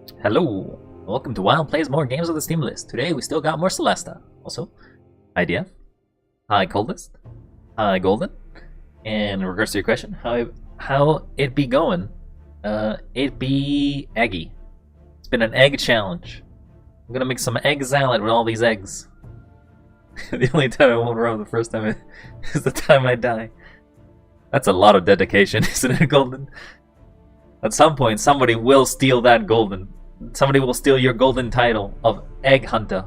Hello, welcome to Wild Plays More Games of the Steam List. Today we still got more Solasta. Also, idea. Hi Coldest. Hi Golden. And in regards to your question, how it be going? It be eggy. It's been an egg challenge. I'm gonna make some egg salad with all these eggs. The only time I won't run the first time is the time I die. That's a lot of dedication, isn't it, Golden? At some point, somebody will steal that Golden. Somebody will steal your golden title of Egg Hunter.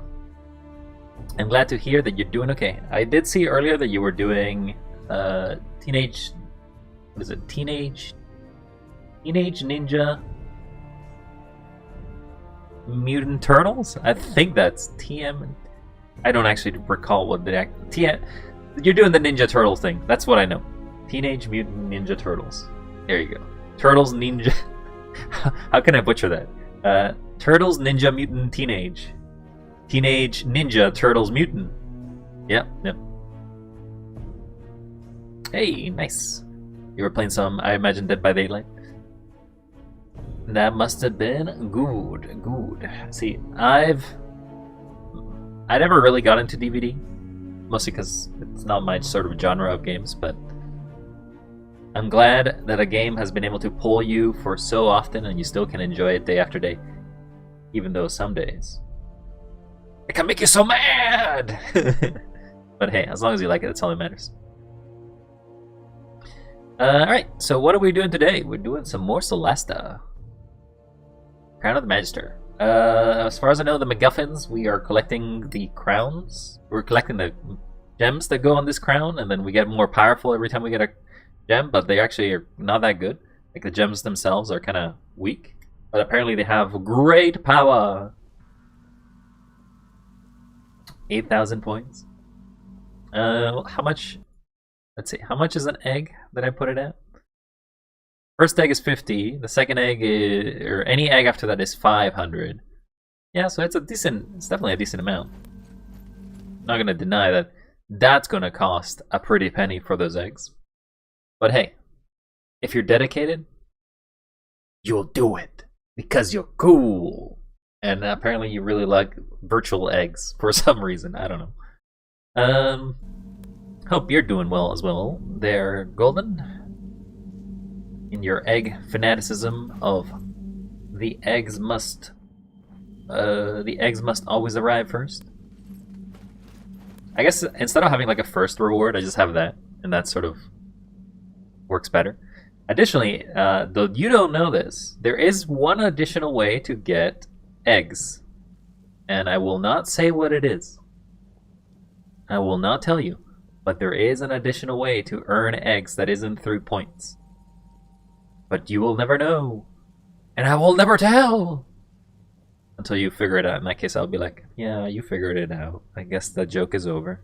I'm glad to hear that you're doing okay. I did see earlier that you were doing Teenage Ninja Mutant Turtles? I think that's TM. I don't actually recall what the TM. You're doing the Ninja Turtles thing. That's what I know. Teenage Mutant Ninja Turtles. There you go. Turtles Ninja. How can I butcher that? Turtles Ninja Mutant Teenage Ninja Turtles Mutant. Yep. Hey, nice. You were playing some, I imagine, Dead by Daylight. That must have been good. See, I never really got into DVD, mostly because it's not my sort of genre of games, but I'm glad that a game has been able to pull you for so often and you still can enjoy it day after day. Even though some days it can make you so mad! But hey, as long as you like it, that's all that matters. Alright, so what are we doing today? We're doing some more Solasta. Crown of the Magister. As far as I know, the MacGuffins, we are collecting the crowns. We're collecting the gems that go on this crown, and then we get more powerful every time we get a gem, but they actually are not that good. Like, the gems themselves are kind of weak. But apparently they have great power. 8,000 points. How much? Let's see. How much is an egg that I put it at? First egg is 50. The second egg is, or any egg after that is 500. Yeah, so it's definitely a decent amount. Not gonna deny that that's gonna cost a pretty penny for those eggs. But hey, if you're dedicated, you'll do it. Because you're cool. And apparently you really like virtual eggs for some reason. I don't know. Hope you're doing well as well there, Golden. In your egg fanaticism of the eggs must always arrive first. I guess instead of having like a first reward, I just have that. And that sort of works better. Additionally, though you don't know this, there is one additional way to get eggs. And I will not say what it is. I will not tell you. But there is an additional way to earn eggs that isn't through points. But you will never know. And I will never tell! Until you figure it out. In that case, I'll be like, yeah, you figured it out. I guess the joke is over.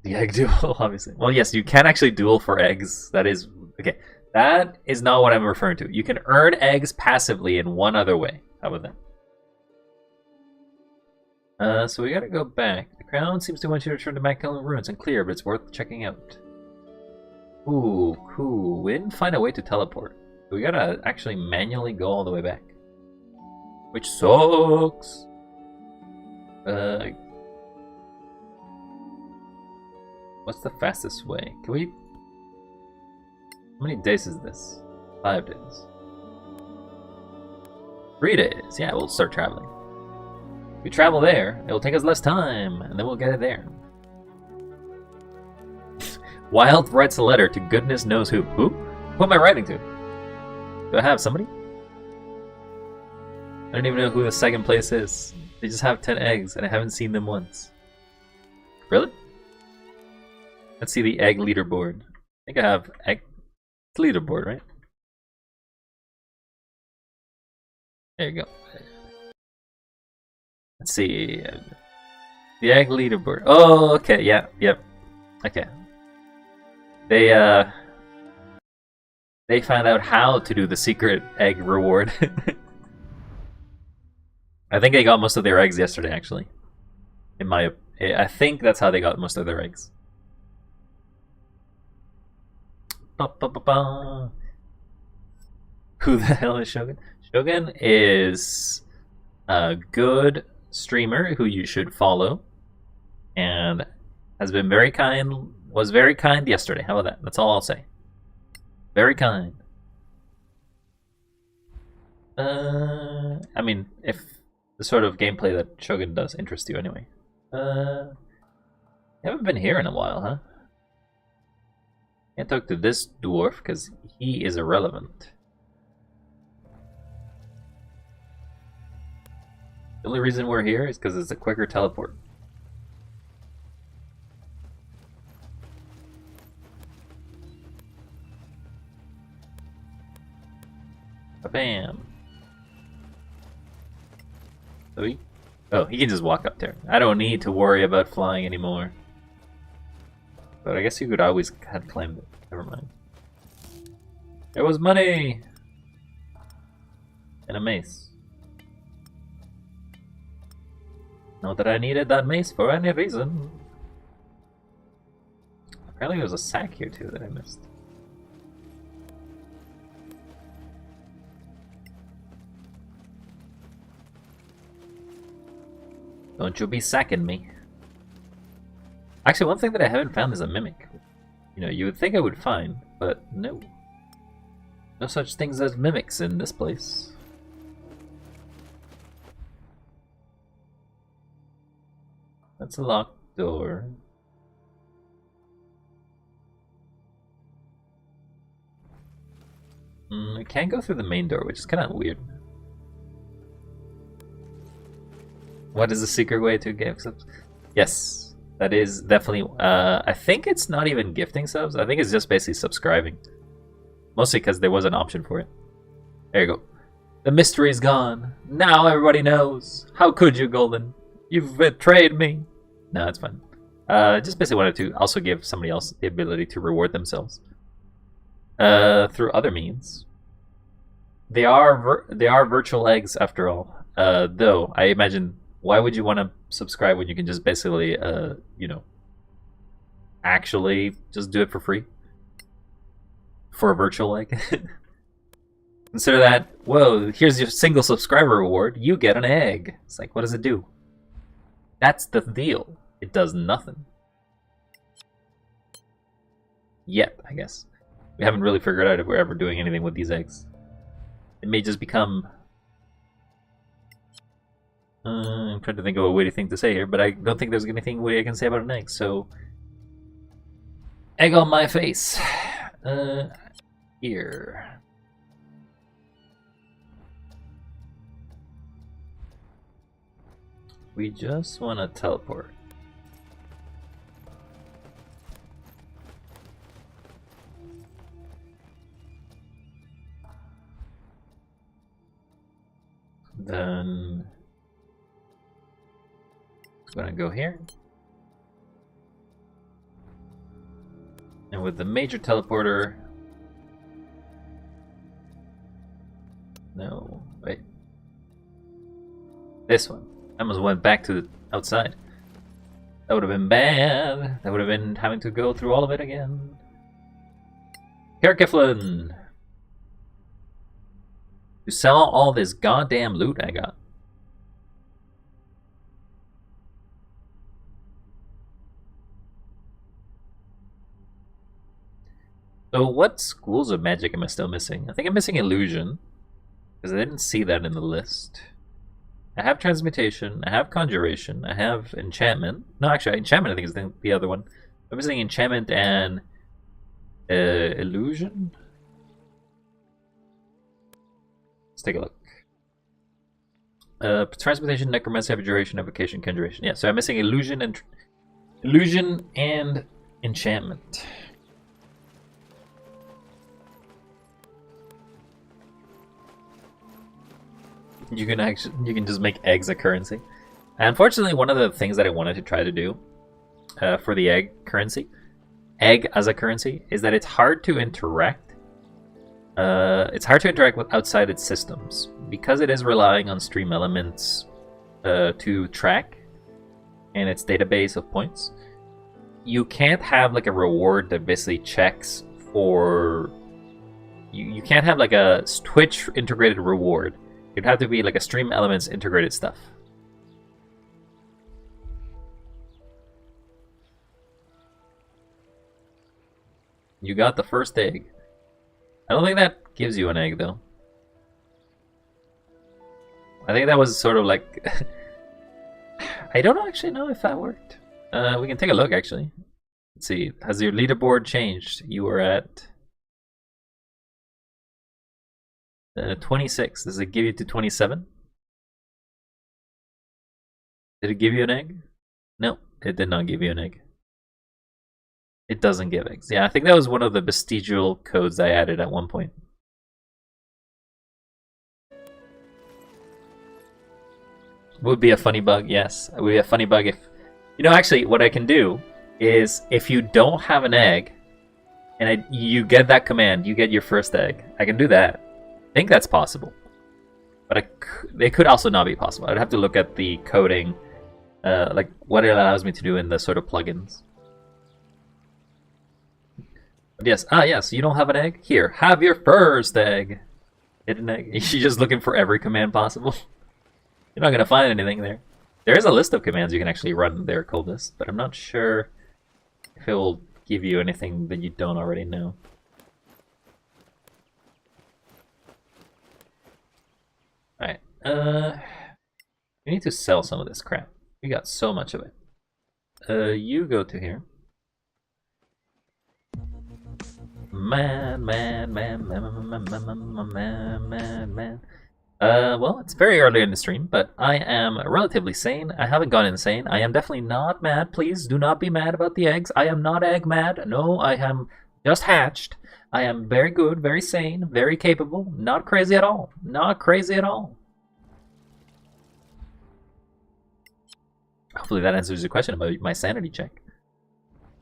The egg duel, obviously. Well, yes, you can actually duel for eggs. That is... Okay, that is not what I'm referring to. You can earn eggs passively in one other way. How about that? So we gotta go back. The crown seems to want you to return to Macallan Ruins and clear, but it's worth checking out. Ooh, cool. We didn't find a way to teleport. We gotta actually manually go all the way back. Which sucks! What's the fastest way? Can we... How many days is this? 5 days. 3 days. Yeah, we'll start traveling. If we travel there, it'll take us less time, and then we'll get it there. Wild writes a letter to goodness knows who. Who? Who am I writing to? Do I have somebody? I don't even know who the second place is. They just have 10 eggs, and I haven't seen them once. Really? Let's see the egg leaderboard. I think I have egg leaderboard, right? There you go. Let's see. The egg leaderboard. Oh, okay. Yeah, yep. Okay. They found out how to do the secret egg reward. I think they got most of their eggs yesterday, actually. I think that's how they got most of their eggs. Ba, ba, ba, ba. Who the hell is Shogun? Shogun is a good streamer who you should follow, and has been very kind. Was very kind yesterday. How about that? That's all I'll say. Very kind. I mean, if the sort of gameplay that Shogun does interests you anyway. You haven't been here in a while, huh? Can't talk to this dwarf because he is irrelevant. The only reason we're here is because it's a quicker teleport. Bam. Oh, he can just walk up there. I don't need to worry about flying anymore. But I guess you could always have claimed it. Never mind. There was money! And a mace. Not that I needed that mace for any reason. Apparently there was a sack here too that I missed. Don't you be sacking me. Actually, one thing that I haven't found is a mimic. You know, you would think I would find, but no. No such things as mimics in this place. That's a locked door. I can't go through the main door, which is kind of weird. What is the secret way to give subs? Yes, that is definitely. I think it's not even gifting subs. I think it's just basically subscribing. Mostly because there was an option for it. There you go. The mystery is gone. Now everybody knows. How could you, Golden? You've betrayed me. No, it's fine. Just basically wanted to also give somebody else the ability to reward themselves through other means. They are virtual eggs after all. Though I imagine. Why would you want to subscribe when you can just basically, you know, actually just do it for free? For a virtual egg? Consider that, whoa, here's your single subscriber reward, you get an egg. It's like, what does it do? That's the deal. It does nothing. Yet, I guess. We haven't really figured out if we're ever doing anything with these eggs. It may just become... I'm trying to think of a witty thing to say here, but I don't think there's anything witty I can say about an egg, so... Egg on my face. Here. We just want to teleport. Then... I'm gonna go here. And with the major teleporter... No, wait. This one. I almost went back to the outside. That would have been bad. That would have been having to go through all of it again. Kerkiflin! To sell all this goddamn loot I got. So what schools of magic am I still missing? I think I'm missing illusion, because I didn't see that in the list. I have transmutation, I have conjuration, I have enchantment. No, actually, enchantment I think is the other one. I'm missing enchantment and illusion. Let's take a look. Transmutation, necromancy, abjuration, evocation, conjuration. Yeah, so I'm missing illusion and enchantment. You can just make eggs a currency. Unfortunately, one of the things that I wanted to try to do for the egg as a currency, is that it's hard to interact. It's hard to interact with outside its systems because it is relying on stream elements to track and its database of points. You can't have like a reward that basically checks for. You can't have like a Twitch integrated reward It'd have to be like a stream elements integrated stuff. You got the first egg. I don't think that gives you an egg though. I think that was sort of like I don't actually know if that worked. We can take a look actually. Let's see. Has your leaderboard changed? You were at 26. Does it give you to 27? Did it give you an egg? No, it did not give you an egg. It doesn't give eggs. Yeah, I think that was one of the vestigial codes I added at one point. Would be a funny bug, yes. It would be a funny bug if... You know, actually, what I can do is if you don't have an egg, and you get that command, you get your first egg. I can do that. I think that's possible. But it could also not be possible. I'd have to look at the coding, like what it allows me to do in the sort of plugins. But yes, yes, you don't have an egg? Here, have your first egg. Get an egg. You're just looking for every command possible. You're not going to find anything there. There is a list of commands you can actually run there, Coldest, but I'm not sure if it will give you anything that you don't already know. Alright, we need to sell some of this crap. We got so much of it. You go to here. Man. Well, it's very early in the stream, but I am relatively sane. I haven't gone insane. I am definitely not mad. Please do not be mad about the eggs. I am not egg mad. No, I am just hatched. I am very good, very sane, very capable. Not crazy at all. Not crazy at all. Hopefully that answers your question about my sanity check.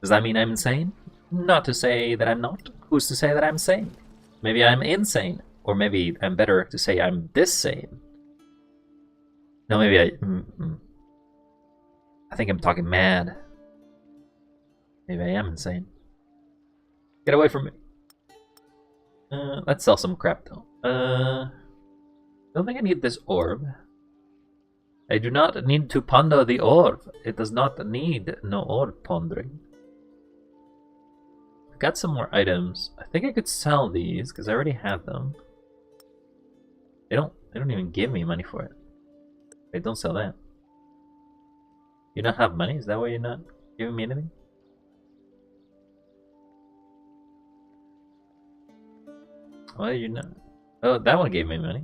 Does that mean I'm insane? Not to say that I'm not. Who's to say that I'm sane? Maybe I'm insane. Or maybe I'm better to say I'm this sane. No, maybe I think I'm talking mad. Maybe I am insane. Get away from me. Let's sell some crap though. Don't think I need this orb. I do not need to ponder the orb. It does not need no orb pondering. I've got some more items. I think I could sell these because I already have them. They don't even give me money for it. They don't sell that. You don't have money? Is that why you're not giving me anything? Why you not? Oh, that one gave me money.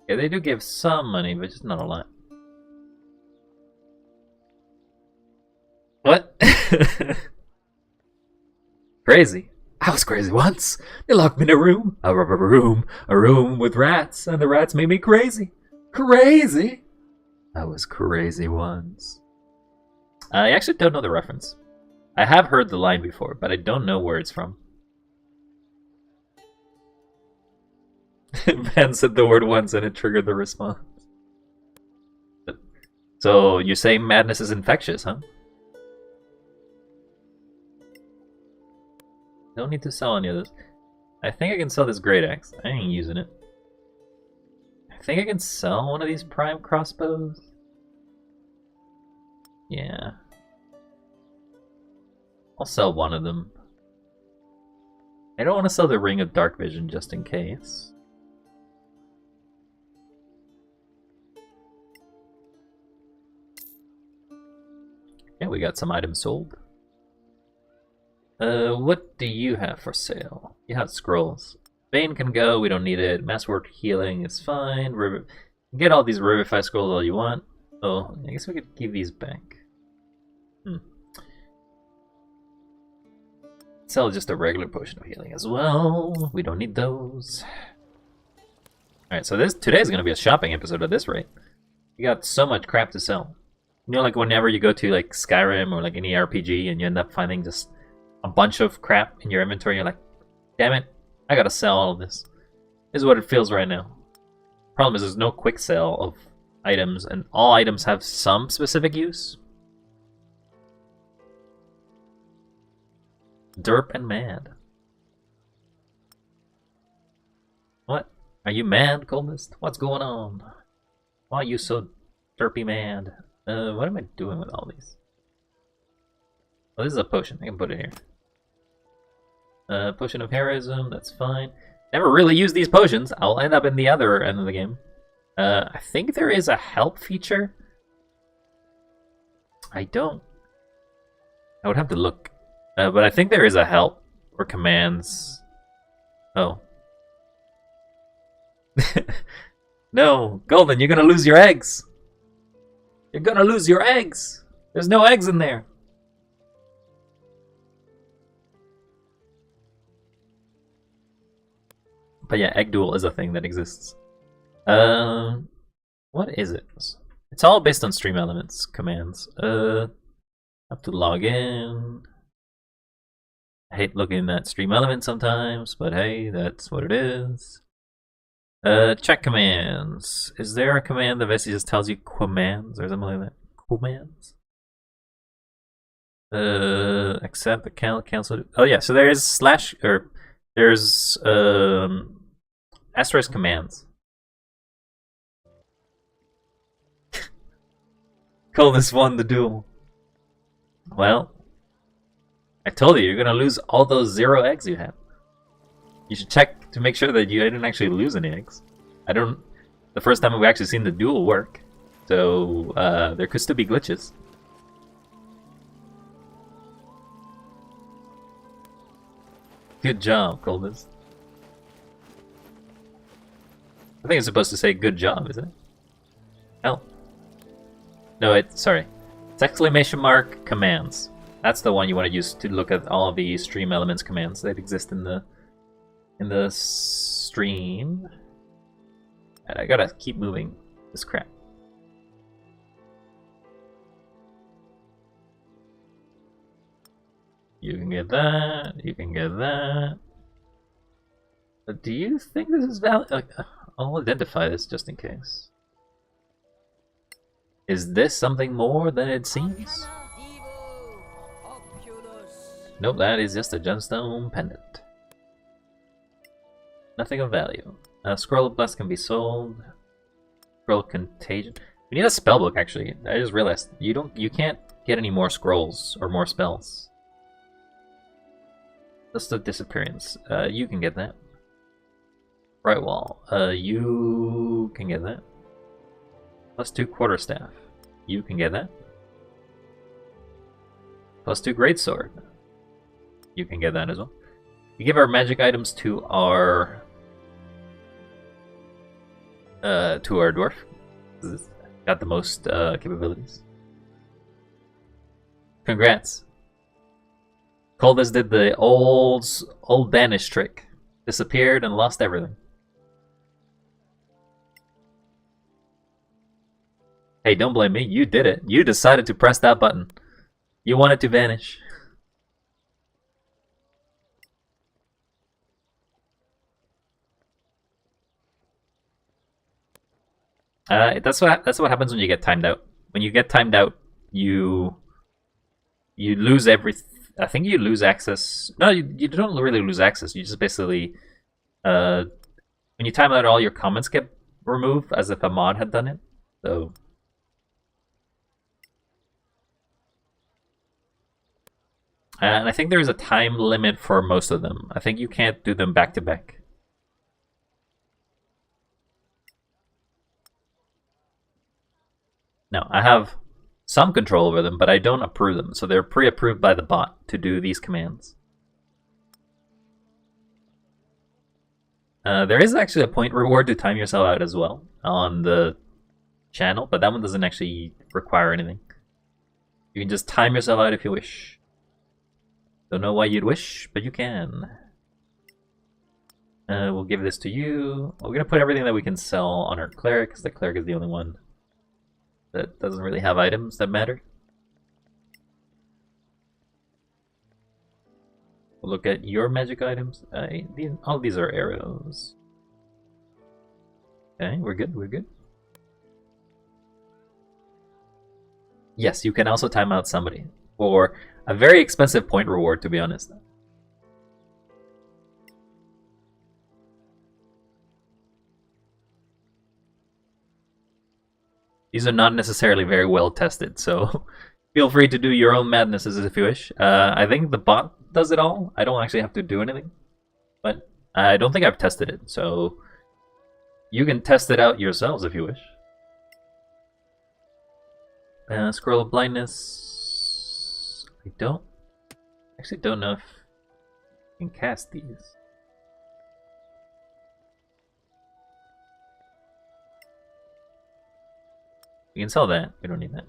Yeah, they do give some money, but just not a lot. What? Crazy. I was crazy once. They locked me in a room with rats, and the rats made me crazy. Crazy? I was crazy once. I actually don't know the reference. I have heard the line before, but I don't know where it's from. Man said the word once and it triggered the response. So you say madness is infectious, huh? Don't need to sell any of this. I think I can sell this great axe. I ain't using it. I think I can sell one of these prime crossbows. Yeah. I'll sell one of them. I don't want to sell the Ring of Dark Vision just in case. Yeah, we got some items sold. What do you have for sale? You have scrolls. Bane can go, we don't need it. Massword healing is fine. Get all these Revivify scrolls all you want. Oh, I guess we could give these back. Sell just a regular potion of healing as well. We don't need those. Alright, so today's gonna be a shopping episode at this rate. We got so much crap to sell. You know, like whenever you go to like Skyrim or like any RPG and you end up finding just a bunch of crap in your inventory, you're like, damn it, I gotta sell all of this. This is what it feels right now. Problem is there's no quick sale of items, and all items have some specific use. Derp and mad. What? Are you mad, Coldest? What's going on? Why are you so derpy mad? What am I doing with all these? Oh, this is a potion. I can put it here. Potion of heroism, that's fine. Never really use these potions. I'll end up in the other end of the game. I think there is a help feature. I would have to look. But I think there is a help or commands. Oh. No, Golden, you're gonna lose your eggs. You're gonna lose your eggs. There's no eggs in there. But yeah, egg duel is a thing that exists. What is it? It's all based on stream elements commands. Have to log in. I hate looking at stream elements sometimes, but hey, that's what it is. Check commands. Is there a command that basically just tells you commands or something like that? Commands? Accept, account, cancel. Oh yeah, so there is slash, or there's asterisk commands. Coldest won the duel. Well, I told you, you're gonna lose all those 0 eggs you have. You should check to make sure that you didn't actually lose any eggs. The first time we've actually seen the duel work. So, there could still be glitches. Good job, Coldest. I think it's supposed to say good job, isn't it? Oh. No, sorry. It's exclamation mark commands. That's the one you want to use to look at all the stream elements commands that exist in the stream. And I gotta keep moving this crap. You can get that. You can get that. But do you think this is valid? I'll identify this just in case. Is this something more than it seems? Nope, that is just a gemstone pendant. Nothing of value. Scroll of Bless can be sold. Scroll of Contagion. We need a spellbook, actually. I just realized you can't get any more scrolls or more spells. Just a disappearance. You can get that. Right wall. You can get that. +2 quarterstaff. You can get that. +2 greatsword. You can get that as well. We give our magic items to our dwarf. It's got the most capabilities. Congrats. Coldest did the old banish trick. Disappeared and lost everything. Hey, don't blame me. You did it. You decided to press that button. You wanted to vanish. That's what happens when you get timed out. When you get timed out, you lose everything. I think you lose access. No, you don't really lose access. You just basically, when you time out, all your comments get removed as if a mod had done it. So, and I think there's a time limit for most of them. I think you can't do them back to back. Now, I have some control over them, but I don't approve them, so they're pre-approved by the bot to do these commands. There is actually a point reward to time yourself out as well on the channel, but that one doesn't actually require anything. You can just time yourself out if you wish. Don't know why you'd wish, but you can. We'll give this to you. We're gonna put everything that we can sell on our cleric, because the cleric is the only one that doesn't really have items that matter. We'll look at your magic items. All these are arrows. Okay, we're good, we're good. Yes, you can also time out somebody for a very expensive point reward, to be honest. These are not necessarily very well tested, so feel free to do your own madnesses if you wish. I think the bot does it all. I don't actually have to do anything, but I don't think I've tested it, so you can test it out yourselves if you wish. Scroll of blindness. I actually don't know if I can cast these. We can sell that. We don't need that.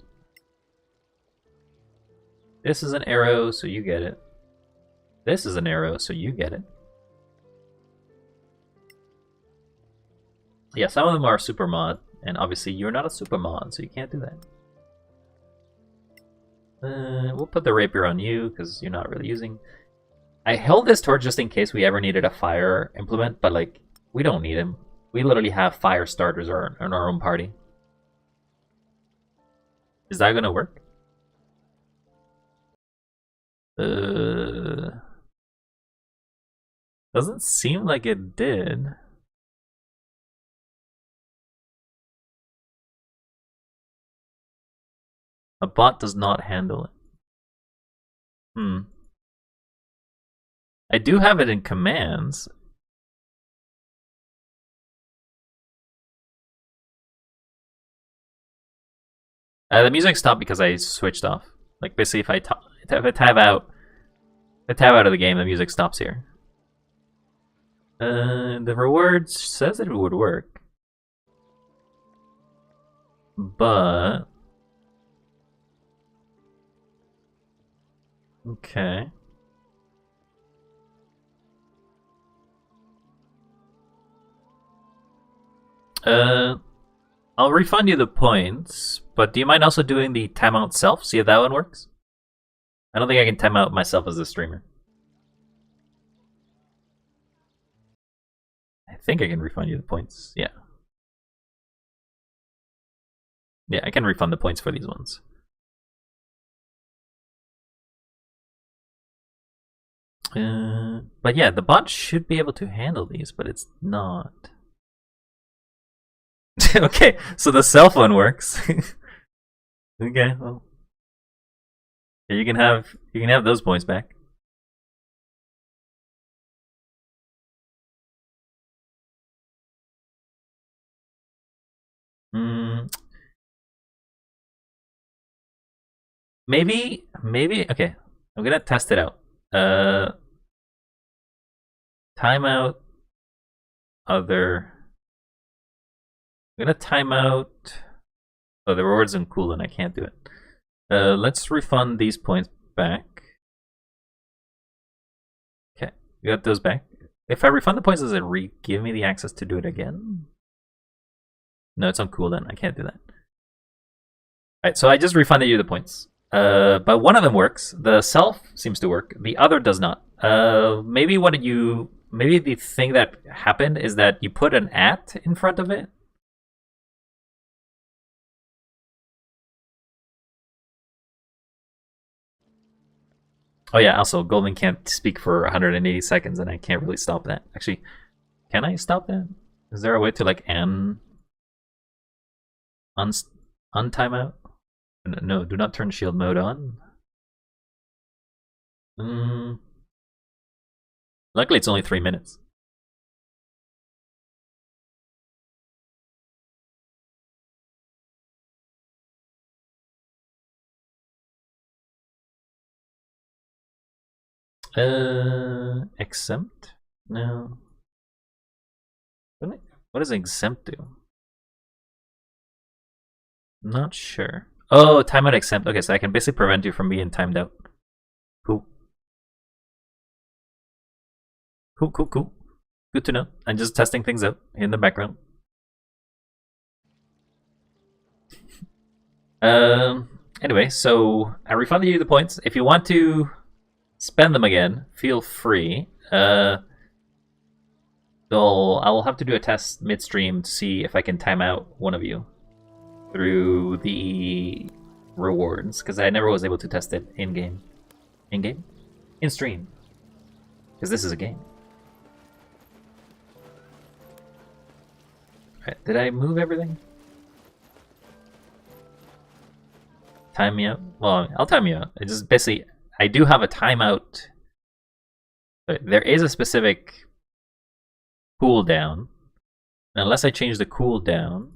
This is an arrow, so you get it. This is an arrow, so you get it. Yeah, some of them are super mod, and obviously you're not a super mod, so you can't do that. We'll put the rapier on you, because you're not really using... I held this torch just in case we ever needed a fire implement, but like, we don't need him. We literally have fire starters in our own party. Is that gonna work? Doesn't seem like it did. A bot does not handle it. I do have it in commands. The music stopped because I switched off. Like basically, if I tab out of the game, the music stops here. The reward says that it would work, but okay. I'll refund you the points, but do you mind also doing the timeout self? See if that one works? I don't think I can time out myself as a streamer. I think I can refund you the points, yeah. Yeah, I can refund the points for these ones. But yeah, the bot should be able to handle these, but it's not. Okay, so the self one works. Okay, well, yeah, you can have those points back. Maybe. Okay, I'm gonna test it out. Timeout. Other. I'm gonna time out. Oh, the reward's in cool and I can't do it. Let's refund these points back. Okay, you got those back. If I refund the points, does it give me the access to do it again? No, it's on cooldown. I can't do that. Alright, so I just refunded you the points. But one of them works. The self seems to work. The other does not. Maybe the thing that happened is that you put an @ in front of it. Oh yeah, also Golden can't speak for 180 seconds and I can't really stop that. Actually, can I stop that? Is there a way to like untime out? No, do not turn shield mode on. Luckily it's only 3 minutes. Exempt? No. What does exempt do? Not sure. Oh, timeout exempt. Okay, so I can basically prevent you from being timed out. Cool. Cool. Good to know. I'm just testing things out in the background. Anyway, so I refunded you the points. If you want to spend them again, feel free. I'll have to do a test midstream to see if I can time out one of you through the rewards, because I never was able to test it in-game. In-game? In-stream. Because this is a game. Alright, did I move everything? time me out? Well, I'll time you out. It's just basically, I do have a timeout. There is a specific cooldown. Unless I change the cooldown,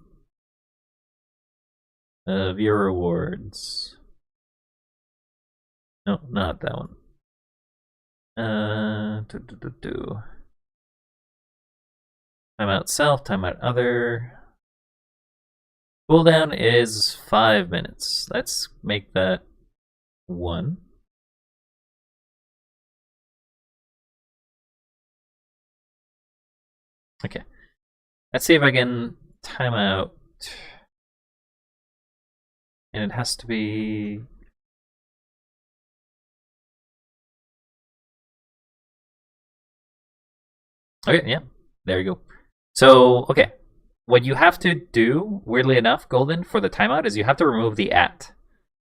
viewer rewards. No, not that one. Timeout self, timeout other. Cooldown is 5 minutes. Let's make that 1. Okay. Let's see if I can time out. And it has to be... Okay, yeah. There you go. So, okay. What you have to do, weirdly enough, Golden, for the timeout is you have to remove the @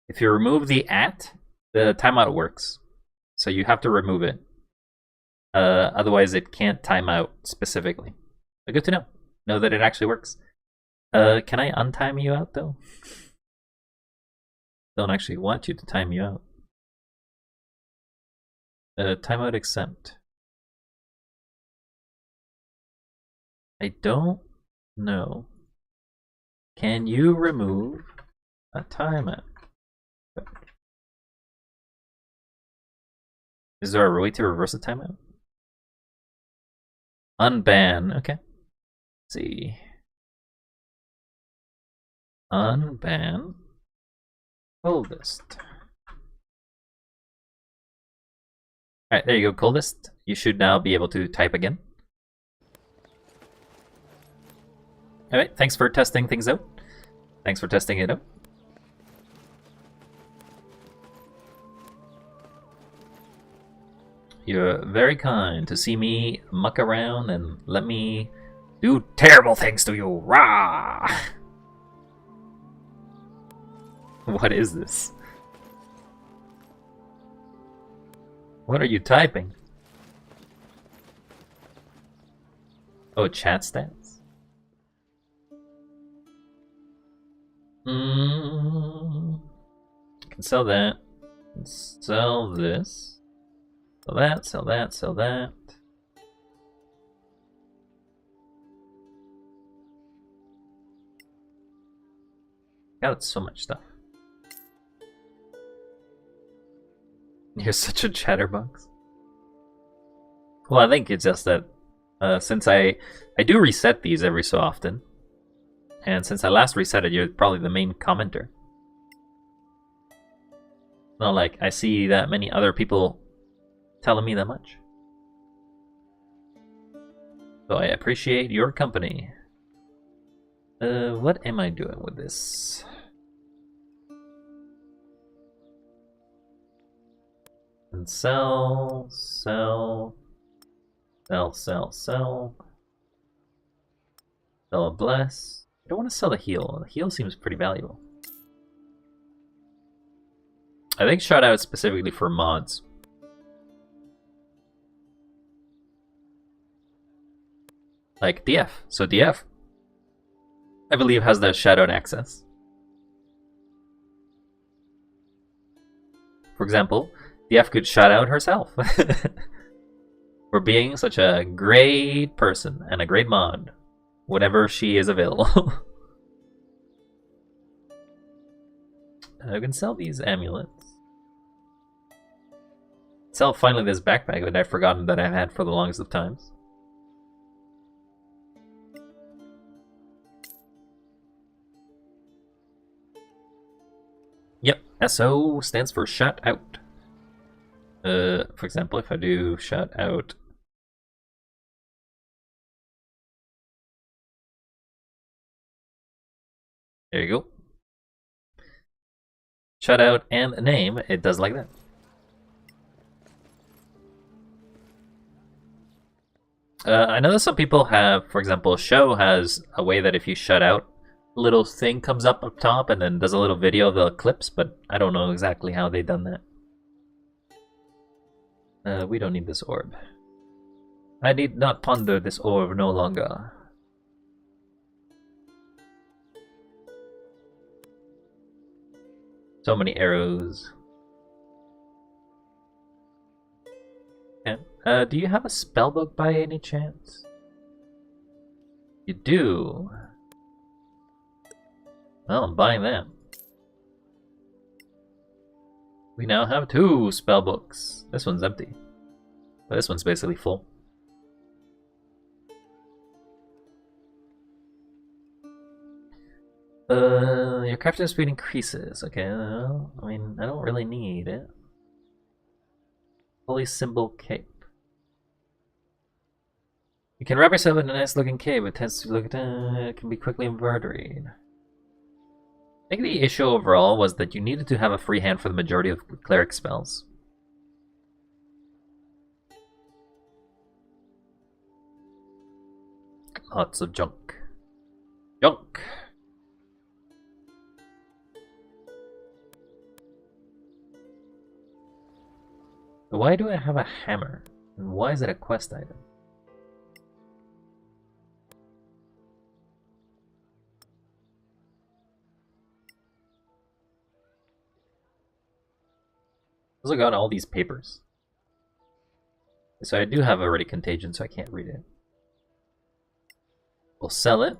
If you remove the @ the timeout works. So you have to remove it. Otherwise, it can't time out specifically. But good to know. Know that it actually works. Can I untime you out, though? Don't actually want you to time you out. Timeout exempt. I don't know. Can you remove a timeout? Is there a way to reverse a timeout? Unban. Okay. Let's see. Unban. Coldest. Alright, there you go, coldest. You should now be able to type again. Alright, thanks for testing things out. Thanks for testing it out. You're very kind to see me muck around and let me do terrible things to you. Rah! What is this? What are you typing? Oh, chat stats? Can sell that. Sell this. Sell that, sell that, sell that. Got so much stuff. You're such a chatterbox. Well, I think it's just that since I do reset these every so often, and since I last reset it, you're probably the main commenter. Not like I see that many other people telling me that much. So I appreciate your company. What am I doing with this? And sell, sell, sell, sell, sell. Sell a bless. I don't want to sell the heal. The heal seems pretty valuable. I think shout out specifically for mods. Like DF. So DF, I believe, has the shout out access. For example, DF could shout out herself for being such a great person and a great mod whenever she is available. I can sell these amulets. Sell finally this backpack that I've forgotten that I've had for the longest of times. Yep, SO stands for shout out. For example, if I do shout out, there you go. Shout out and a name, it does like that. I know that some people have, for example, Show has a way that if you shout out, a little thing comes up top and then does a little video of the clips, but I don't know exactly how they done that. We don't need this orb. I need not ponder this orb no longer. So many arrows. Okay. Do you have a spellbook by any chance? You do. Well, I'm buying that. We now have 2 spellbooks. This one's empty. But this one's basically full. Your crafting speed increases. Okay, well, I mean, I don't really need it. Holy Symbol Cape. You can wrap yourself in a nice looking cape. It tends to look it can be quickly embroidered. I think the issue overall was that you needed to have a free hand for the majority of cleric spells. Lots of junk. Junk! Why do I have a hammer? And why is it a quest item? I also got all these papers. So I do have already Contagion, so I can't read it. We'll sell it.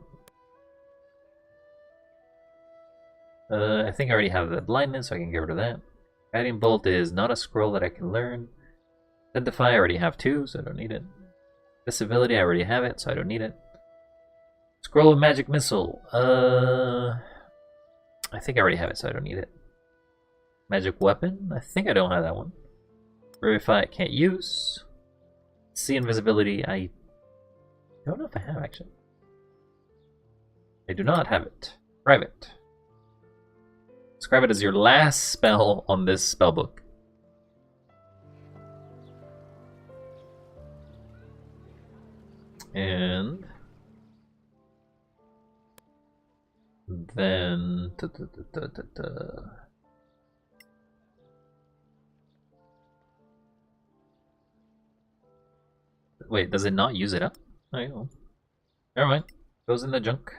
I think I already have the blindness, so I can get rid of that. Guiding Bolt is not a scroll that I can learn. Identify, I already have 2, so I don't need it. Disability, I already have it, so I don't need it. Scroll of Magic Missile. I think I already have it, so I don't need it. Magic Weapon, I think I don't have that one. Verify, I can't use. See Invisibility, I don't know if I have, actually. I do not have it. Private. Describe it as your last spell on this spellbook. And then wait, does it not use it up? Oh, yeah. Never mind. Goes in the junk.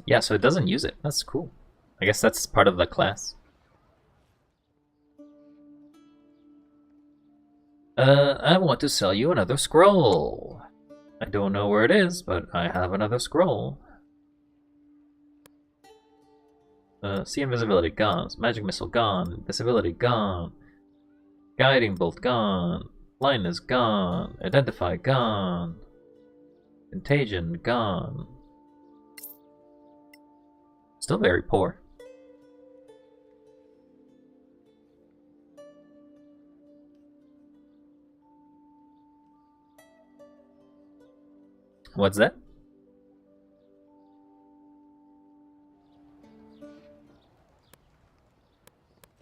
Yeah, so it doesn't use it. That's cool. I guess that's part of the class. I want to sell you another scroll. I don't know where it is, but I have another scroll. See Invisibility gone. Magic Missile gone. Disability gone. Guiding Bolt gone. Blindness gone. Identify gone. Contagion gone. Still very poor. What's that?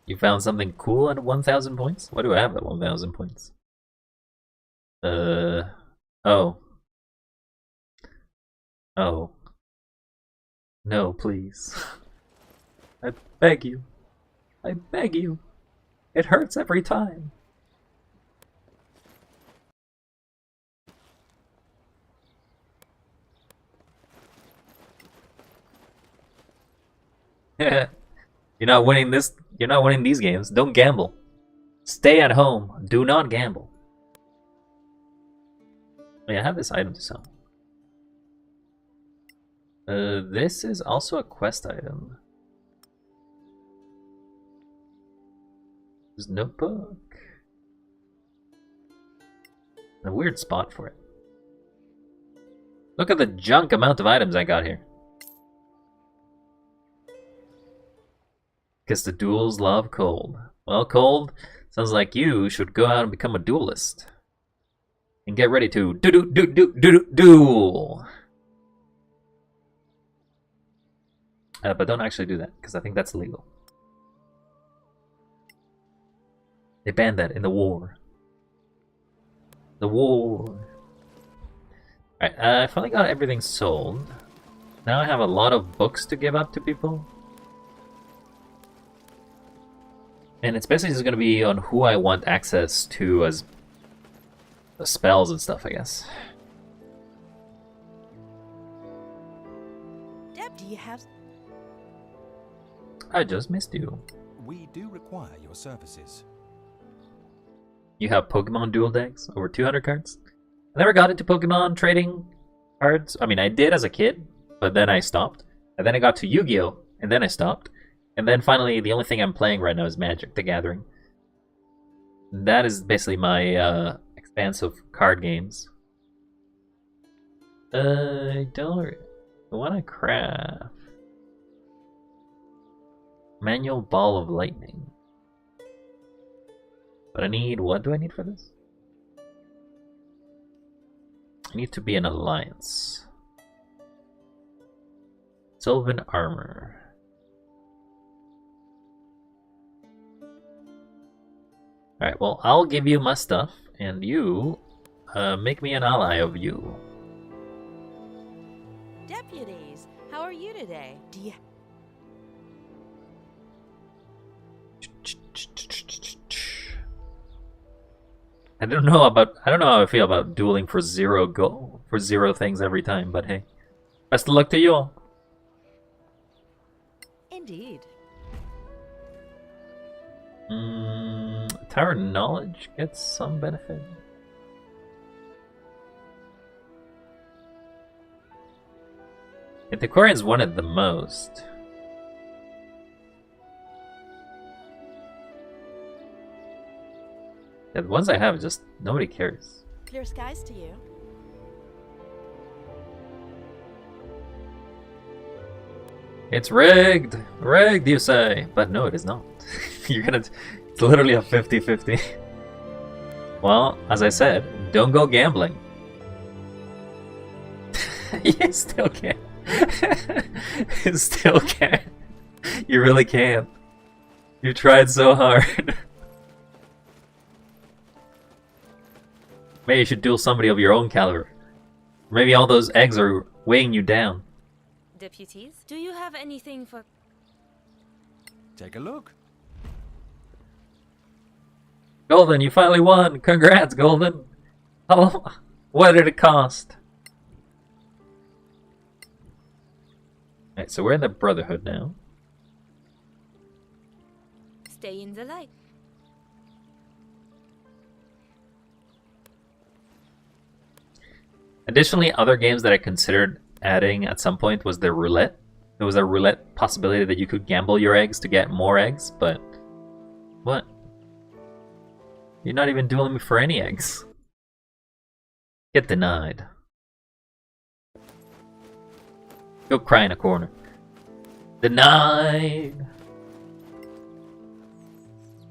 You found something cool at 1,000 points? What do I have at 1,000 points? Oh. Oh. No, please. I beg you. I beg you. It hurts every time. You're not winning this. You're not winning these games. Don't gamble. Stay at home. Do not gamble. Wait, I have this item to sell. This is also a quest item. There's notebook. A weird spot for it. Look at the junk amount of items I got here. Guess the duels love Cold. Well, Cold, sounds like you should go out and become a duelist. And get ready to duel. But don't actually do that, because I think that's illegal. They banned that in the war. The war. Alright, I finally got everything sold. Now I have a lot of books to give up to people. And it's basically just going to be on who I want access to as the spells and stuff, I guess. Deb, do you have... I just missed you. We do require your services. You have Pokemon dual decks, over 200 cards. I never got into Pokemon trading cards. I mean, I did as a kid, but then I stopped. And then I got to Yu-Gi-Oh! And then I stopped. And then finally, the only thing I'm playing right now is Magic: The Gathering. That is basically my expanse of card games. I don't want to craft. Manual Ball of Lightning. But I need, what do I need for this? I need to be an alliance. Sylvan Armor. Alright, well, I'll give you my stuff, and you make me an ally of you. Deputies, how are you today? Do you... I don't know how I feel about dueling for zero things every time, but hey. Best of luck to you all. Indeed. Tower Knowledge gets some benefit. Antiquarians want it the most. Yeah, the ones I have, just nobody cares. Clear skies to you. It's rigged! Rigged, you say! But no, it is not. It's literally a 50-50. Well, as I said, don't go gambling. You still can't. You still can't. You really can't. You tried so hard. Maybe you should duel somebody of your own caliber. Maybe all those eggs are weighing you down. Deputies, do you have anything for... Take a look. Golden, you finally won! Congrats, Golden! Oh, what did it cost? Alright, so we're in the Brotherhood now. Stay in the light. Additionally, other games that I considered adding at some point was the roulette. There was a roulette possibility that you could gamble your eggs to get more eggs, but... What? You're not even dueling me for any eggs. Get denied. Go cry in a corner. Denied!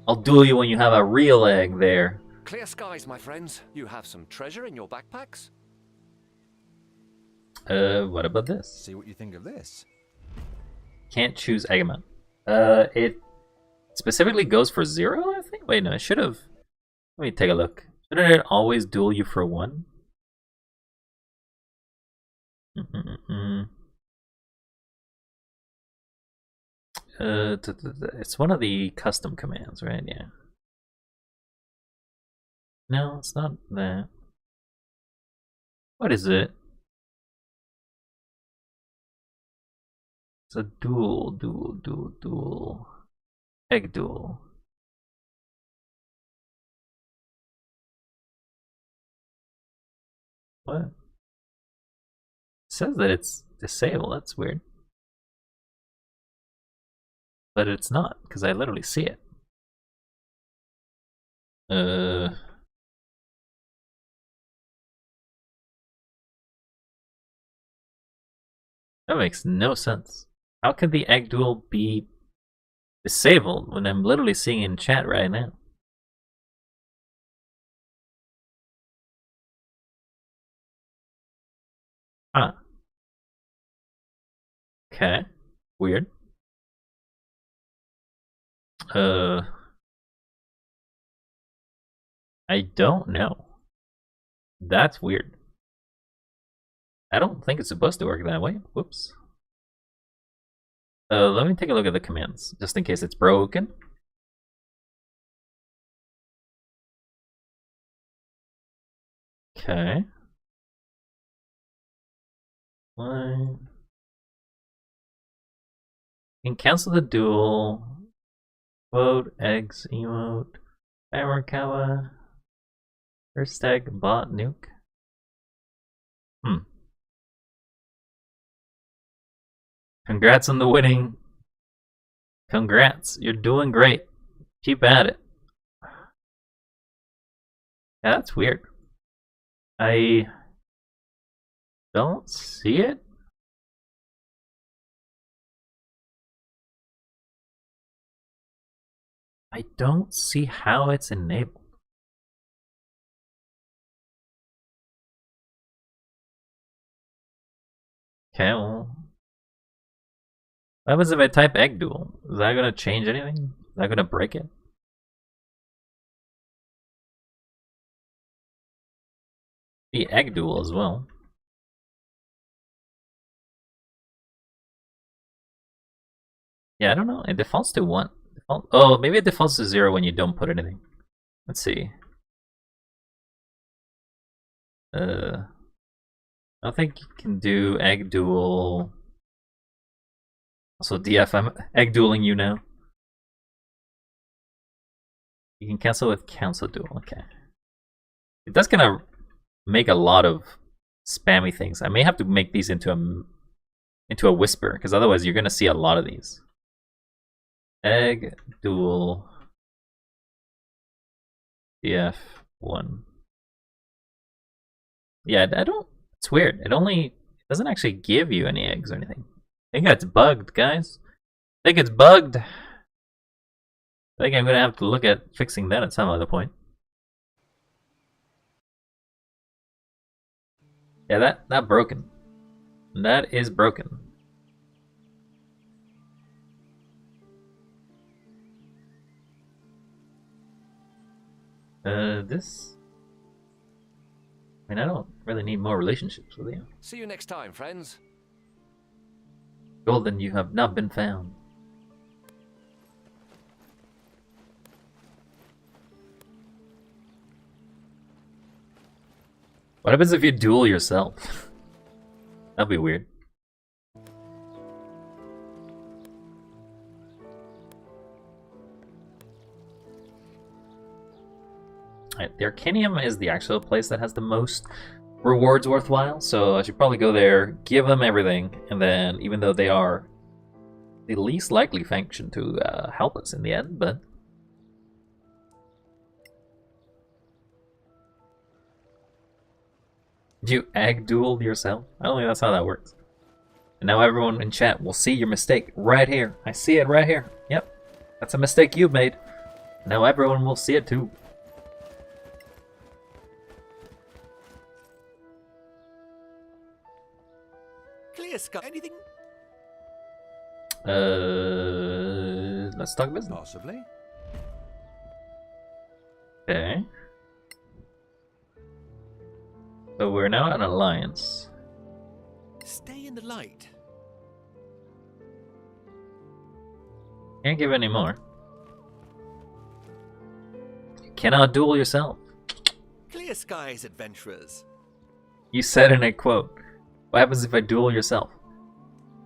I'll duel you when you have a real egg there. Clear skies, my friends. You have some treasure in your backpacks? What about this? See what you think of this. Can't choose egg amount. It specifically goes for 0, I think? Wait, no, I should have... Let me take a look. Shouldn't it always duel you for 1? It's one of the custom commands, right? Yeah. No, it's not that. What is it? It's a duel. Egg duel. What? It says that it's disabled, that's weird. But it's not, because I literally see it. That makes no sense. How could the egg duel be disabled when I'm literally seeing it in chat right now? Huh. Okay. Weird. I don't know. That's weird. I don't think it's supposed to work that way. Whoops. Let me take a look at the commands, just in case it's broken. Okay. What? You can cancel the duel. Quote, eggs, emote, Amarkawa, first egg, bot, nuke. Congrats on the winning. Congrats, you're doing great. Keep at it. Yeah, that's weird. I don't see it. I don't see how it's enabled. Okay, well. What happens if I type egg duel? Is that gonna change anything? Is that gonna break it? The egg duel as well. Yeah, I don't know. It defaults to 1. Oh, maybe it defaults to 0 when you don't put anything. Let's see. I don't think you can do egg duel. Also, DF, I'm egg dueling you now. You can cancel with cancel duel. Okay. It does kind of make a lot of spammy things. I may have to make these into a whisper, because otherwise you're gonna see a lot of these. Egg duel DF1. Yeah, I don't. It's weird. It doesn't actually give you any eggs or anything. I think that's bugged, guys. I think it's bugged. I think I'm gonna have to look at fixing that at some other point. Yeah, that broken. That is broken. This. I mean, I don't really need more relationships with you. See you next time, friends. Golden, you have not been found. What happens if you duel yourself? That'd be weird. Alright, the Arcanium is the actual place that has the most rewards worthwhile, so I should probably go there, give them everything, and then, even though they are the least likely faction to help us in the end, but... You egg dueled yourself? I don't think that's how that works. And now everyone in chat will see your mistake right here. I see it right here. Yep. That's a mistake you've made. Now everyone will see it too. Clear sky. Anything? Let's talk business. Possibly. Okay. So we're now an alliance. Stay in the light. Can't give any more. You cannot duel yourself. Clear skies, adventurers. You said in a quote, what happens if I duel yourself?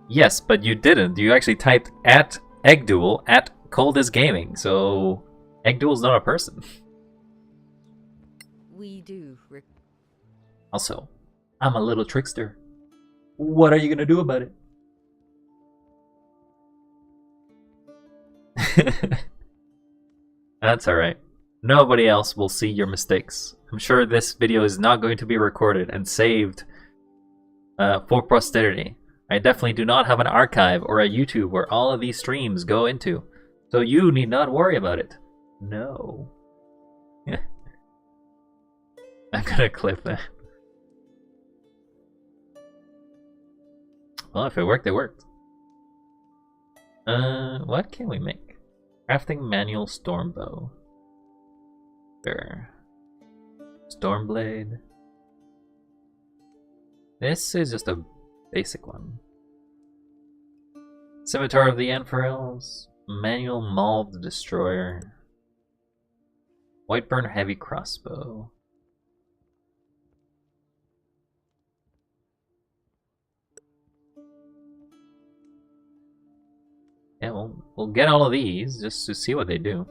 Yes, but you didn't. You actually typed at egg duel at coldest gaming, so egg duel's not a person. We do. Also, I'm a little trickster. What are you gonna do about it? That's alright. Nobody else will see your mistakes. I'm sure this video is not going to be recorded and saved for posterity. I definitely do not have an archive or a YouTube where all of these streams go into, so you need not worry about it. No. I'm gonna clip that. Well, if it worked, it worked. What can we make? Crafting manual storm bow. Sure. Stormblade. This is just a basic one. Scimitar of the Anferels. Manual Mauled Destroyer. Whiteburn Heavy Crossbow. Yeah, we'll get all of these just to see what they do.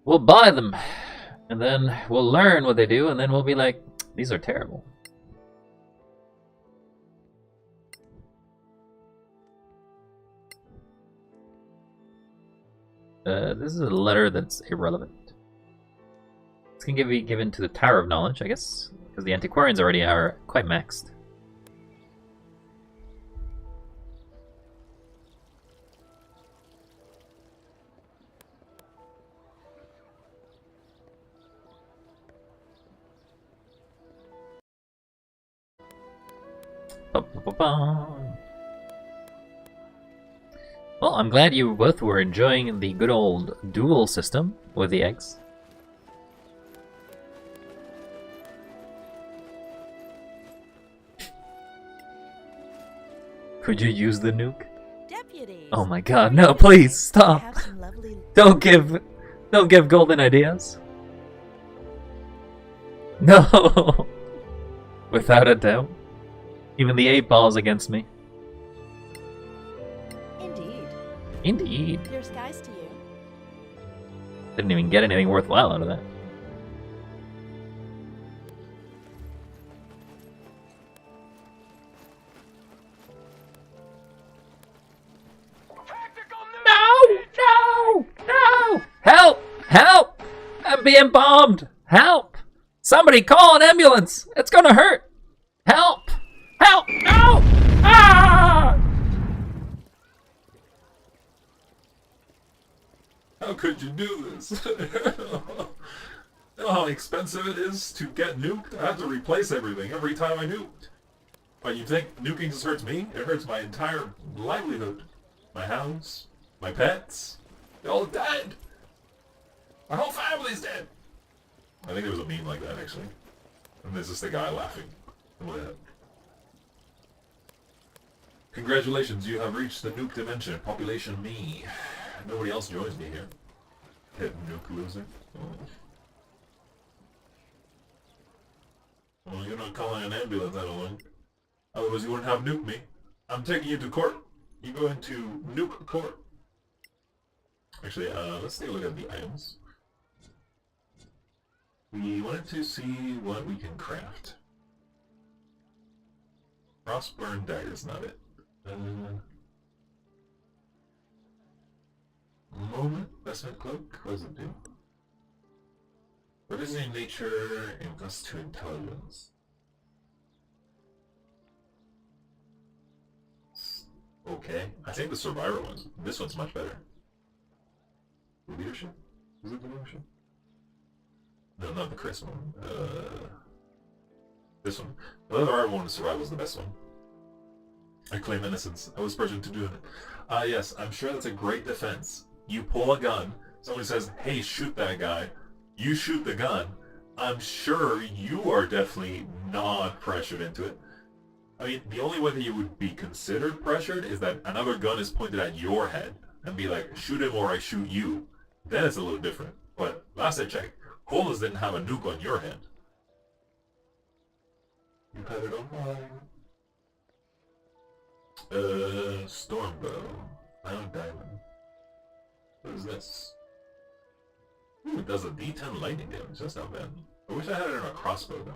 We'll buy them, and then we'll learn what they do, and then we'll be like, these are terrible. This is a letter that's irrelevant. This can be given to the Tower of Knowledge, I guess, because the antiquarians already are quite maxed. Well, I'm glad you both were enjoying the good old duel system with the eggs. Could you use the nuke? Deputies. Oh my god, how are no, you please, today? stop. I have some lovely... Don't give golden ideas. No! Without a doubt. Even the 8-ball's against me. Indeed. Indeed. Clear skies to you. Didn't even get anything worthwhile out of that. No! No! Help! Help! I'm being bombed! Help! Somebody call an ambulance! It's gonna hurt! Help! Help! No! Ah! How could you do this? You know how expensive it is to get nuked? I have to replace everything every time I nuked. But you think nuking just hurts me? It hurts my entire livelihood. My house, my pets, they're all dead. My whole family's dead. I think there was a meme like that, actually. And there's just a guy laughing. Look at that. Congratulations, you have reached the nuke dimension. Population me. Nobody else joins me here. Hit nuke loser. Well, you're not calling an ambulance, I don't think. Otherwise you wouldn't have nuke me. I'm taking you to court. You go into nuke court. Actually, let's take a look at the items. We wanted to see what we can craft. Frostburn dagger is not it. Moment, investment cloak, what does it do? Reducing nature and plus 2 intelligence. Okay, I think the survivor one's, this one's much better. Leadership? Is it the leadership? No, not the Chris one. This one. The other one to survival is the best one. I claim innocence. I was pressured to do it. Yes, I'm sure that's a great defense. You pull a gun, somebody says, hey, shoot that guy. You shoot the gun. I'm sure you are definitely not pressured into it. I mean, the only way that you would be considered pressured is that another gun is pointed at your head and be like, shoot him or I shoot you. Then it's a little different. But last I checked, Colas didn't have a nuke on your head. You had it on mine. Stormbow. Found diamond. What is this? Ooh, it does a D10 lightning damage. That's not bad. I wish I had it on a crossbow though.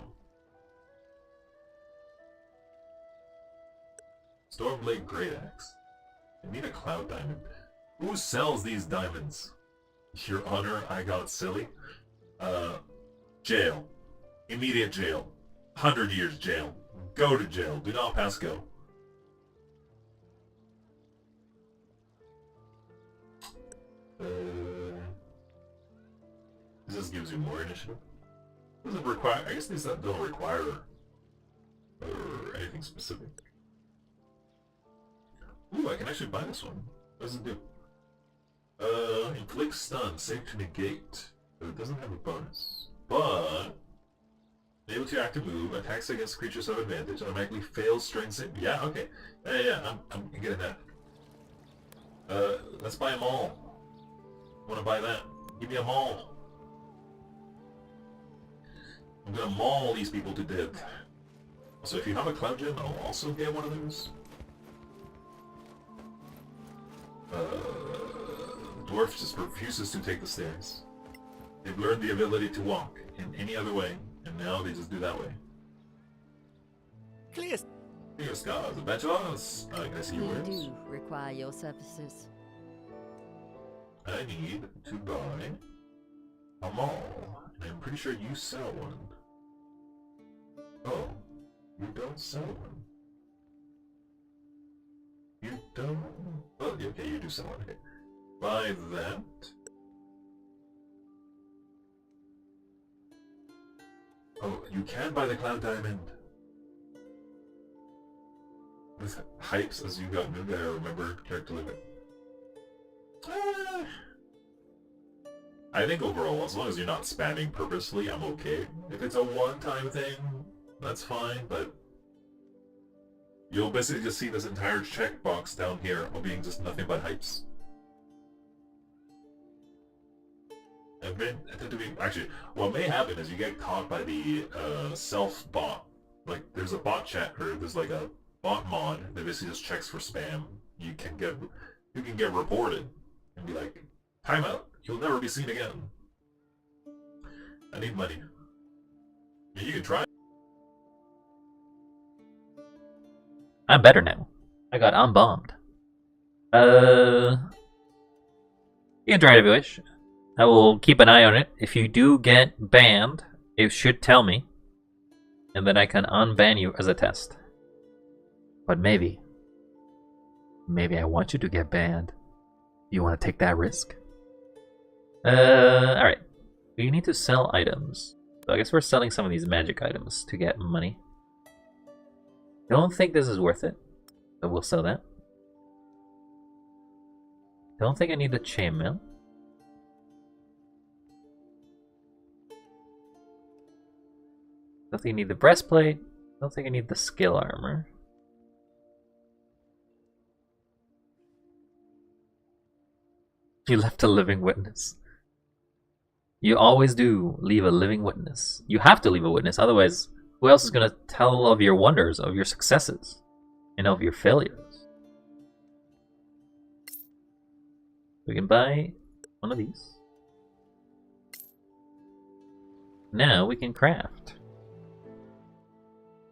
Stormblade Great Axe. I need a cloud diamond. Who sells these diamonds? Your Honor, I got silly. Jail. Immediate jail. 100 years jail. Go to jail. Do not pass go. This just gives you more initiative. Doesn't require. I guess these don't require anything specific. Ooh, I can actually buy this one. What does it do? Inflict stun, save to negate. But it doesn't have a bonus. But able to active move, attacks against creatures of advantage, automatically fails strength save. Yeah, okay. Yeah, I'm getting that. Let's buy them all. Wanna buy that? Give me a maul. I'm gonna maul these people to death. So if you have a cloud gem, I'll also get one of those. The dwarf just refuses to take the stairs. They've learned the ability to walk in any other way, and now they just do that way. Clear. Clear skies, adventurers. Can I see your We words? do require your services. I need to buy a mall, and I'm pretty sure you sell one. Oh, you don't sell one. You don't? Oh, okay, you do sell one. Okay. Buy that. Oh, you can buy the Cloud Diamond. With hypes as you got new guy, I remember character limit. I think overall, as long as you're not spamming purposely, I'm okay. If it's a one-time thing, that's fine, but you'll basically just see this entire checkbox down here of being just nothing but hypes. I tend to be actually. What may happen is you get caught by the self-bot. Like there's a bot chat, or there's like a bot mod that basically just checks for spam. You can get reported and be like, timeout. You'll never be seen again. I need money. Yeah, you can try. I'm better now. I got unbombed. You can try it if you wish. I will keep an eye on it. If you do get banned, it should tell me. And then I can unban you as a test. But maybe I want you to get banned. You want to take that risk? Alright. We need to sell items. So I guess we're selling some of these magic items to get money. Don't think this is worth it, but we'll sell that. Don't think I need the chainmail. Don't think I need the breastplate. Don't think I need the skill armor. You left a living witness. You always do leave a living witness. You have to leave a witness, otherwise who else is going to tell of your wonders, of your successes, and of your failures? We can buy one of these. Now we can craft.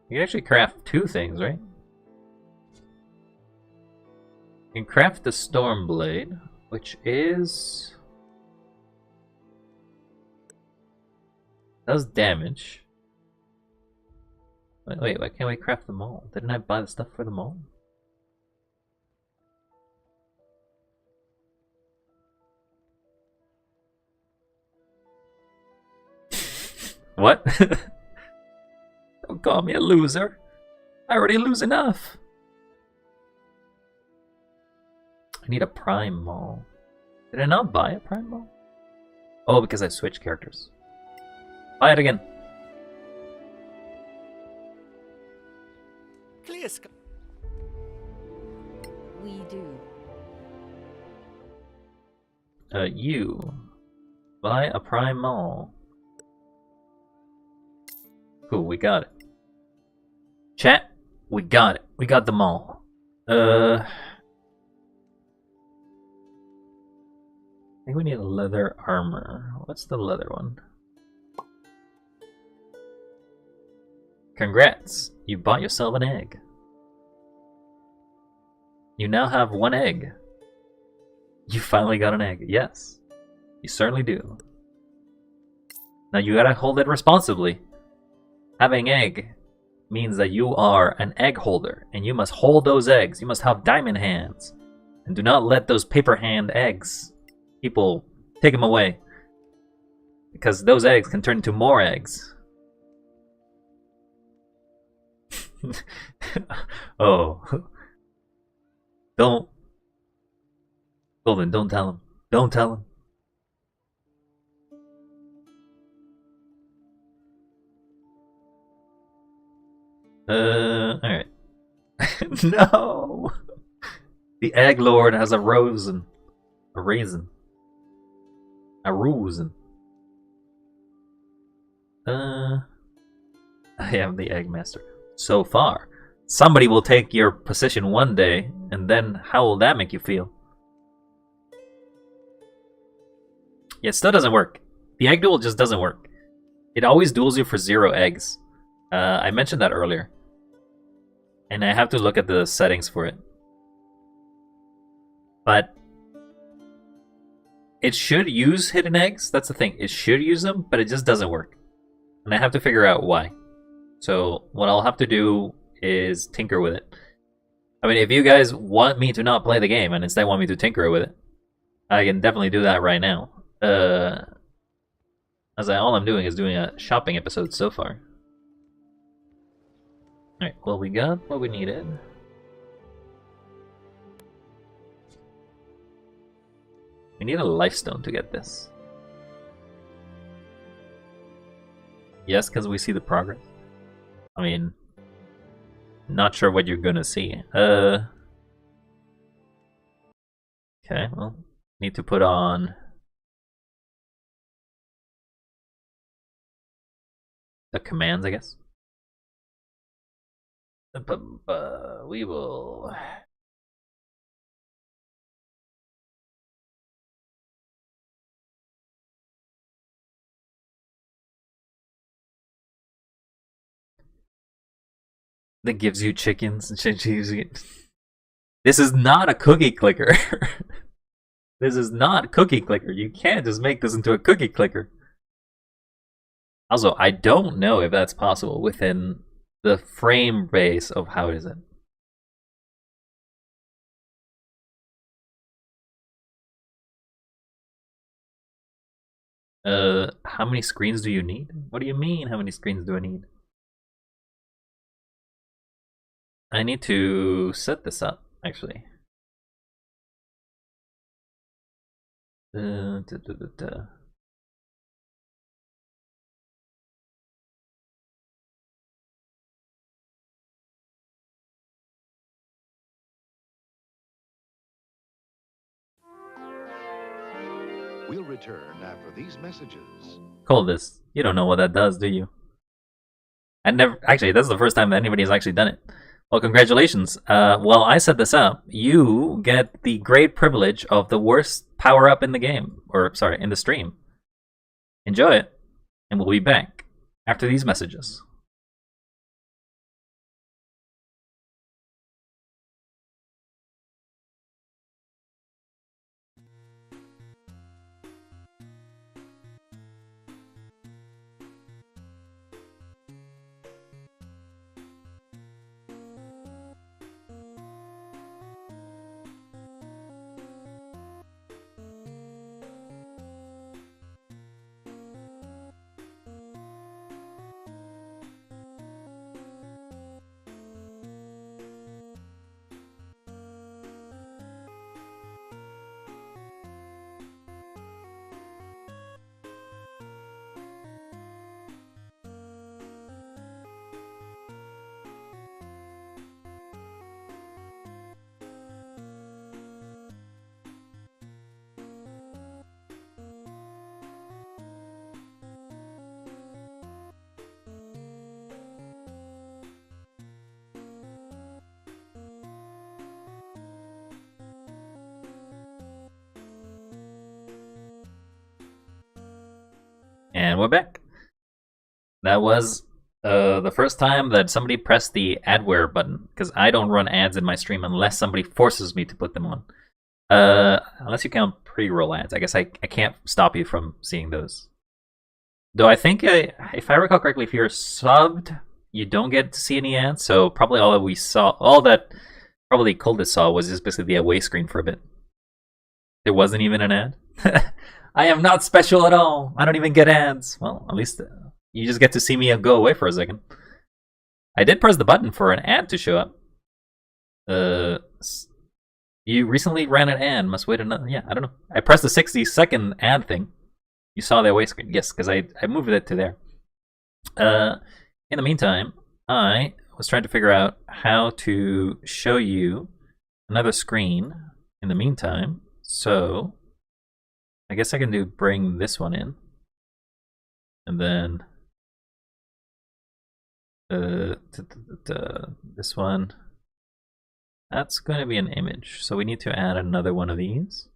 You can actually craft two things, right? You can craft the Storm Blade, which is... does damage. Wait, why can't we craft them all? Didn't I buy the stuff for them all? What? Don't call me a loser. I already lose enough. I need a prime mall. Did I not buy a prime mall? Oh, because I switched characters. Buy it again. Clear sky. We do. You buy a prime mall. Cool, we got it. Chat, we got it. We got the mall. I think we need a leather armor. What's the leather one? Congrats! You bought yourself an egg. You now have one egg. You finally got an egg. Yes. You certainly do. Now you gotta hold it responsibly. Having egg means that you are an egg holder, and you must hold those eggs. You must have diamond hands. And do not let those paper hand eggs, people take them away. Because those eggs can turn into more eggs. Oh. Don't. Golden, don't tell him. Don't tell him. Alright. No! The Egg Lord has a raisin. A raisin. A raisin. I am the Egg Master. so far. Somebody will take your position one day, and then how will that make you feel? Yeah, it still doesn't work. The egg duel just doesn't work. It always duels you for 0 eggs. I mentioned that earlier. And I have to look at the settings for it. But it should use hidden eggs. That's the thing. It should use them, but it just doesn't work. And I have to figure out why. So what I'll have to do is tinker with it. I mean, if you guys want me to not play the game and instead want me to tinker with it, I can definitely do that right now. All I'm doing is doing a shopping episode so far. Alright, well, we got what we needed. We need a lifestone to get this. Yes, because we see the progress. I mean, not sure what you're gonna see. Okay, well, need to put on the commands, I guess. We will. That gives you chickens and This is not a cookie clicker. This is not cookie clicker. You can't just make this into a cookie clicker. Also, I don't know if that's possible within the frame base of how is it. How many screens do you need? What do you mean, how many screens do I need? I need to set this up, actually. We'll return after these messages. Call this. You don't know what that does, do you? I never. Actually, that's the first time that anybody's actually done it. Well, congratulations. While I set this up, you get the great privilege of the worst power-up in the game. Or, sorry, in the stream. Enjoy it, and we'll be back after these messages. And we're back. That was the first time that somebody pressed the adware button, because I don't run ads in my stream unless somebody forces me to put them on. Unless you count pre-roll ads. I guess I can't stop you from seeing those. Though I think, if I recall correctly, if you're subbed, you don't get to see any ads, so probably all that we saw, all that probably Coldest saw was just basically the away screen for a bit. There wasn't even an ad. I am not special at all. I don't even get ads. Well, at least you just get to see me go away for a second. I did press the button for an ad to show up. You recently ran an ad. Must wait another. Yeah, I don't know. I pressed the 60-second ad thing. You saw the away screen. Yes, because I moved it to there. In the meantime, I was trying to figure out how to show you another screen in the meantime. So I guess I can bring this one in, and then This one. That's going to be an image, so we need to add another one of these.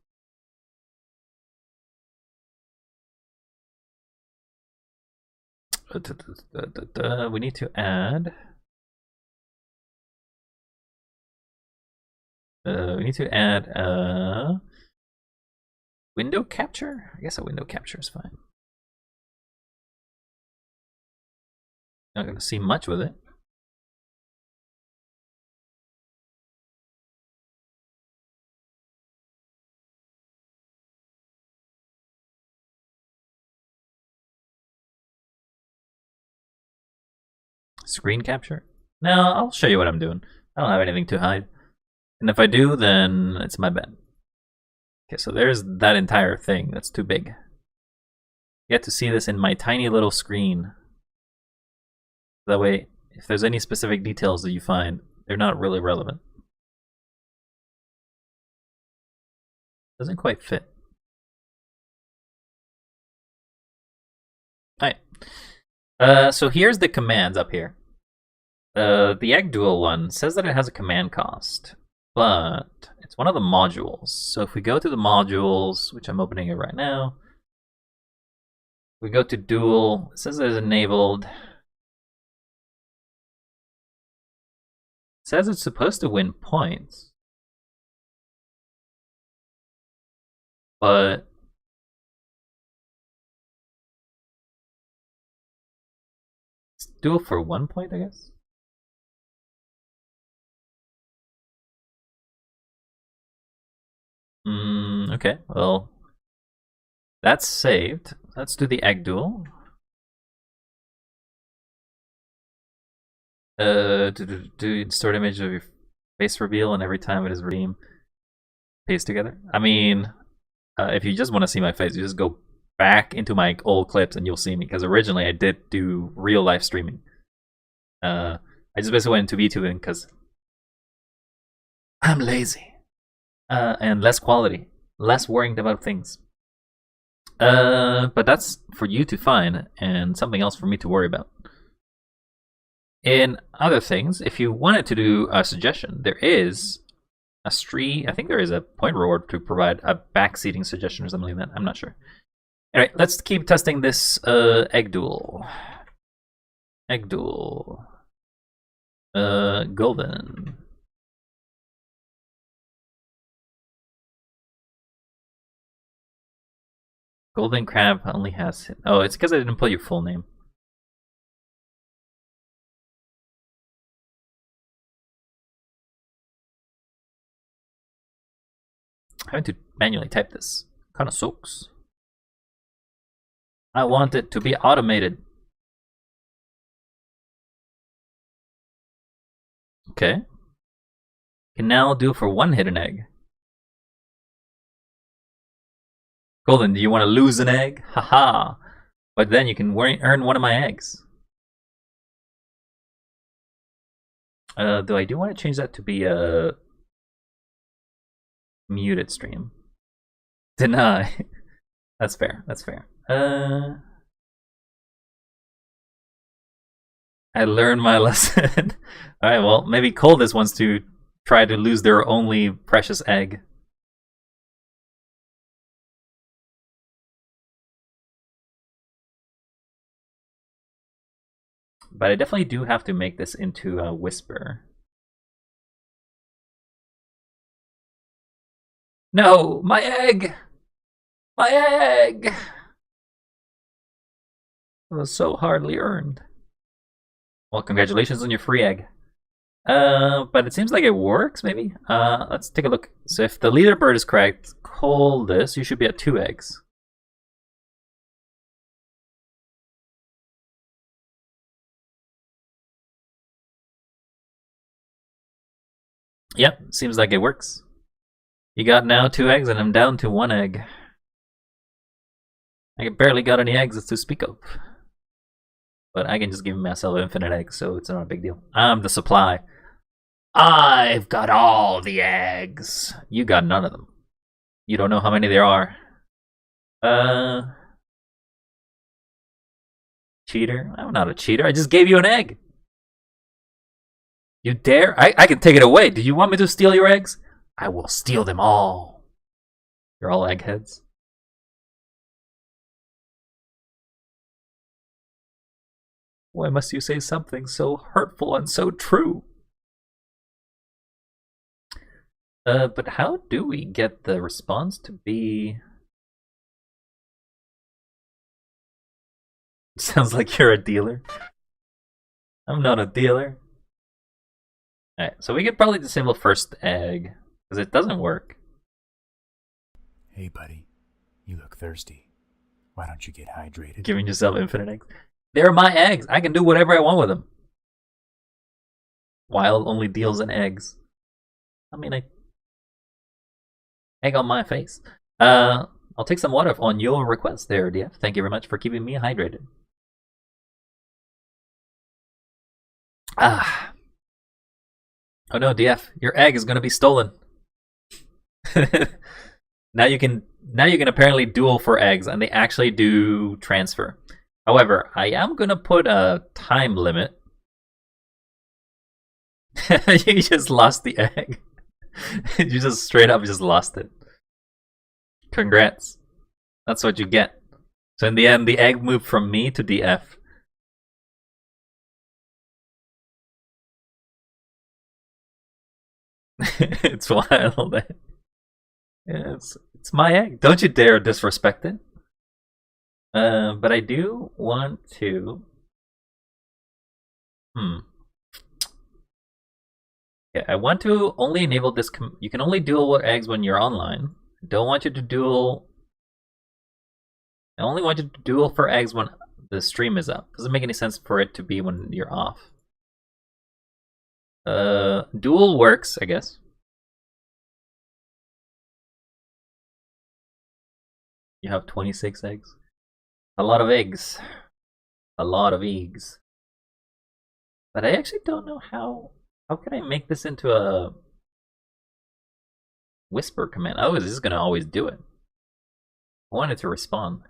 We need to add. We need to add a window capture. I guess a window capture is fine. Not going to see much with it. Screen capture? No, I'll show you what I'm doing. I don't have anything to hide. And if I do, then it's my bad. Okay, so there's that entire thing. That's too big. You get to see this in my tiny little screen. That way, if there's any specific details that you find, they're not really relevant. Doesn't quite fit. Alright. So here's the commands up here. The egg dual one says that it has a command cost, but it's one of the modules. So if we go to the modules, which I'm opening it right now, we go to dual, it says that it's enabled. It says it's supposed to win points, but it's dual for 1 point, I guess. Okay, well, that's saved. Let's do the egg duel. Do stored image of your face reveal, and every time it is redeemed, paste together. I mean, if you just want to see my face, you just go back into my old clips and you'll see me. Because originally I did do real life streaming. I just basically went into VTubing because I'm lazy. And less quality, less worrying about things. But that's for you to find, and something else for me to worry about. In other things, if you wanted to do a suggestion, there is a I think there is a point reward to provide a backseating suggestion or something like that. I'm not sure. Alright, let's keep testing this egg duel. Egg duel. Golden. Golden Crab only has... Oh, it's because I didn't put your full name. Having to manually type this kind of sucks. I want it to be automated. Okay. Can now do for one hidden egg. Golden, do you want to lose an egg? Haha. But then you can earn one of my eggs. Though I do want to change that to be a muted stream. Deny. That's fair. That's fair. I learned my lesson. Alright, well, maybe Coldest wants to try to lose their only precious egg. But I definitely do have to make this into a whisper. No, my egg! My egg! It was so hardly earned. Well, congratulations on your free egg. But it seems like it works, maybe? Let's take a look. So if the leaderboard is correct, call this, you should be at 2 eggs. Yep, seems like it works. You got now 2 eggs and I'm down to 1 egg. I barely got any eggs to speak of. But I can just give myself infinite eggs, so it's not a big deal. I'm the supply. I've got all the eggs. You got none of them. You don't know how many there are. Cheater? I'm not a cheater. I just gave you an egg. You dare? I can take it away. Do you want me to steal your eggs? I will steal them all. You're all eggheads. Why must you say something so hurtful and so true? But how do we get the response to be... Sounds like you're a dealer. I'm not a dealer. Alright, so we could probably disable first egg, because it doesn't work. Hey, buddy. You look thirsty. Why don't you get hydrated? Giving yourself infinite eggs. They're my eggs. I can do whatever I want with them. Wild only deals in eggs. I mean, egg on my face. I'll take some water on your request there, DF. Thank you very much for keeping me hydrated. Ah. Oh no, DF, your egg is gonna be stolen. Now you can apparently duel for eggs, and they actually do transfer. However, I am gonna put a time limit. You just lost the egg. You just straight up just lost it. Congrats. That's what you get. So in the end, the egg moved from me to DF. It's wild. Yeah, it's my egg. Don't you dare disrespect it. But I do want to... Yeah, I want to only enable this... You can only duel with eggs when you're online. I don't want you to duel... I only want you to duel for eggs when the stream is up. Doesn't make any sense for it to be when you're off. Duel works, I guess. You have 26 eggs. A lot of eggs. A lot of eggs. But I actually don't know how can I make this into a whisper command? Oh, is this gonna always do it? I want it to respond.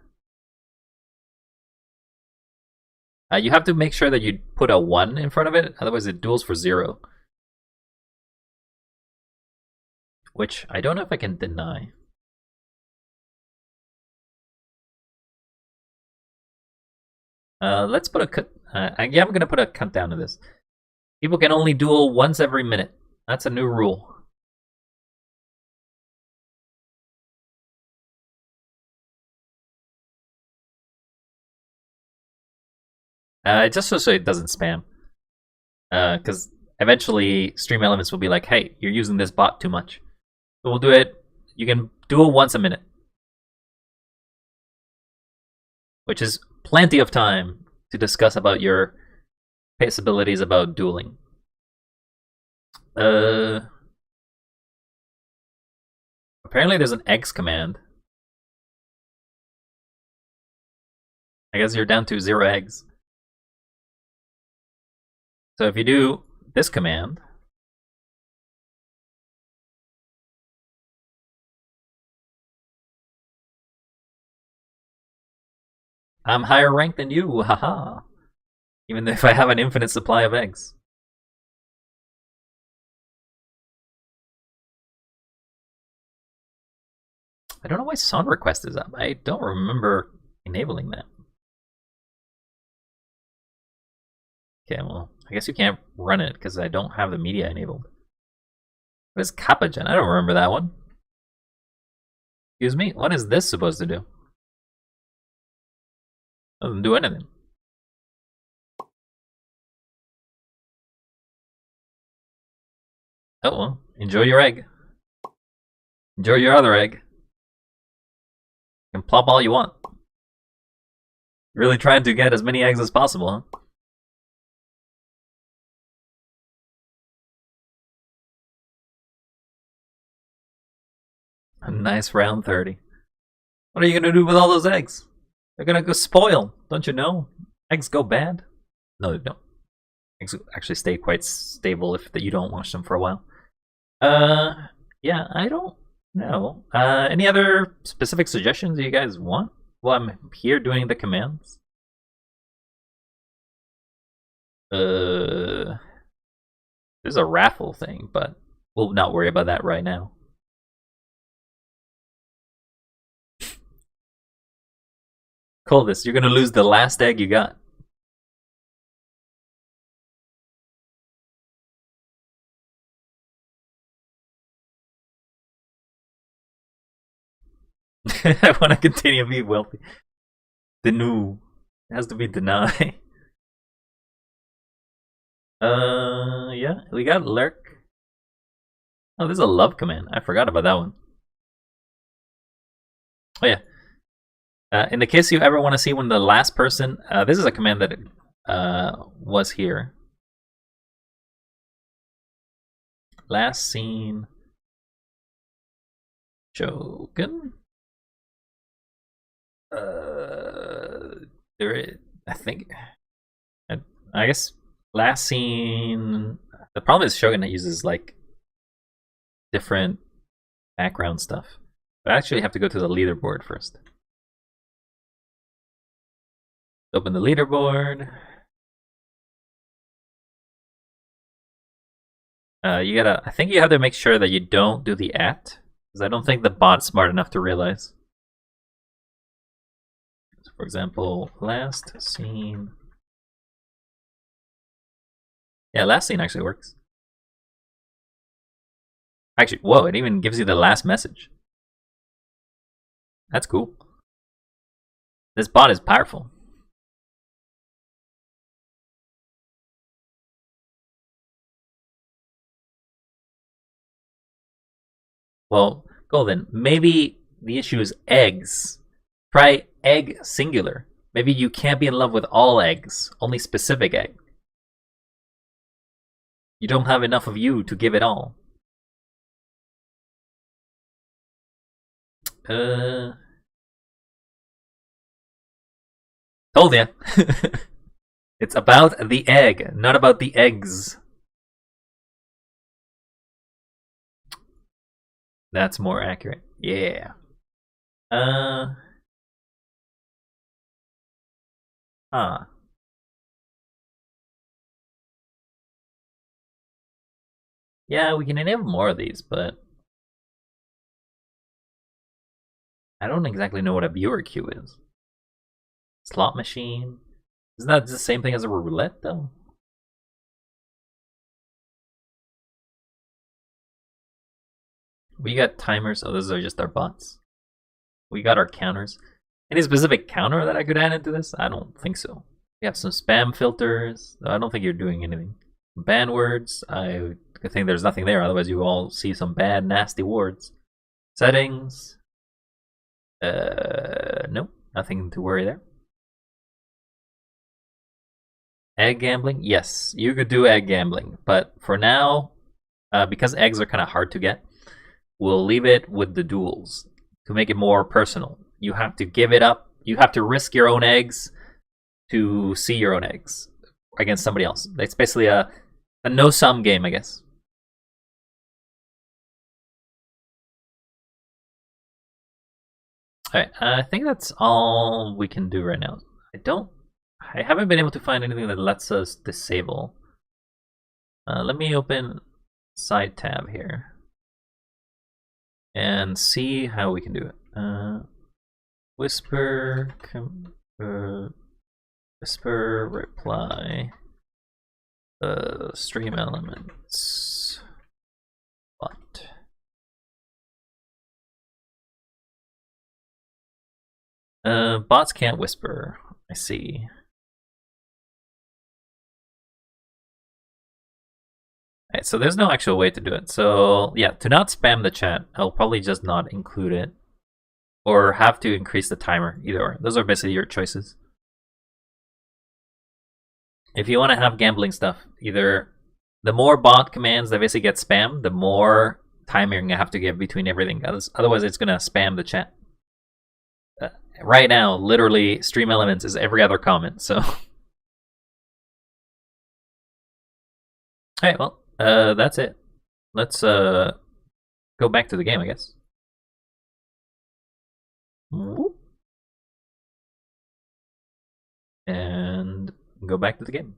You have to make sure that you put a 1 in front of it, otherwise it duels for 0. Which I don't know if I can deny. Let's put a cut. Yeah, I'm gonna put a countdown to this. People can only duel once every minute. That's a new rule. Just so it doesn't spam. Because eventually Stream Elements will be like, hey, you're using this bot too much. So we'll do it. You can duel once a minute. Which is plenty of time to discuss about your abilities about dueling. Apparently there's an X command. I guess you're down to 0 eggs. So if you do this command, I'm higher ranked than you, haha. Even if I have an infinite supply of eggs. I don't know why Son Request is up. I don't remember enabling that. Okay, well, I guess you can't run it because I don't have the media enabled. What is Kappagen? I don't remember that one. Excuse me, what is this supposed to do? Doesn't do anything. Oh well, enjoy your egg. Enjoy your other egg. You can plop all you want. Really trying to get as many eggs as possible, huh? A nice round 30. What are you gonna do with all those eggs? They're gonna go spoil, don't you know? Eggs go bad. No, they don't. Eggs actually stay quite stable if you don't wash them for a while. Yeah, I don't know. Any other specific suggestions you guys want? Well, I'm here doing the commands. There's a raffle thing, but we'll not worry about that right now. Coldest, you're gonna lose the last egg you got. I want to continue to be wealthy. Denu. It has to be deny. Yeah, we got lurk. Oh, there's a love command. I forgot about that one. Oh yeah. In the case you ever want to see when the last person, this is a command that was here. Last seen Shogun. There is, I think. I guess last seen. The problem is Shogun uses like different background stuff. But I actually have to go to the leaderboard first. Open the leaderboard. You gotta. I think you have to make sure that you don't do the at, because I don't think the bot's smart enough to realize. So for example, last scene. Yeah, last scene actually works. Actually, whoa! It even gives you the last message. That's cool. This bot is powerful. Well, Golden, maybe the issue is eggs. Try egg singular. Maybe you can't be in love with all eggs, only specific egg. You don't have enough of you to give it all. Told ya. It's about the egg, not about the eggs. That's more accurate. Yeah. Huh. Yeah, we can enable more of these, but I don't exactly know what a viewer queue is. Slot machine. Isn't that the same thing as a roulette, though? We got timers. Oh, those are just our bots. We got our counters. Any specific counter that I could add into this? I don't think so. We have some spam filters. I don't think you're doing anything. Ban words. I think there's nothing there. Otherwise, you all see some bad, nasty words. Settings. Nope. Nothing to worry there. Egg gambling? Yes, you could do egg gambling. But for now, because eggs are kind of hard to get, we'll leave it with the duels to make it more personal. You have to give it up. You have to risk your own eggs to see your own eggs against somebody else. It's basically a no-sum game, I guess. Alright, I think that's all we can do right now. I haven't been able to find anything that lets us disable. Let me open side tab here and see how we can do it. Whisper reply stream elements bot. Bots can't whisper. I see. Alright, so there's no actual way to do it. So yeah, to not spam the chat, I'll probably just not include it. Or have to increase the timer, either or. Those are basically your choices. If you want to have gambling stuff, either the more bot commands that basically get spammed, the more timing I have to give between everything. Otherwise, it's going to spam the chat. Right now, literally, stream elements is every other comment, so. Alright, well, that's it. Let's go back to the game, I guess. And go back to the game.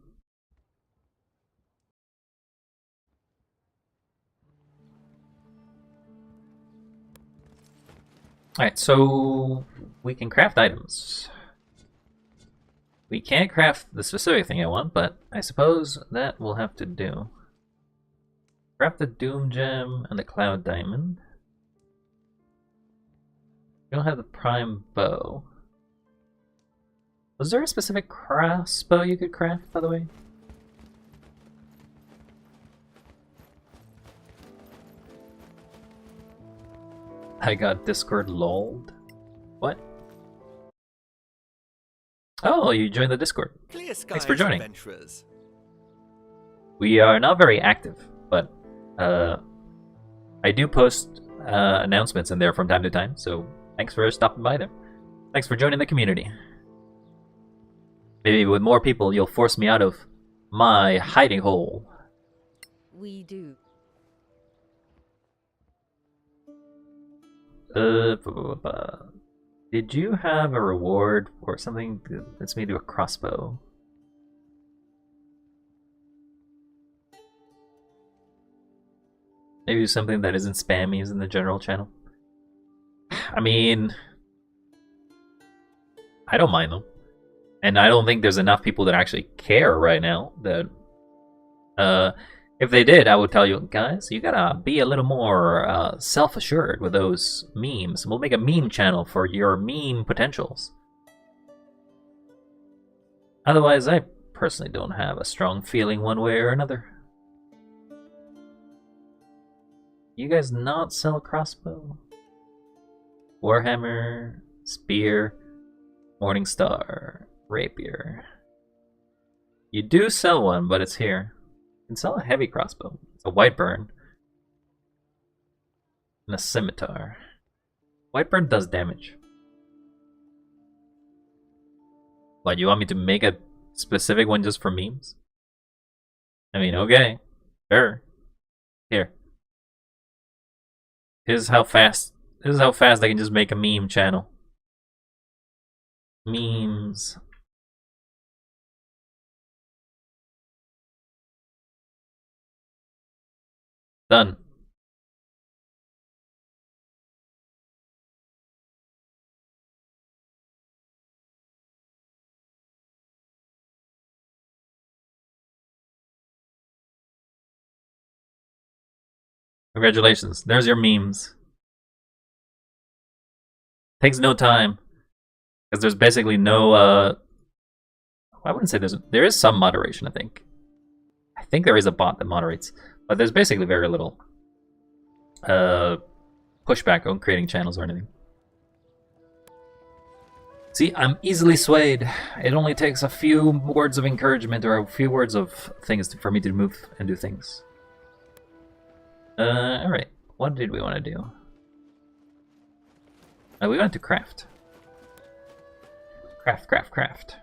Alright, so we can craft items. We can't craft the specific thing I want, but I suppose that will have to do. Craft the Doom Gem and the Cloud Diamond. We don't have the Prime Bow. Was there a specific crossbow you could craft, by the way? I got Discord lulled. What? Oh, you joined the Discord. Clear skies, Thanks for joining. adventurers. We are not very active, but I do post announcements in there from time to time, so thanks for stopping by there. Thanks for joining the community. Maybe with more people, you'll force me out of my hiding hole. We do. Did you have a reward or something that lets me do a crossbow? Maybe something that isn't spammy is in the general channel. I mean, I don't mind them. And I don't think there's enough people that actually care right now that if they did, I would tell you, guys, you gotta be a little more self-assured with those memes. We'll make a meme channel for your meme potentials. Otherwise, I personally don't have a strong feeling one way or another. You guys not sell a crossbow? Warhammer, spear, Morningstar, rapier. You do sell one, but it's here. You can sell a heavy crossbow. It's a white burn. And a scimitar. White burn does damage. What, you want me to make a specific one just for memes? I mean, okay. Sure. Here. This is how fast I can just make a meme channel. Memes. Done. Congratulations. There's your memes. Takes no time. Because there's basically no, I wouldn't say there is some moderation, I think. I think there is a bot that moderates. But there's basically very little pushback on creating channels or anything. See, I'm easily swayed. It only takes a few words of encouragement or a few words of things for me to move and do things. Alright. What did we want to do? We wanted to craft. Craft.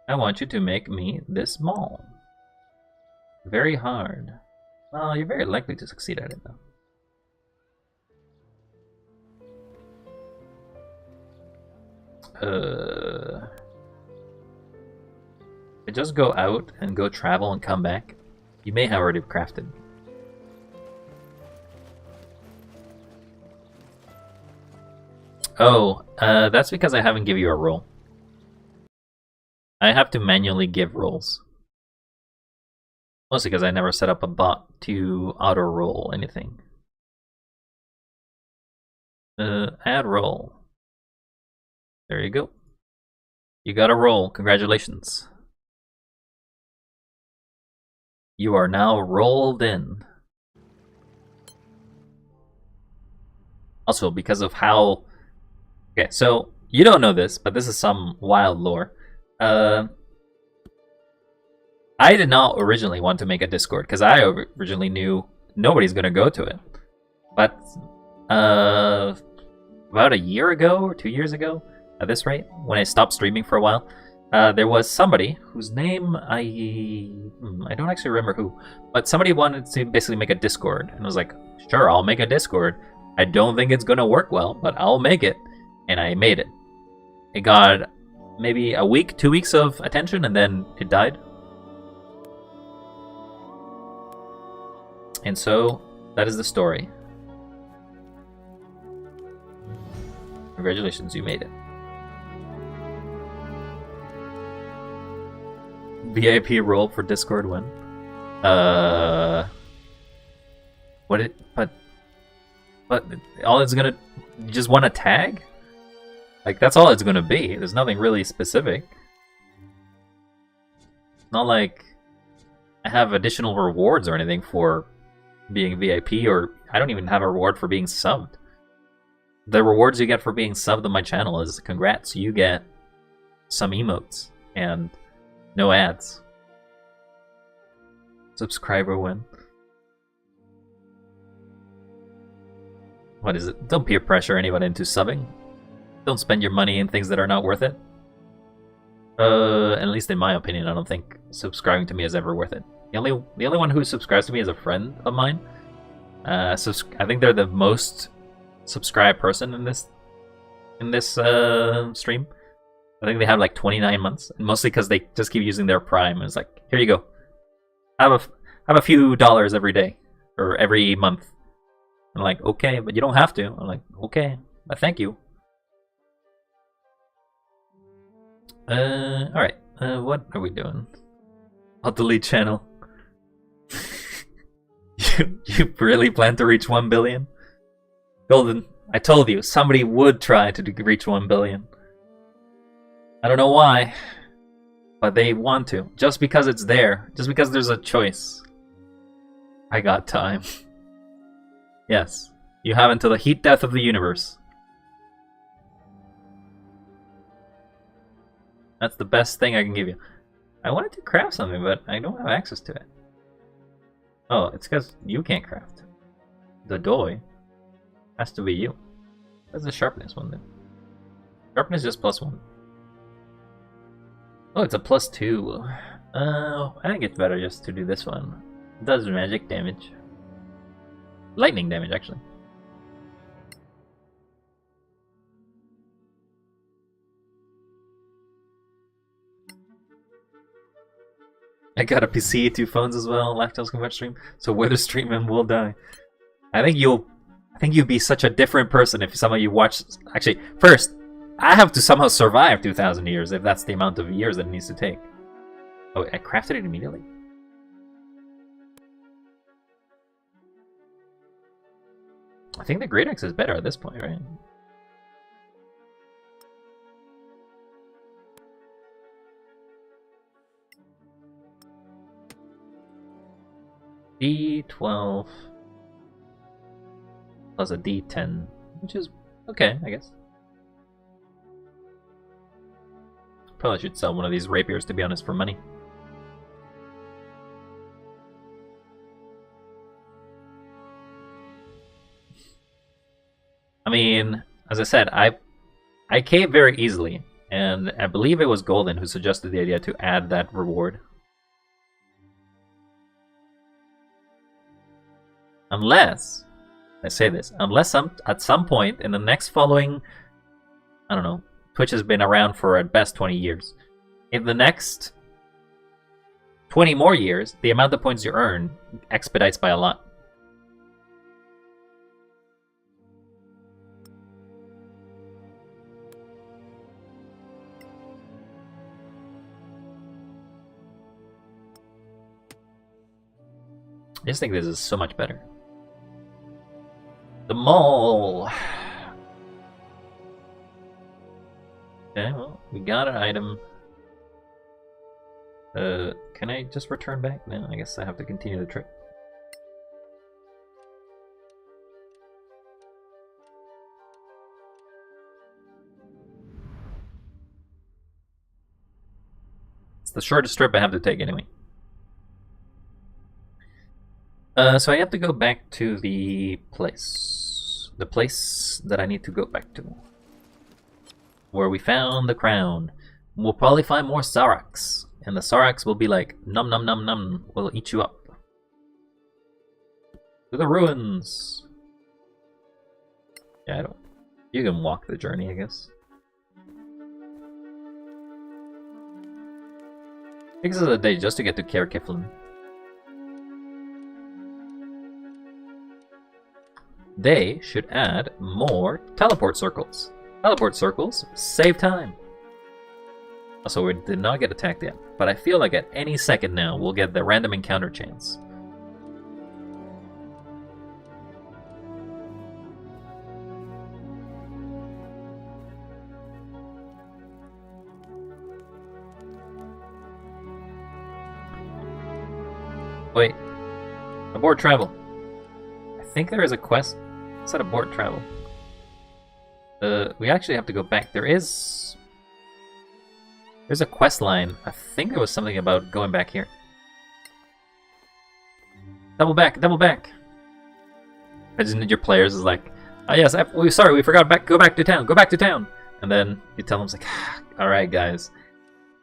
I want you to make me this mall. Very hard. Well, you're very likely to succeed at it, though. If I just go out and go travel and come back, you may have already crafted. Oh, that's because I haven't given you a roll. I have to manually give rolls. Mostly because I never set up a bot to auto-roll anything. Add roll. There you go. You got a roll. Congratulations. You are now rolled in. Also, because of how... Okay, so, you don't know this, but this is some wild lore. I did not originally want to make a Discord, because I originally knew nobody's going to go to it. But, about a year ago, or 2 years ago, at this rate, when I stopped streaming for a while, there was somebody whose name I don't actually remember who, but somebody wanted to basically make a Discord, and I was like, sure, I'll make a Discord. I don't think it's going to work well, but I'll make it. And I made it. It got maybe a week, 2 weeks of attention, and then it died. And so, that is the story. Congratulations, you made it. VIP role for Discord win. What it? But all it's gonna, you just want a tag? Like, that's all it's gonna be. There's nothing really specific. Not like I have additional rewards or anything for being VIP, or I don't even have a reward for being subbed. The rewards you get for being subbed on my channel is congrats, you get some emotes and no ads. Subscriber win. What is it? Don't peer pressure anyone into subbing. Don't spend your money in things that are not worth it. At least in my opinion, I don't think subscribing to me is ever worth it. The only one who subscribes to me is a friend of mine. I think they're the most subscribed person in this stream. I think they have like 29 months, and mostly because they just keep using their Prime. And it's like, here you go, have a few dollars every day or every month. I'm like, okay, but you don't have to. I'm like, okay, but thank you. Alright. What are we doing? I'll delete channel. You really plan to reach 1 billion? Golden, I told you, somebody would try to reach 1 billion. I don't know why, but they want to. Just because it's there. Just because there's a choice. I got time. Yes, you have until the heat death of the universe. That's the best thing I can give you. I wanted to craft something, but I don't have access to it. Oh, it's because you can't craft. The doy has to be you. What's the sharpness one then? Sharpness is just +1. Oh, it's a +2. I think it's better just to do this one. It does magic damage. Lightning damage, actually. I got a PC, 2 phones as well. Lactose can watch stream, so whether stream and will die. I think you'd be such a different person if some of you watch. Actually, first, I have to somehow survive 2,000 years if that's the amount of years that it needs to take. Oh, I crafted it immediately. I think the Great Axe is better at this point, right? D12 plus a D10, which is okay, I guess. Probably should sell one of these rapiers, to be honest, for money. I mean, as I said, I caved very easily, and I believe it was Golden who suggested the idea to add that reward. Unless, I say this, unless at some point in the next following, I don't know, Twitch has been around for at best 20 years. In the next 20 more years, the amount of points you earn expedites by a lot. I just think this is so much better. The mall. Okay, well, we got an item. Can I just return back? No, I guess I have to continue the trip. It's the shortest trip I have to take anyway. So I have to go back to the place that I need to go back to, where we found the crown. We'll probably find more Saraks, and the Saraks will be like, num num num num, we'll eat you up. To the ruins! Yeah, you can walk the journey, I guess. Takes us a day just to get to Caer Kiflin. They should add more teleport circles. Teleport circles. Save time. Also, we did not get attacked yet, but I feel like at any second now we'll get the random encounter chance. Wait. Abort travel. I think there is a quest. It said abort travel. We actually have to go back. There's a quest line. I think there was something about going back here. Double back, double back. Imagine your players is like, oh yes, sorry, we forgot go back to town, go back to town. And then you tell them, it's like, alright guys,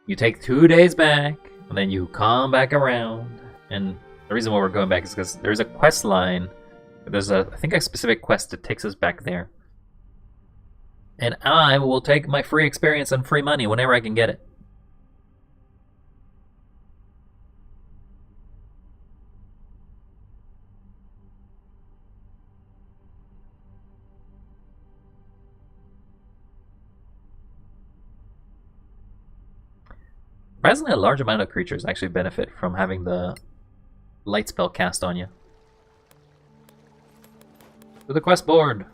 you take 2 days back, and then you come back around. And the reason why we're going back is because there's a quest line. There's I think a specific quest that takes us back there. And I will take my free experience and free money whenever I can get it. Surprisingly, a large amount of creatures actually benefit from having the light spell cast on you. To the quest board!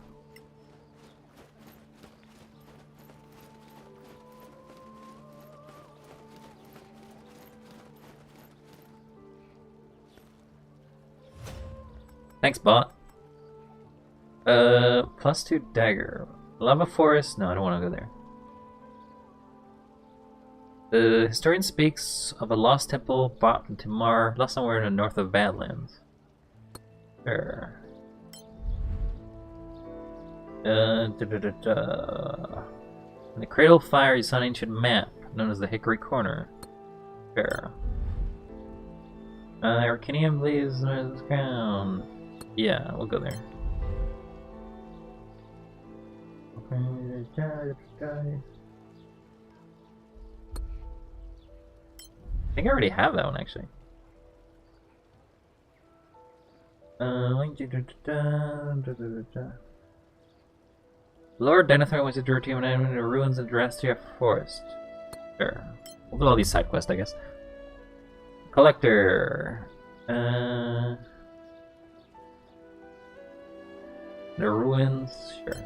Thanks, bot. +2 dagger. Lava forest? No, I don't want to go there. The historian speaks of a lost temple brought from Timar, lost somewhere in the north of Badlands. Sure. In the Cradle of Fire, you saw an ancient map known as the Hickory Corner. Sure. Arcanium blaze on the ground. Yeah, we'll go there. I think I already have that one actually. Lord Denethor wants to direct you in the ruins of Drastia Forest. Sure. We'll do all these side quests, I guess. Collector. The ruins. Sure.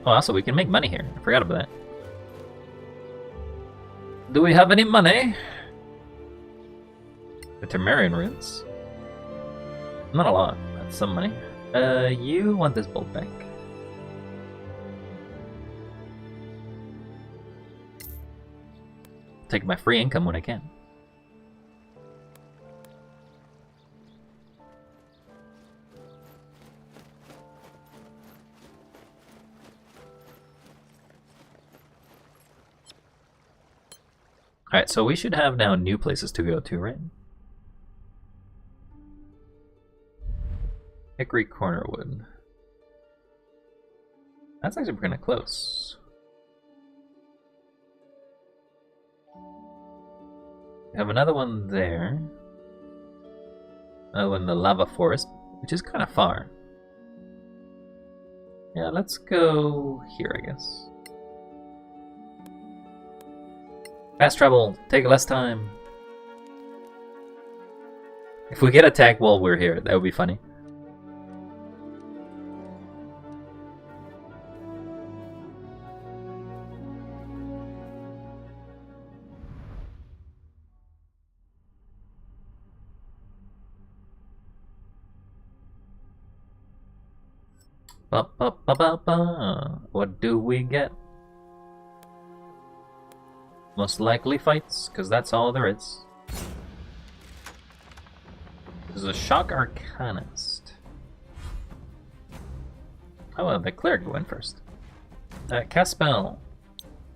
Oh, also, we can make money here. I forgot about that. Do we have any money? The Temerian ruins. Not a lot. That's some money. You want this bolt back. Take my free income when I can. Alright, so we should have now new places to go to, right? Hickory Corner Wood. That's actually kind of close. We have another one there. Another one in the Lava Forest, which is kind of far. Yeah, let's go here, I guess. Fast travel, take less time. If we get attacked while we're here, that would be funny. Ba, ba, ba, ba, ba. What do we get? Most likely fights, because that's all there is. There's a Shock Arcanist. Oh, well, the Cleric went first. Cast spell.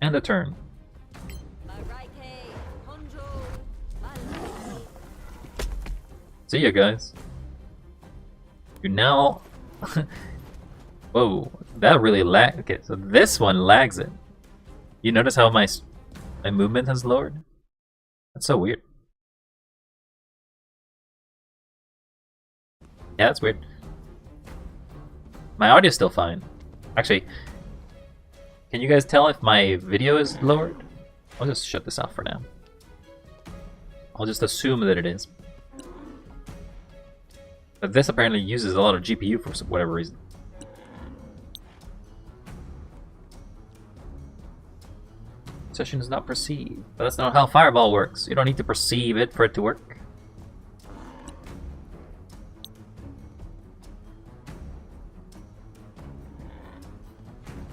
And a turn. See ya, guys. You're now... Whoa, that really lag. Okay, so this one lags it. You notice how my movement has lowered? That's so weird. Yeah, that's weird. My audio's still fine. Actually, can you guys tell if my video is lowered? I'll just shut this off for now. I'll just assume that it is. But this apparently uses a lot of GPU for whatever reason. Session is not perceived. But that's not how Fireball works. You don't need to perceive it for it to work.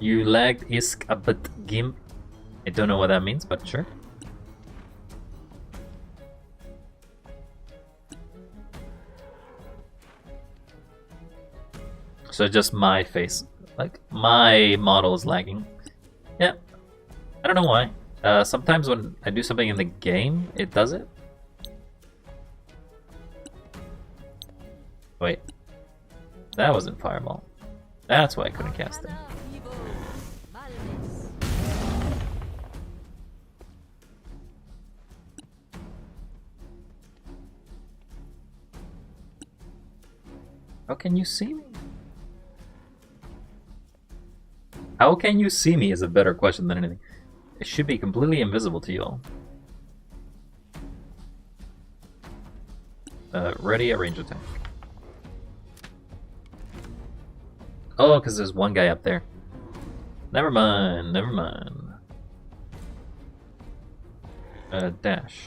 You lagged isk a bit gimp. I don't know what that means, but sure. So just my face, like my model is lagging. Yeah, I don't know why. Sometimes when I do something in the game, it does it. Wait, that wasn't Fireball. That's why I couldn't cast it. How can you see me? How can you see me is a better question than anything. It should be completely invisible to you all. Ready a range attack. Oh, because there's one guy up there. Never mind, never mind. Dash.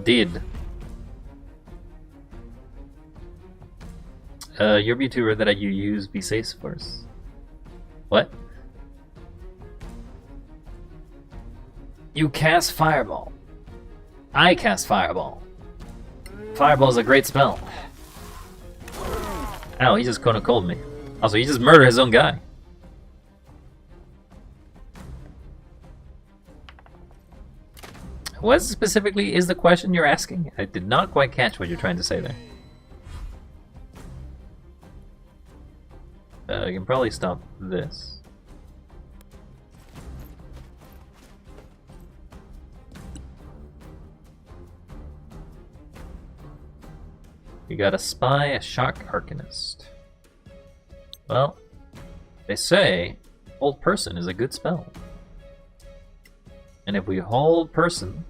Did. Your VTuber that you use be safe first. What? You cast Fireball. I cast Fireball. Fireball's a great spell. Ow, he just kinda cold me. Also, he just murdered his own guy. What specifically is the question you're asking? I did not quite catch what you're trying to say there. You can probably stop this. You got a spy, a shock arcanist. Well, they say hold person is a good spell. And if we hold person,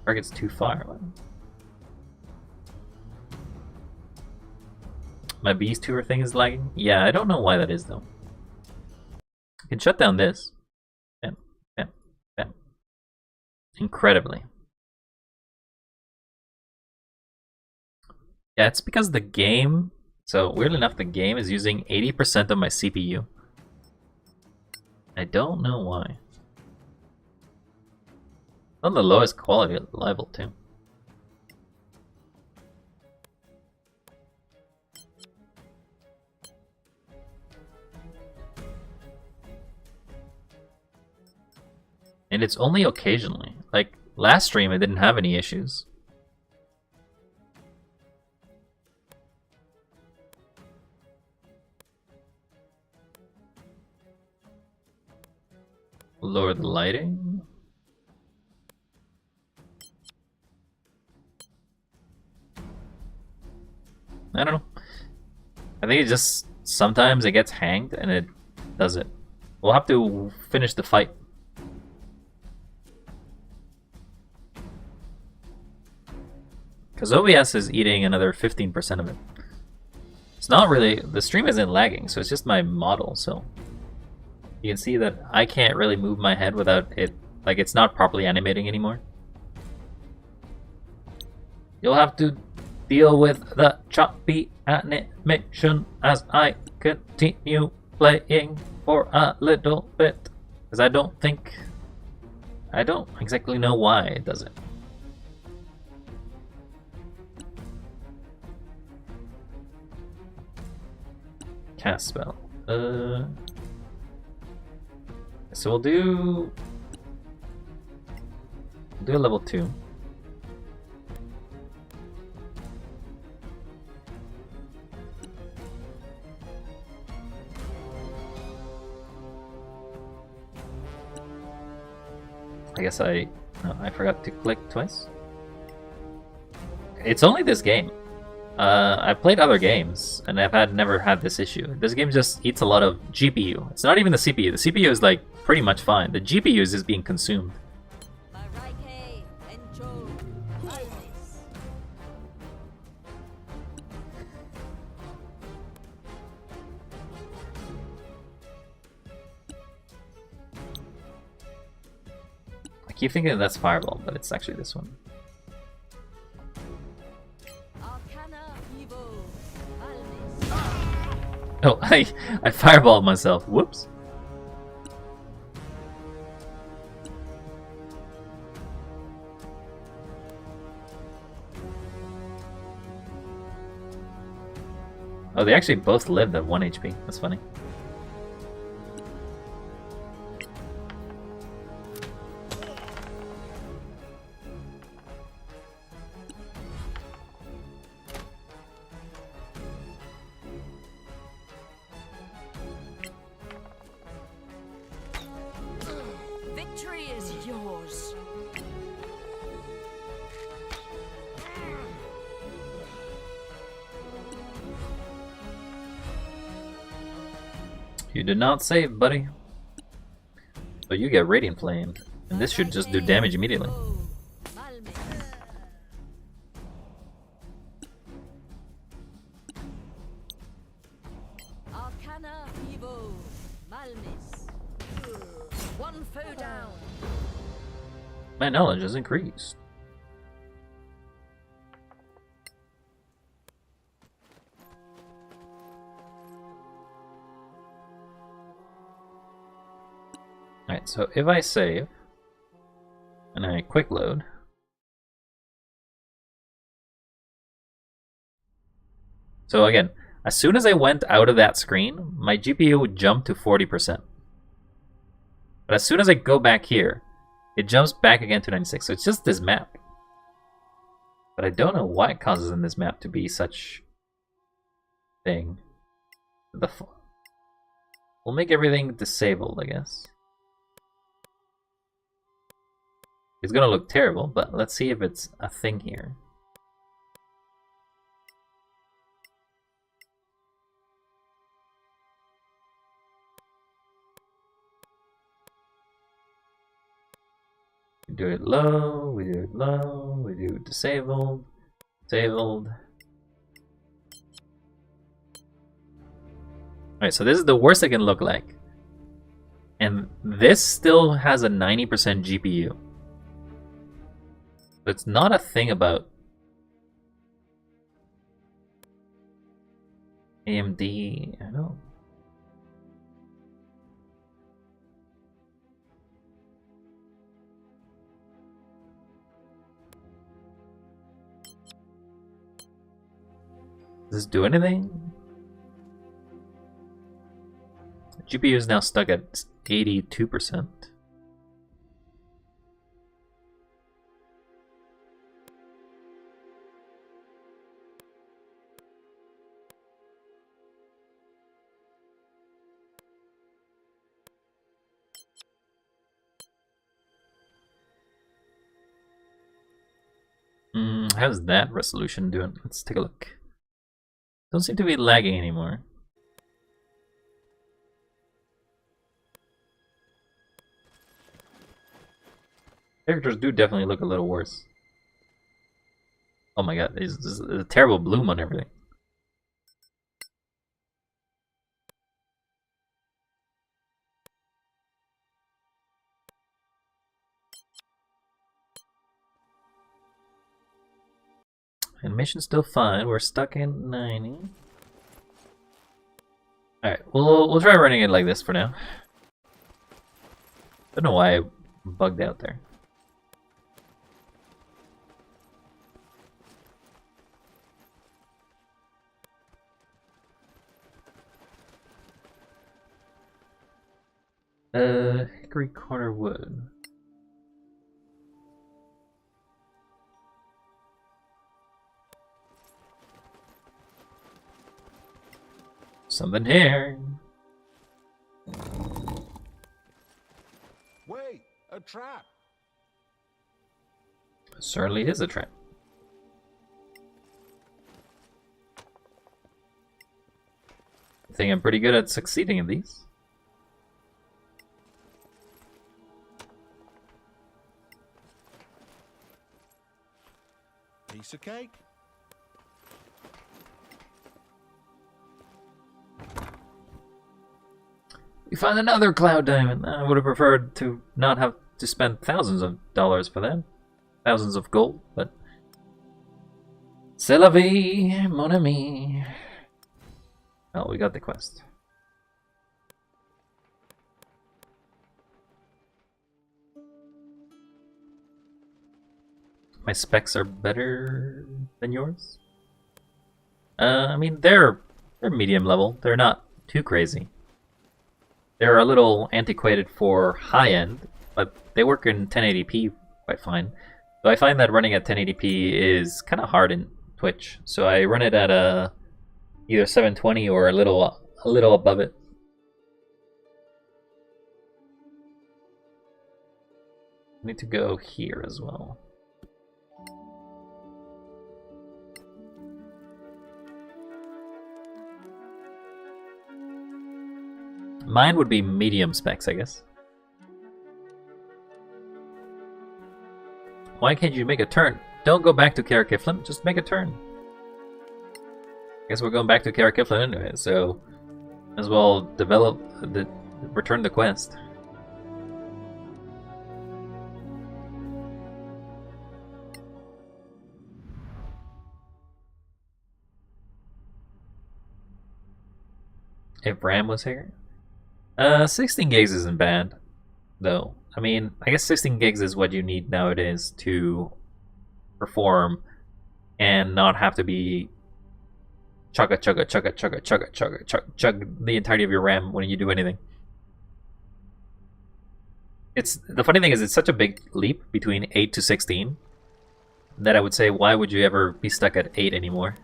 target's too far. My beast tour thing is lagging? Yeah, I don't know why that is though. I can shut down this. Bam, bam, bam. Incredibly. Yeah, it's because the game, so weirdly enough, the game is using 80% of my CPU. I don't know why. On the lowest quality level too. And it's only occasionally. Like last stream I didn't have any issues. Lower the lighting. I don't know. I think it just sometimes it gets hanged and it does it. We'll have to finish the fight. Because OBS is eating another 15% of it. It's not really, the stream isn't lagging, so it's just my model, so. You can see that I can't really move my head without it, like it's not properly animating anymore. You'll have to deal with the choppy animation as I continue playing for a little bit. Because I don't exactly know why it does it. Cast spell. So we'll do Do a level 2. I guess I forgot to click twice. It's only this game. I've played other games and I've never had this issue. This game just eats a lot of GPU. It's not even the CPU. The CPU is like pretty much fine. The GPU is just being consumed. I keep thinking that's Fireball, but it's actually this one. Oh, I fireballed myself. Whoops. Oh, they actually both lived at 1 HP. That's funny. Victory is yours. You did not save, buddy. So you get Radiant Flame, and this should just do damage immediately. Arcana Evo Malmis. One foe down. My knowledge has increased. Alright, so if I save and I quick load, so again, as soon as I went out of that screen, my GPU would jump to 40%. But as soon as I go back here, it jumps back again to 96. So it's just this map. But I don't know why it causes in this map to be such thing. We'll make everything disabled, I guess. It's gonna look terrible, but let's see if it's a thing here. We do it low, we do it low, we do it disabled, disabled. Alright, so this is the worst it can look like. And this still has a 90% GPU. So it's not a thing about AMD, I know. Does this do anything? GPU is now stuck at 82%. How's that resolution doing? Let's take a look. Don't seem to be lagging anymore. Characters do definitely look a little worse. Oh my god, there's a terrible bloom on everything. Animation's still fine. We're stuck in 90. Alright, we'll try running it like this for now. Don't know why I bugged out there. Hickory corner wood. Something here. Wait, a trap. Certainly is a trap. I think I'm pretty good at succeeding in these. Piece of cake. We find another cloud diamond. I would have preferred to not have to spend thousands of dollars for that. Thousands of gold, but... C'est la vie, mon ami. Oh, we got the quest. My specs are better than yours? I mean, they're medium level. They're not too crazy. They're a little antiquated for high-end, but they work in 1080p quite fine. So I find that running at 1080p is kind of hard in Twitch. So I run it at either 720 or a little above it. I need to go here as well. Mine would be medium specs, I guess. Why can't you make a turn? Don't go back to Karakiflim, just make a turn. I guess we're going back to Karakiflim anyway, so as well return the quest. If RAM was here? 16 gigs isn't bad, though. I mean, I guess 16 gigs is what you need nowadays to perform and not have to be chug the entirety of your RAM when you do anything. The funny thing is, it's such a big leap between 8 to 16 that I would say, why would you ever be stuck at 8 anymore?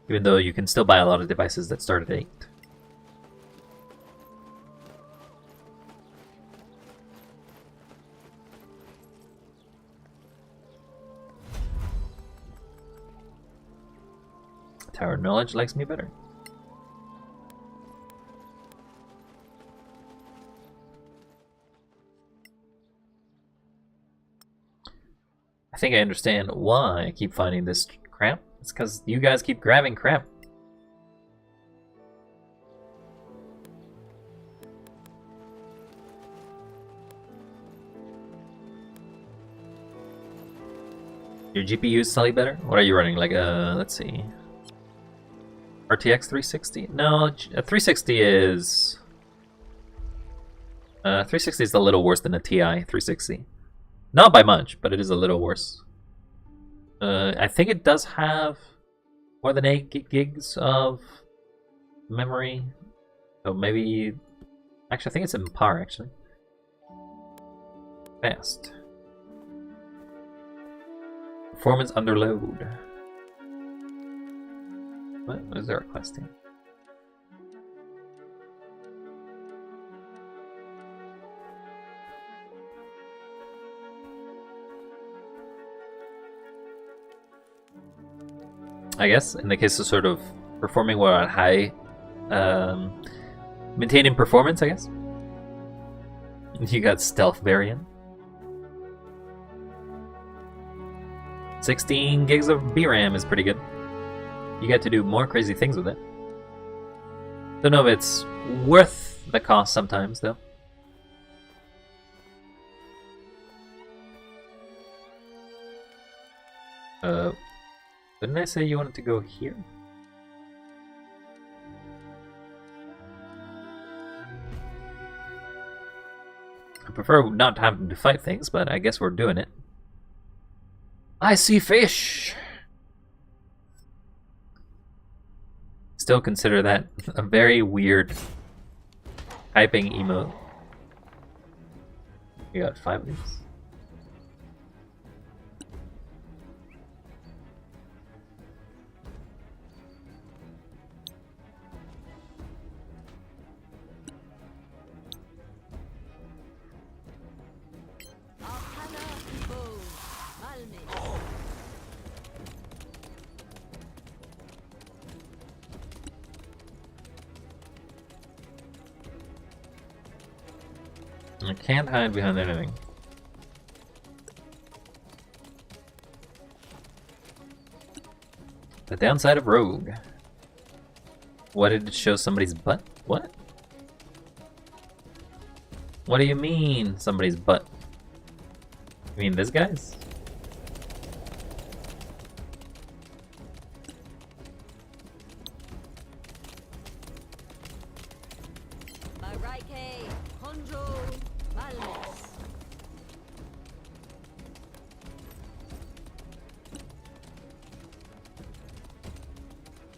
Even though you can still buy a lot of devices that start at 8. Tower of Knowledge likes me better. I think I understand why I keep finding this crap. It's because you guys keep grabbing crap. Your GPU is slightly better? What are you running? Like let's see. RTX 360? No, 360 is... 360 is a little worse than a TI 360. Not by much, but it is a little worse. I think it does have more than 8 gigs of memory. So maybe... Actually, I think it's in par, actually. Fast. Performance under load. What? Is there a quest here? I guess in the case of sort of performing well at high, maintaining performance, I guess. You got stealth variant. 16 gigs of VRAM is pretty good. You get to do more crazy things with it. Don't know if it's worth the cost sometimes, though. Didn't I say you wanted to go here? I prefer not having to fight things, but I guess we're doing it. I see fish! Still consider that a very weird typing emote. You got 5 of these. I can't hide behind anything. The downside of Rogue. What did it show somebody's butt? What? What do you mean, somebody's butt? You mean this guy's?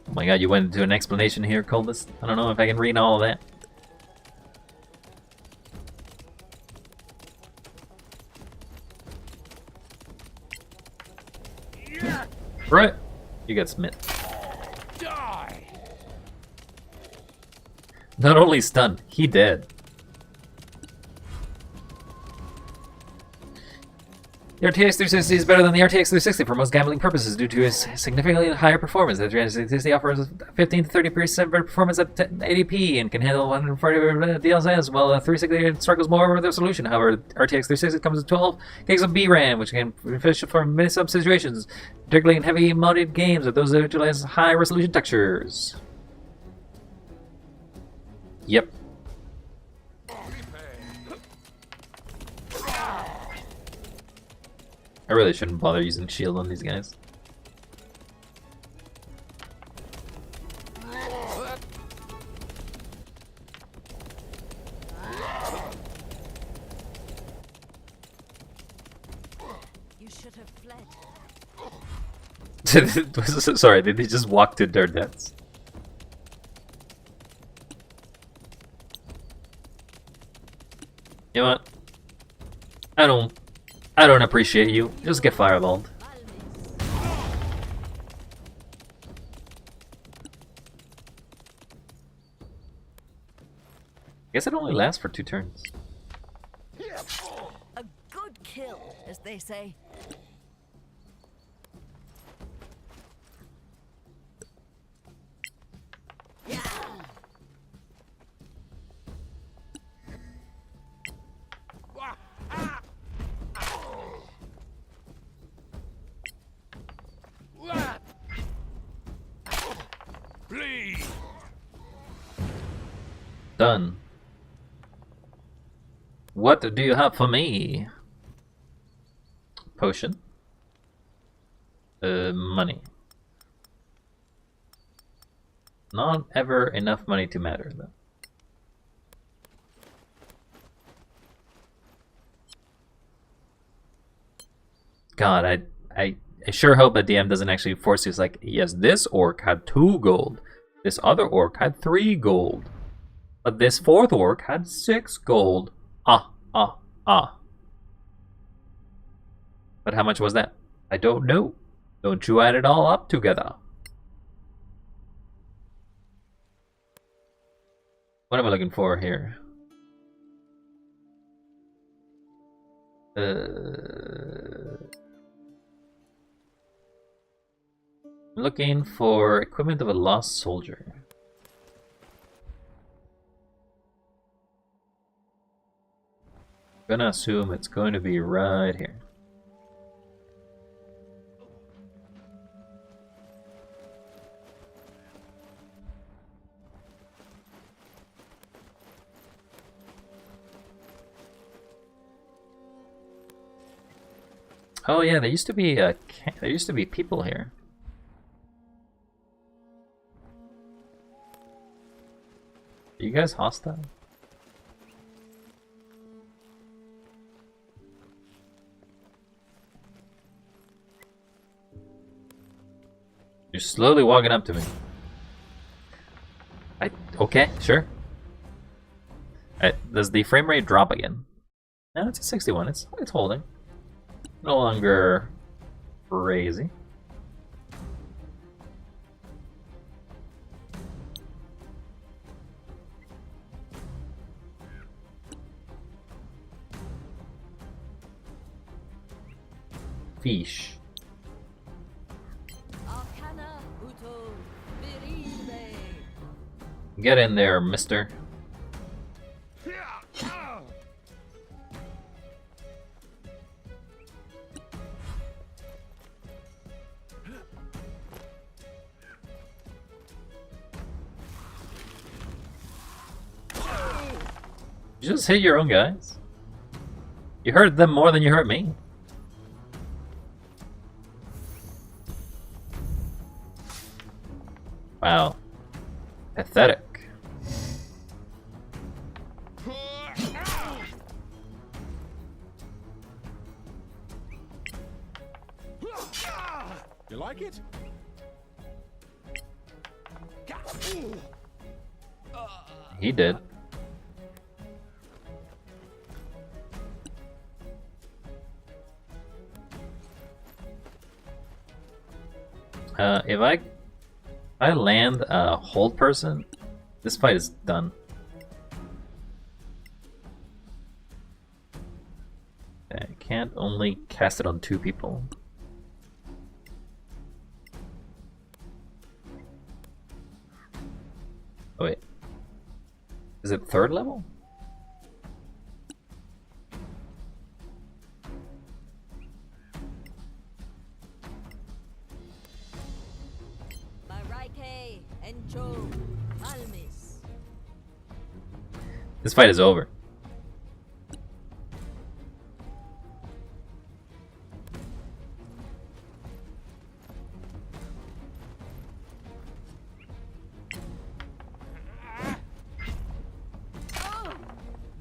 Oh my god, you went into an explanation here, Coldest? I don't know if I can read all of that. Right. You got smit. Die! Not only stunned, he dead. The RTX 360 is better than the RTX 360 for most gambling purposes due to its significantly higher performance. The 360 offers 15 to 30% better performance at 80p and can handle 140 DLSS, while the 360 struggles more with the resolution. However, RTX 360 comes with 12 gigs of VRAM, which can be efficient for many sub situations, particularly in heavy modded games or those that utilize high resolution textures. Yep. I really shouldn't bother using shield on these guys. You should have fled. Sorry, did they just walk to their deaths? You know what? I don't appreciate you. Just get fireballed. I guess it only lasts for 2 turns. A good kill, as they say. Done. What do you have for me? Potion. Money. Not ever enough money to matter, though. God, I sure hope a DM doesn't actually force you. It's like, yes, this orc had 2 gold. This other orc had 3 gold. But this 4th orc had 6 gold. Ah. But how much was that? I don't know. Don't you add it all up together? What am I looking for here? Looking for equipment of a lost soldier. Gonna assume it's going to be right here. Oh yeah, there used to be people here. Are you guys hostile? You're slowly walking up to me. Okay, sure. Does the frame rate drop again? No, it's a 61. It's holding. No longer crazy. Fish. Get in there, mister. You just hit your own guys. You hurt them more than you hurt me. Wow. Pathetic. You like it? He did. If I land a hold person, this fight is done. I can't only cast it on 2 people. Oh wait. Is it 3rd level? Marike Encho Almis. This fight is over.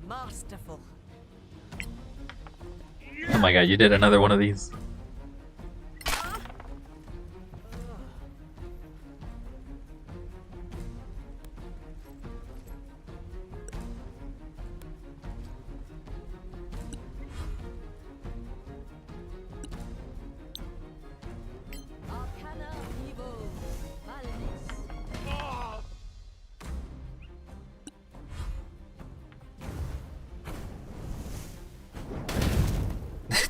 Masterful. Oh my god, you did another one of these. Arcana Evo Valnis.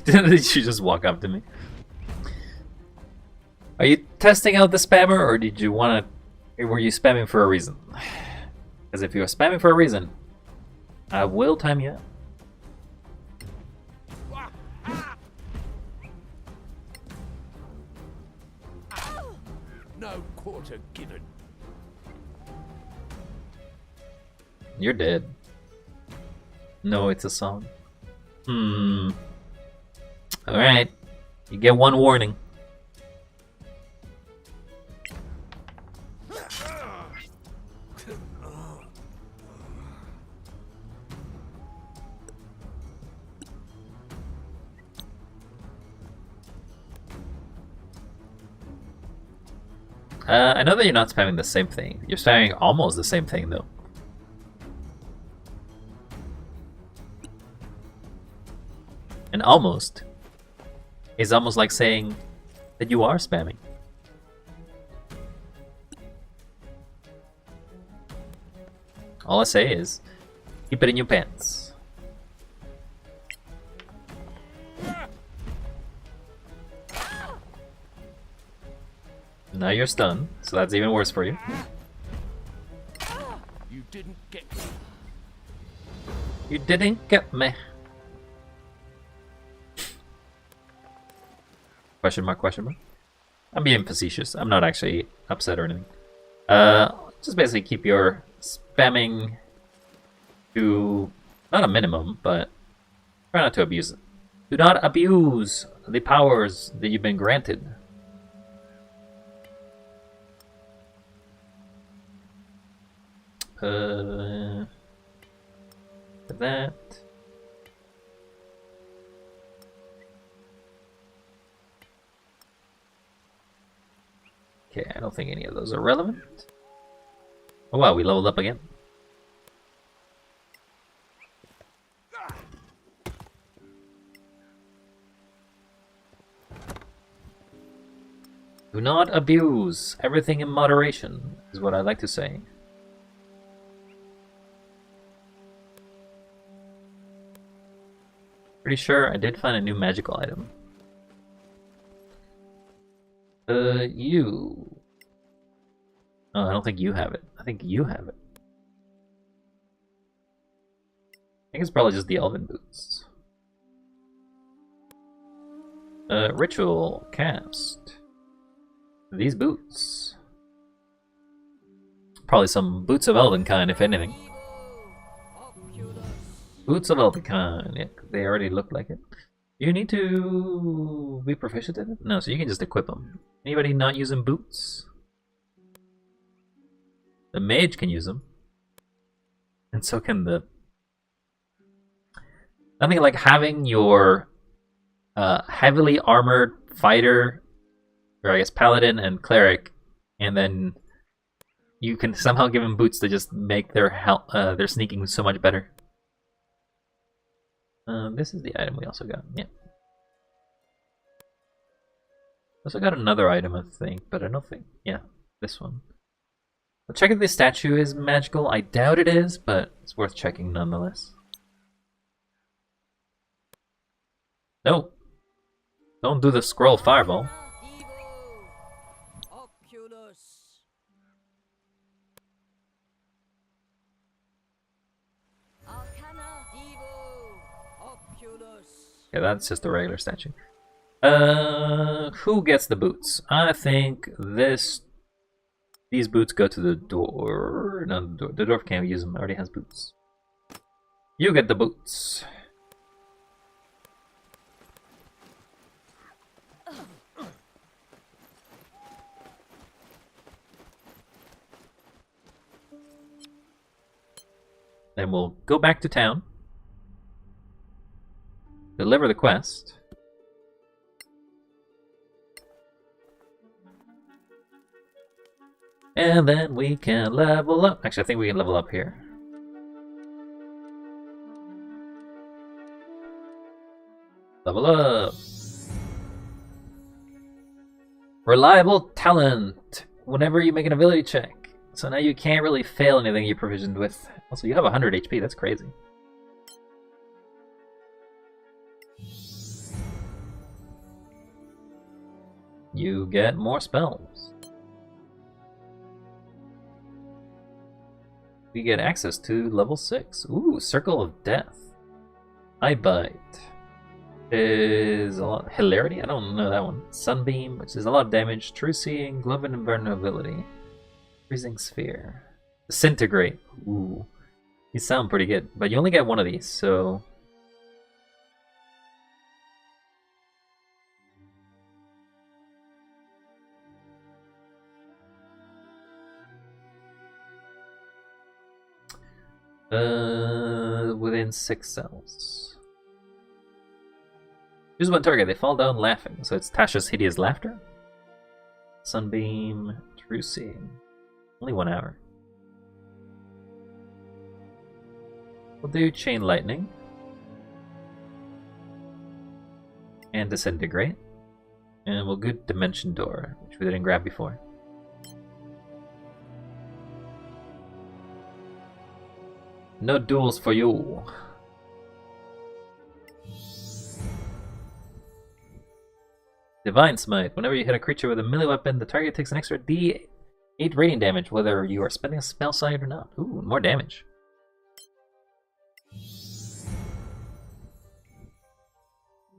Did you just walk up to me? Are you testing out the spammer, or did you want to? Were you spamming for a reason? Because if you're spamming for a reason, I will time you out. No quarter given. You're dead. No, it's a song. Alright. You get 1 warning. I know that you're not spamming the same thing. You're spamming almost the same thing, though. And almost is almost like saying that you are spamming. All I say is, keep it in your pants. Now you're stunned, so that's even worse for you. You didn't get me. You didn't get me. Question mark, question mark. I'm being facetious. I'm not actually upset or anything. Just basically keep your spamming to not a minimum, but try not to abuse it. Do not abuse the powers that you've been granted. That. Okay, I don't think any of those are relevant. Oh wow, we leveled up again. Do not abuse. Everything in moderation is what I like to say. Pretty sure I did find a new magical item. You. Oh, I don't think you have it. I think you have it. I think it's probably just the elven boots. Ritual cast. These boots. Probably some boots of elven kind, if anything. Oculus. Boots of all the kind. Yeah, they already look like it. You need to be proficient in it? No, so you can just equip them. Anybody not using boots? The mage can use them. And so can the... Nothing like having your heavily armored fighter, or I guess paladin and cleric, and then you can somehow give them boots to just make their sneaking so much better. This is the item we also got. Yeah. Also got another item, I think, but I don't think. Yeah, this one. I'll check if this statue is magical. I doubt it is, but it's worth checking nonetheless. No. Don't do the scroll fireball. Oculus. Arcana Evo. Oculus. Yeah, that's just a regular statue. Who gets the boots? I think these boots go to the door. No, the dwarf can't use them. Already has boots. You get the boots. Then we'll go back to town. Deliver the quest. And then we can level up. Actually, I think we can level up here. Level up. Reliable talent. Whenever you make an ability check. So now you can't really fail anything you're provisioned with. Also, you have 100 HP. That's crazy. You get more spells. We get access to level 6. Ooh, Circle of Death. Eye Bite. Is a lot. Hilarity? I don't know that one. Sunbeam, which is a lot of damage. True Seeing, Glove and Invulnerability. Freezing Sphere. Disintegrate. Ooh. These sound pretty good, but you only get one of these, so... Within 6 cells. Choose one target, they fall down laughing. So it's Tasha's Hideous Laughter. Sunbeam, True Seeing. Only 1 hour. We'll do Chain Lightning. And Disintegrate. And we'll go Dimension Door, which we didn't grab before. No duels for you. Divine Smite. Whenever you hit a creature with a melee weapon, the target takes an extra D8 radiant damage, whether you are spending a spell slot or not. Ooh, more damage.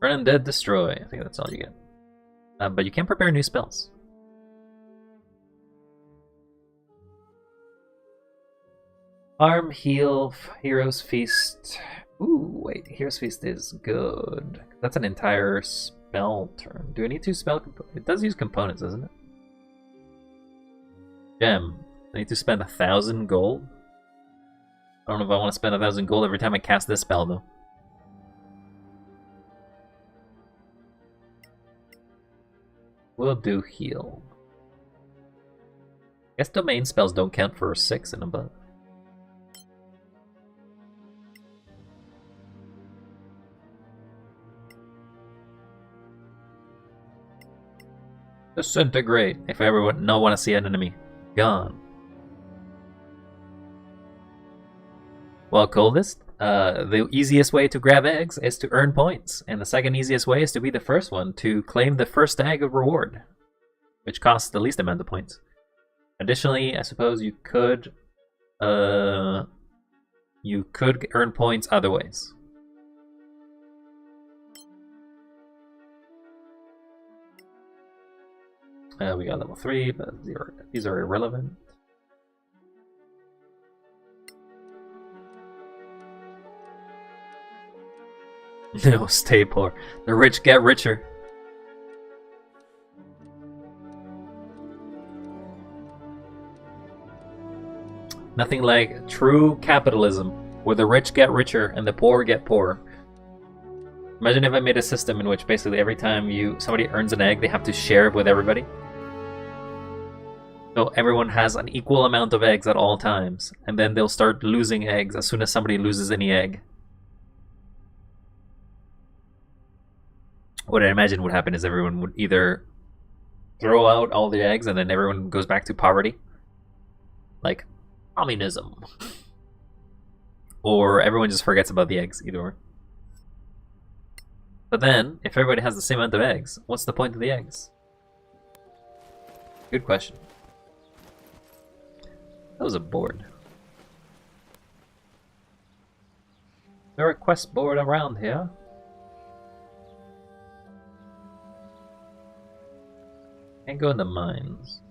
Run Undead Destroy. I think that's all you get. But you can prepare new spells. Harm, Heal, Hero's Feast. Ooh, wait, Hero's Feast is good. That's an entire spell turn. Do I need 2 spell components? It does use components, doesn't it? Gem. I need to spend 1,000 gold? I don't know if I want to spend 1,000 gold every time I cast this spell, though. We'll do Heal. I guess domain spells don't count for 6 and above. Disintegrate. If I ever want to see an enemy. Gone. Well, coldest. The easiest way to grab eggs is to earn points. And the second easiest way is to be the first one to claim the first egg of reward. Which costs the least amount of points. Additionally, I suppose you could earn points other ways. We got level 3, but these are irrelevant. No, stay poor. The rich get richer. Nothing like true capitalism, where the rich get richer and the poor get poorer. Imagine if I made a system in which basically every time somebody earns an egg, they have to share it with everybody. So everyone has an equal amount of eggs at all times, and then they'll start losing eggs as soon as somebody loses any egg. What I imagine would happen is everyone would either throw out all the eggs and then everyone goes back to poverty. Like communism. Or everyone just forgets about the eggs, either or. But then, if everybody has the same amount of eggs, what's the point of the eggs? Good question. That was a board. Is there a quest board around here? Can't go in the mines.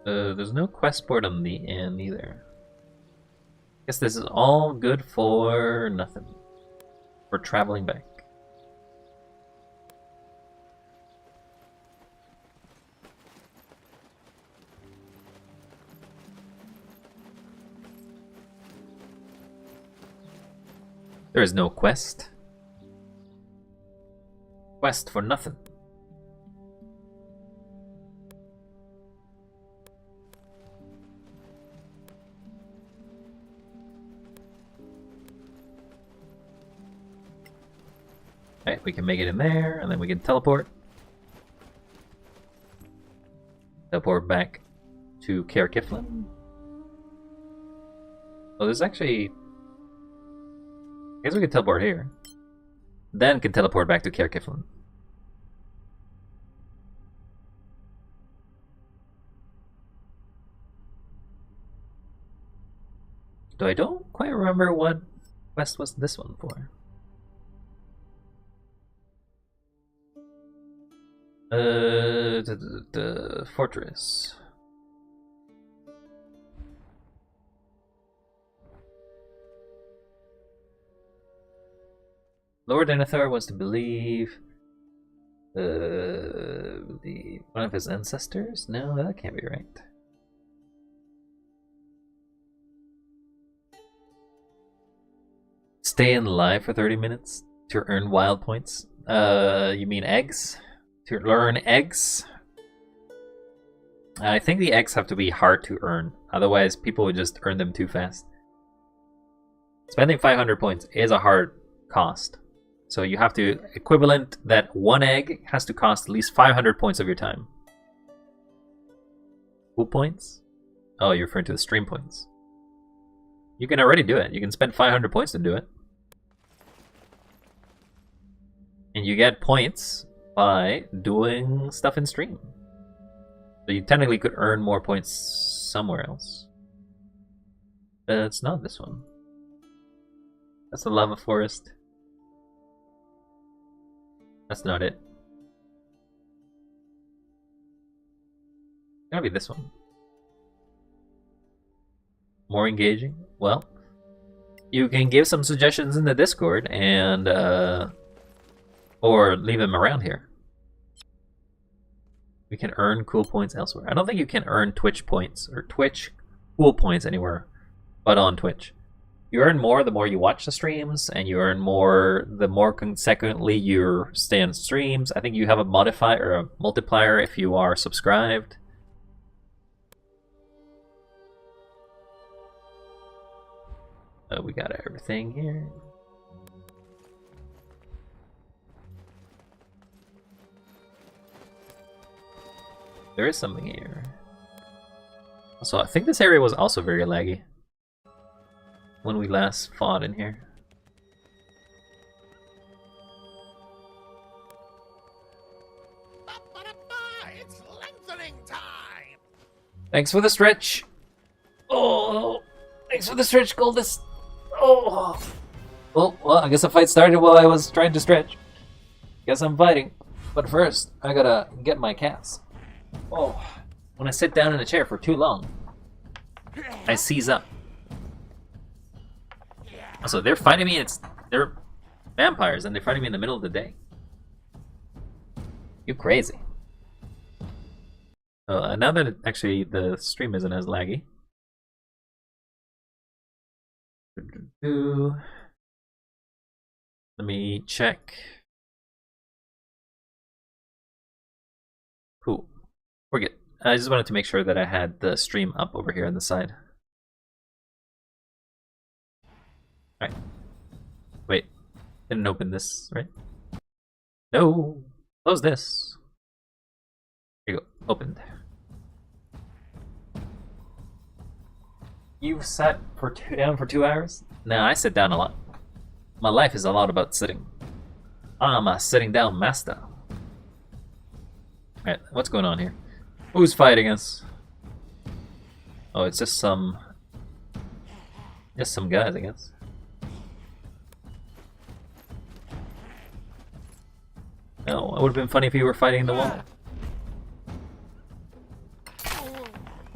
There's no quest board on the end either. Guess this is all good for nothing. For traveling back. There is no quest. Quest for nothing. Alright, we can make it in there, and then we can teleport. Teleport back to Caer Kiflin. Oh, there's actually... I guess we could teleport here. Then can teleport back to Caer Kiflin. Though I don't quite remember what quest was this one for. The fortress. Lord Denethor wants to believe one of his ancestors? No, that can't be right. Stay in live for 30 minutes to earn wild points? You mean eggs? To learn eggs? I think the eggs have to be hard to earn, otherwise people would just earn them too fast. Spending 500 points is a hard cost. So you have to equivalent that one egg has to cost at least 500 points of your time. Who points? Oh, you're referring to the stream points. You can already do it. You can spend 500 points to do it. And you get points by doing stuff in stream. So you technically could earn more points somewhere else. But it's not this one. That's the lava forest. That's not it. It's gotta be this one. More engaging? Well, you can give some suggestions in the Discord and or leave them around here. We can earn cool points elsewhere. I don't think you can earn Twitch points or Twitch cool points anywhere but on Twitch. You earn more the more you watch the streams, and you earn more the more consequently you stay on streams. I think you have a modifier or a multiplier if you are subscribed. We got everything here. There is something here. So I think this area was also very laggy when we last fought in here. It's lengthening time. Thanks for the stretch. Oh, thanks for the stretch, Goldust. Oh, well, I guess the fight started while I was trying to stretch. Guess I'm fighting, but first I gotta get my cats. Oh, when I sit down in a chair for too long, I seize up. Also, they're fighting me. They're vampires, and they're fighting me in the middle of the day. You crazy? Now that actually the stream isn't as laggy. Let me check. Cool. We're good. I just wanted to make sure that I had the stream up over here on the side. Alright. Wait. Didn't open this, right? No! Close this. Here you go. Opened. You've sat down for 2 hours? Nah, I sit down a lot. My life is a lot about sitting. I'm a sitting down master. Alright, what's going on here? Who's fighting us? Oh, it's just some guys, I guess. No, it would have been funny if you were fighting the wall.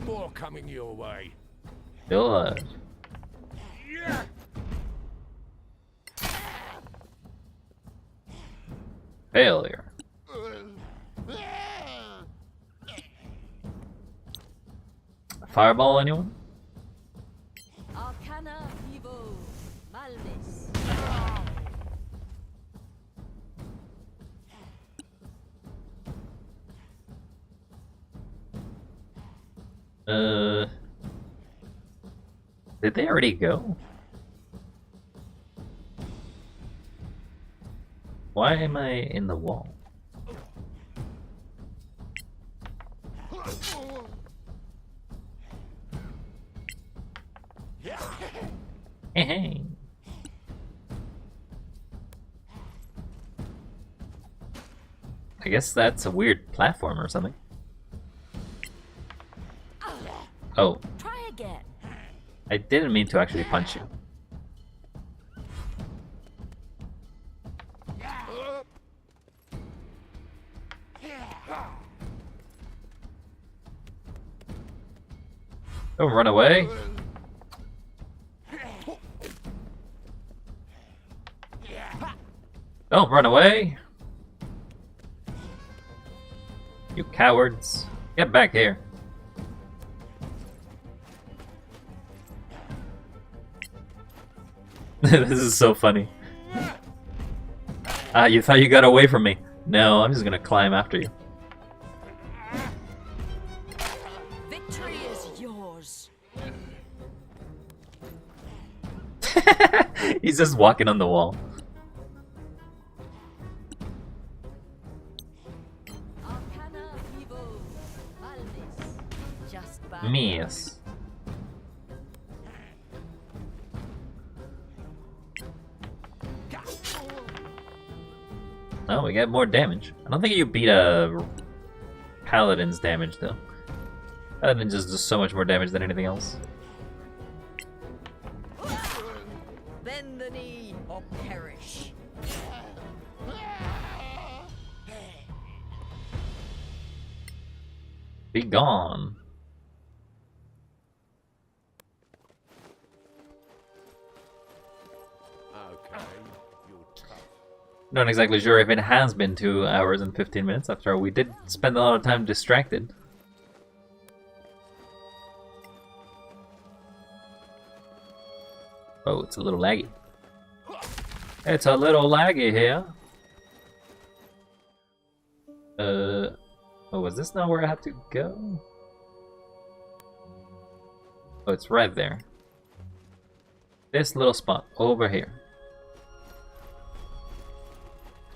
More coming your way. Still alive. Failure. Fireball, anyone? Arcana Vivo Malmis. Did they already go? Why am I in the wall? Hey. I guess that's a weird platform or something. Oh, Try again. I didn't mean to actually punch you. Don't run away. Don't run away. You cowards. Get back here. This is so funny. Ah, you thought you got away from me. No, I'm just gonna climb after you. Victory is yours. He's just walking on the wall. Arcana Vivo Malmis. Just by Miss. Oh, we get more damage. I don't think you beat a paladin's damage though. Paladin just does so much more damage than anything else. Bend the knee or perish. Be gone. Okay, you're tough. Not exactly sure if it has been 2 hours and 15 minutes. After all, we did spend a lot of time distracted. Oh, it's a little laggy. It's a little laggy here. Oh, was this not where I had to go? Oh, it's right there. This little spot over here.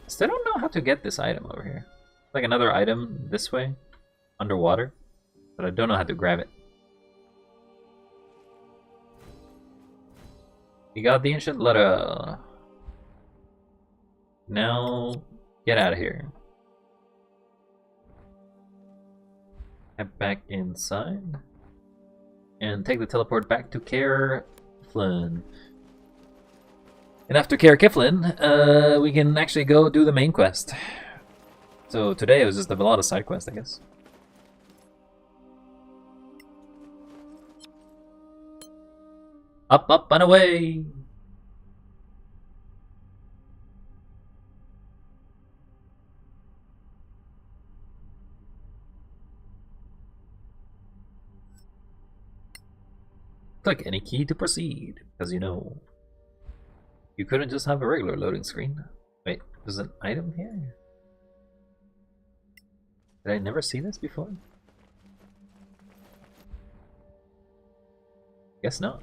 Still don't know how to get this item over here. Like another item this way, underwater, but I don't know how to grab it. You got the ancient letter. Now, get out of here. Head back inside. And take the teleport back to Care Flynn. And after Care Kiflin, we can actually go do the main quest. So today it was just a lot of side quests, I guess. Up, up, and away! Click any key to proceed, because you know, you couldn't just have a regular loading screen. Wait, there's an item here? Did I never see this before? Guess not.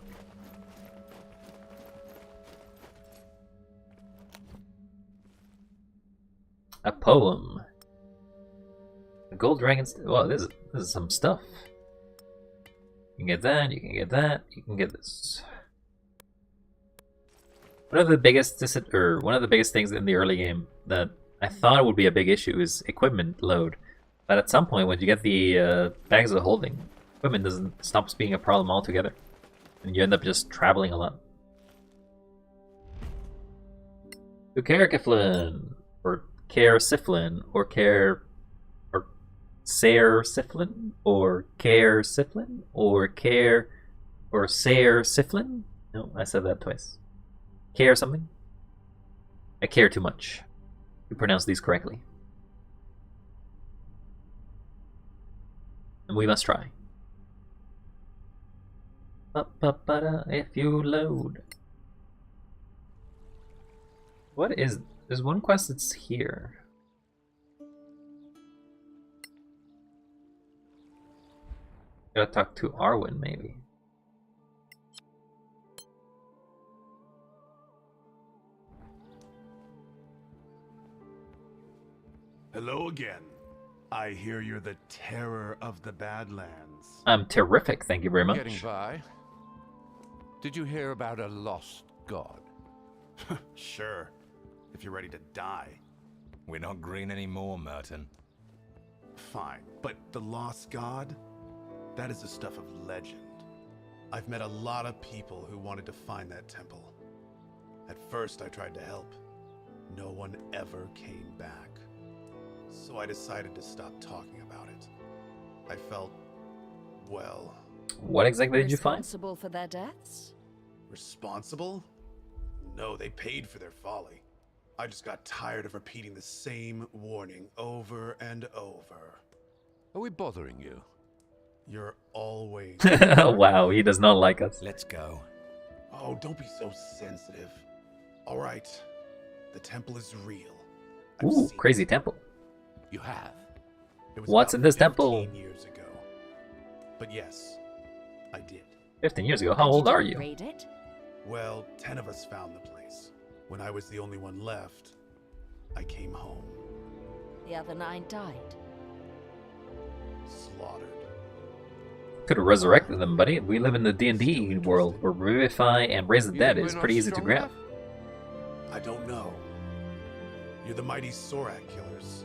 A poem. A gold dragon. Well, this is some stuff. You can get that. You can get that. You can get this. One of the biggest things in the early game that I thought would be a big issue is equipment load. But at some point, when you get the bags of holding, equipment stops being a problem altogether, and you end up just traveling a lot. To Caercyflin, or Caercyflin, or Caercyflin, or Caercyflin, or Caercyflin. No, I said that twice. Care something? I care too much to pronounce these correctly. And we must try. If you load. What is... There's one quest that's here. Gotta talk to Arwen, maybe. Hello again. I hear you're the terror of the Badlands. I'm terrific, thank you very much. Getting by. Did you hear about a lost god? Sure, if you're ready to die. We're not green anymore, Merton. Fine, but the lost god? That is the stuff of legend. I've met a lot of people who wanted to find that temple. At first I tried to help. No one ever came back. So I decided to stop talking about it. I felt, well... What exactly did you find? Responsible for their deaths? Responsible? No, they paid for their folly. I just got tired of repeating the same warning over and over. Are we bothering you? You're always... Wow, he does not like us. Let's go. Oh, don't be so sensitive. All right, the temple is real. Ooh, crazy temple. You have? It was What's about in this temple? 15 years ago. But yes, I did. 15 years ago? How old are you? Raid it? Well, 10 of us found the place. When I was the only one left, I came home. The other 9 died. Slaughtered. Could have resurrected them, buddy. We live in the D&D world where revivify and raise the dead is pretty easy to grab. I don't know. You're the mighty Sorak killers,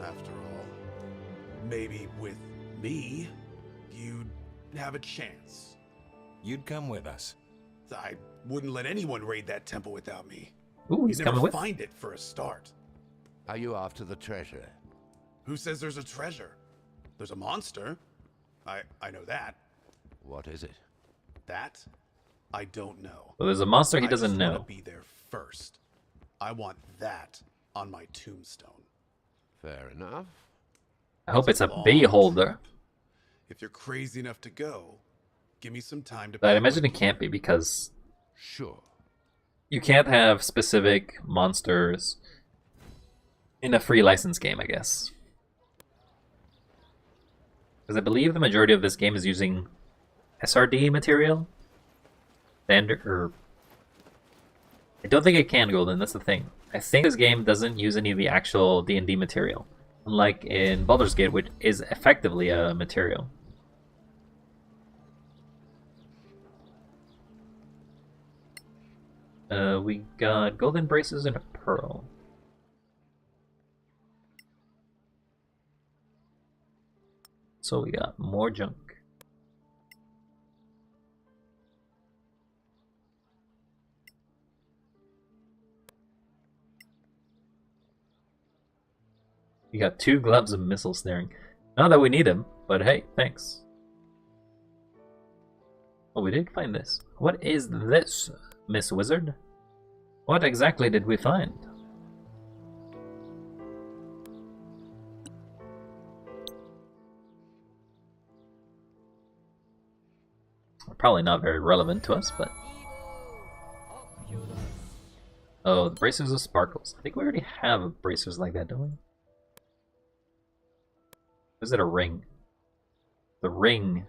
after all. Maybe with me, you'd have a chance. You'd come with us. I wouldn't let anyone raid that temple without me. Ooh, he's You'd coming never with. find it for a start. Are you after the treasure? Who says there's a treasure? There's a monster. I know that. What is it? That? I don't know. Well, there's a monster he I doesn't just know. want to be there first. I want that on my tombstone. Fair enough. I hope it's a long bee holder. If you're crazy enough to go, give me some time to... But I imagine it can't be because Sure. you can't have specific monsters in a free license game, I guess. Because I believe the majority of this game is using SRD material. Standard, or... I don't think it can, Golden, that's the thing. I think this game doesn't use any of the actual D&D material. Unlike in Baldur's Gate, which is effectively a material. We got golden braces and a pearl. So we got more junk. We got 2 gloves of missile snaring. Not that we need them, but hey, thanks. Oh, we did find this. What is this, Miss Wizard? What exactly did we find? Probably not very relevant to us, but... Oh, the bracers of sparkles. I think we already have bracers like that, don't we? Is it a ring? The ring.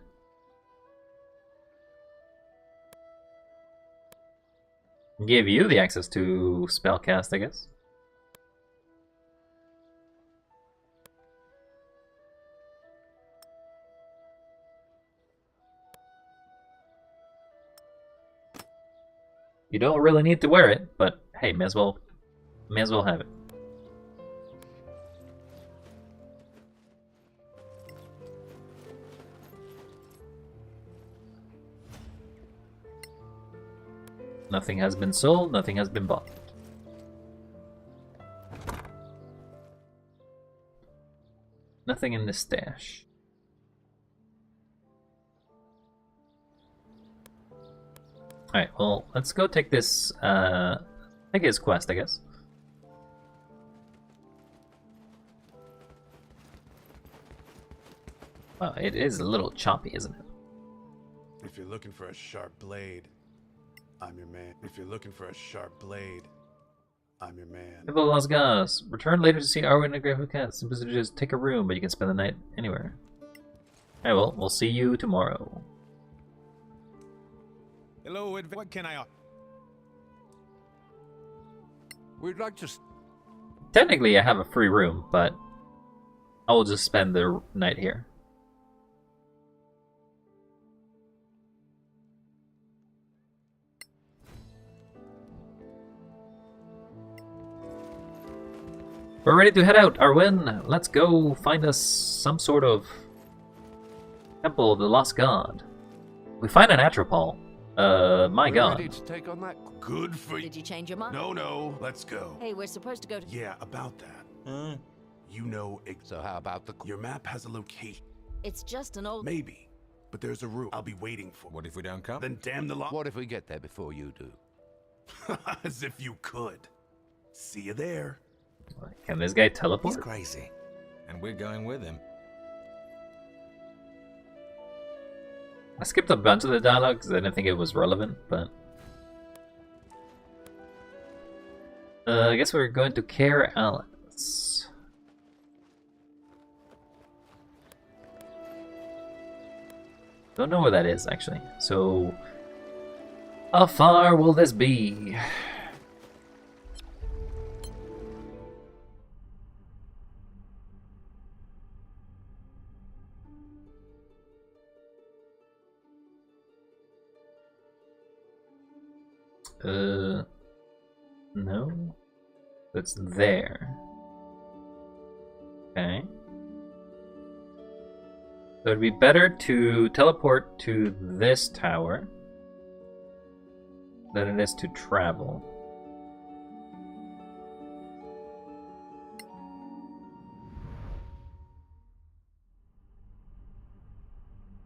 Give you the access to spellcast, I guess. You don't really need to wear it, but hey, may as well have it. Nothing has been sold, nothing has been bought. Nothing in the stash. Alright, well, let's go take this, take his quest, I guess. Wow, it is a little choppy, isn't it? If you're looking for a sharp blade, I'm your man. If you're looking for a sharp blade, I'm your man. Temple of Las Gas. Return later to see Arwen and a Grave of Cats. Simple to just take a room, but you can spend the night anywhere. Alright, well, we'll see you tomorrow. Hello, what can I... We'd like to... Technically, I have a free room, but I will just spend the night here. We're ready to head out, Arwen. Let's go find us some sort of temple of the lost god. We find an atropole. My god. Ready to take on that? Good for you. Did you change your mind? No, let's go. Hey, we're supposed to go to... Yeah, about that. You know... So how about the... Your map has a location. It's just an old... Maybe. But there's a route I'll be waiting for. What if we don't come? Then damn the lot. What if we get there before you do? As if you could. See you there. Can this guy teleport? He's crazy. And we're going with him. I skipped a bunch of the dialogue because I didn't think it was relevant, but... I guess we're going to Care Alice. Don't know where that is, actually. So... how far will this be? No. It's there. Okay. So it'd be better to teleport to this tower than it is to travel.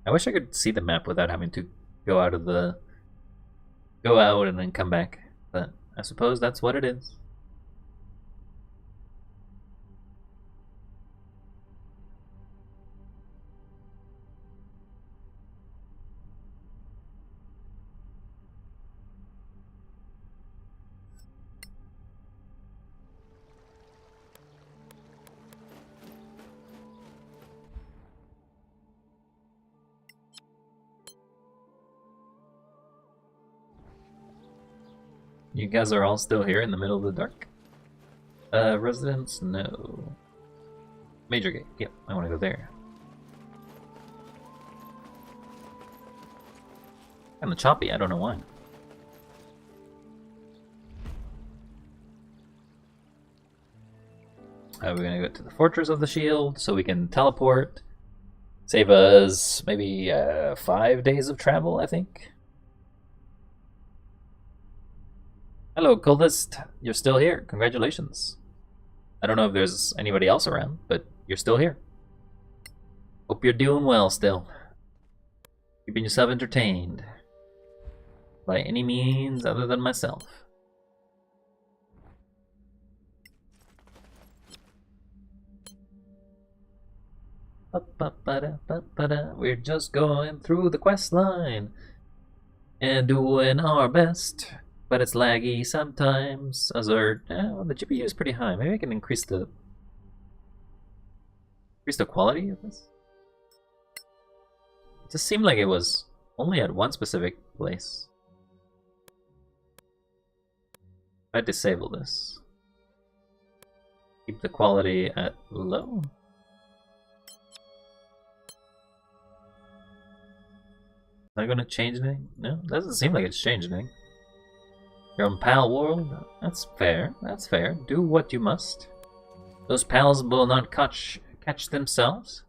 I wish I could see the map without having to go out and then come back, but I suppose that's what it is. You guys are all still here in the middle of the dark? Residence? No. Major gate. Yep, I want to go there. Kind of choppy, I don't know why. We're gonna go to the Fortress of the Shield so we can teleport. Save us maybe 5 days of travel, I think. Hello, Cultist. You're still here. Congratulations. I don't know if there's anybody else around, but you're still here. Hope you're doing well still. Keeping yourself entertained. by any means other than myself. We're just going through the quest line and doing our best, but it's laggy sometimes. Well, the GPU is pretty high. Maybe I can increase the quality of this. It just seemed like it was only at one specific place. I disable this. Keep the quality at low. Am I gonna change anything? No, doesn't seem like it's changed anything. Your own pal world? That's fair, that's fair. Do what you must. Those pals will not catch themselves.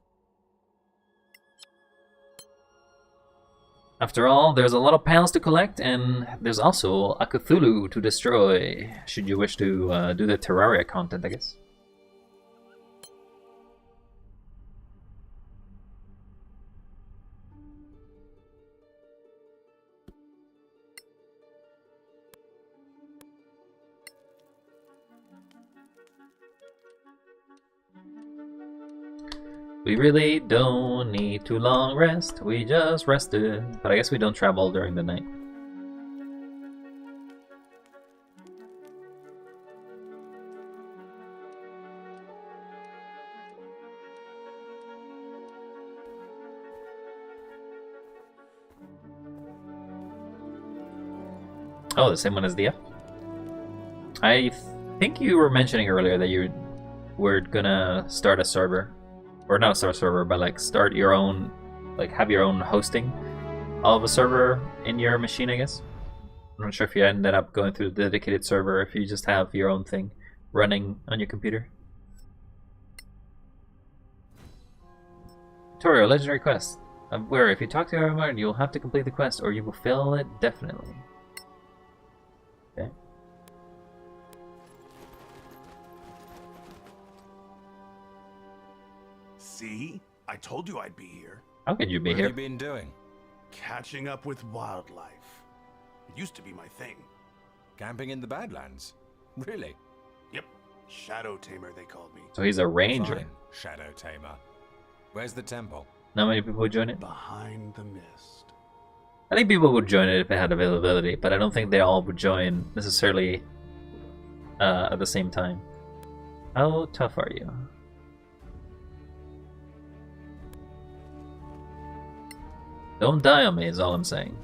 After all, there's a lot of pals to collect, and there's also a Cthulhu to destroy, should you wish to do the Terraria content, I guess. We really don't need too long rest, we just rested. But I guess we don't travel during the night. Oh, the same one as the F? I think you were mentioning earlier that you were gonna start a server. Or not a server, but like start your own, like have your own hosting of a server in your machine, I guess. I'm not sure if you ended up going through the dedicated server, or if you just have your own thing running on your computer. Tutorial, legendary quest. Where if you talk to everyone, you'll have to complete the quest, or you will fail it definitely. Okay. See? I told you I'd be here. How could you be What here? have you been doing? Catching up with wildlife. It used to be my thing. Camping in the Badlands? Really? Yep. Shadow Tamer, they called me. So he's a ranger. Fine, Shadow Tamer. Where's the temple? Not many people would join it. Behind the mist. I think people would join it if it had availability, but I don't think they all would join necessarily at the same time. How tough are you? Don't die on me is all I'm saying.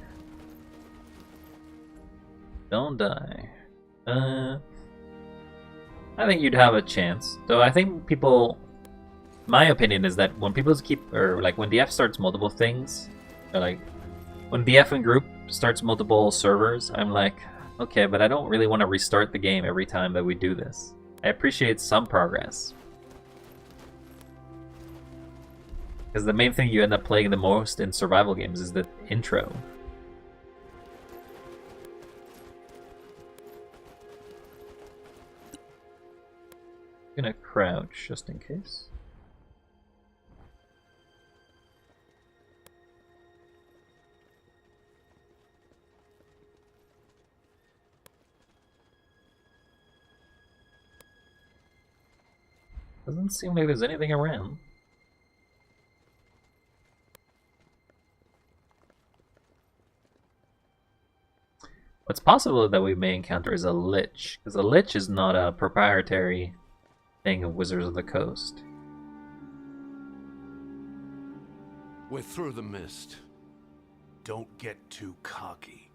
Don't die. I think you'd have a chance. Though I think people... My opinion is that when people keep... Or like when DF starts multiple things... Or like... When DF and group starts multiple servers, I'm like... Okay, but I don't really want to restart the game every time that we do this. I appreciate some progress. Because the main thing you end up playing the most in survival games is the intro. I'm gonna crouch just in case. Doesn't seem like there's anything around. What's possible that we may encounter is a lich, because a lich is not a proprietary thing of Wizards of the Coast. We're through the mist. Don't get too cocky.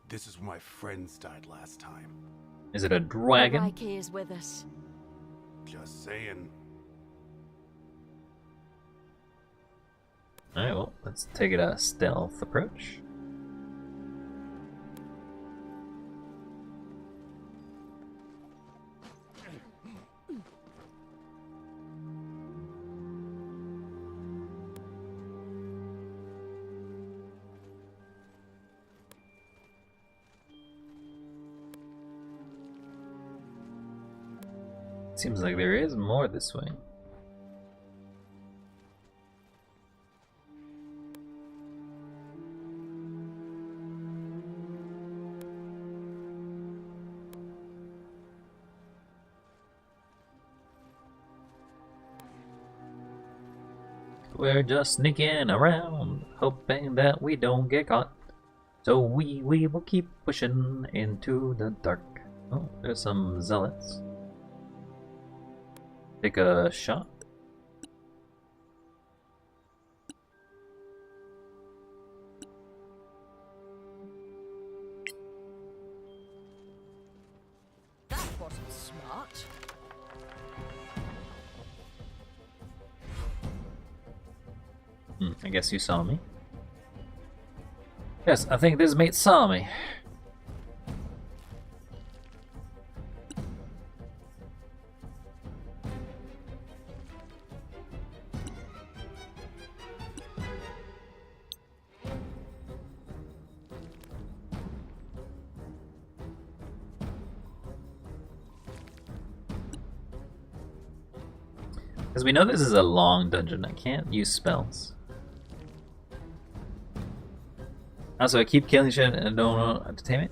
This is where my friends died last time. Is it a dragon? Rike is with us. Just saying. Alright, well, let's take it a stealth approach. Seems like there is more this way. We're just sneaking around, hoping that we don't get caught. So we will keep pushing into the dark. Oh, there's some zealots. Take a shot. That wasn't smart. I guess you saw me. Yes, I think this mate saw me. Because we know this is a long dungeon, I can't use spells. Also, I keep killing shit and don't know how to tame it.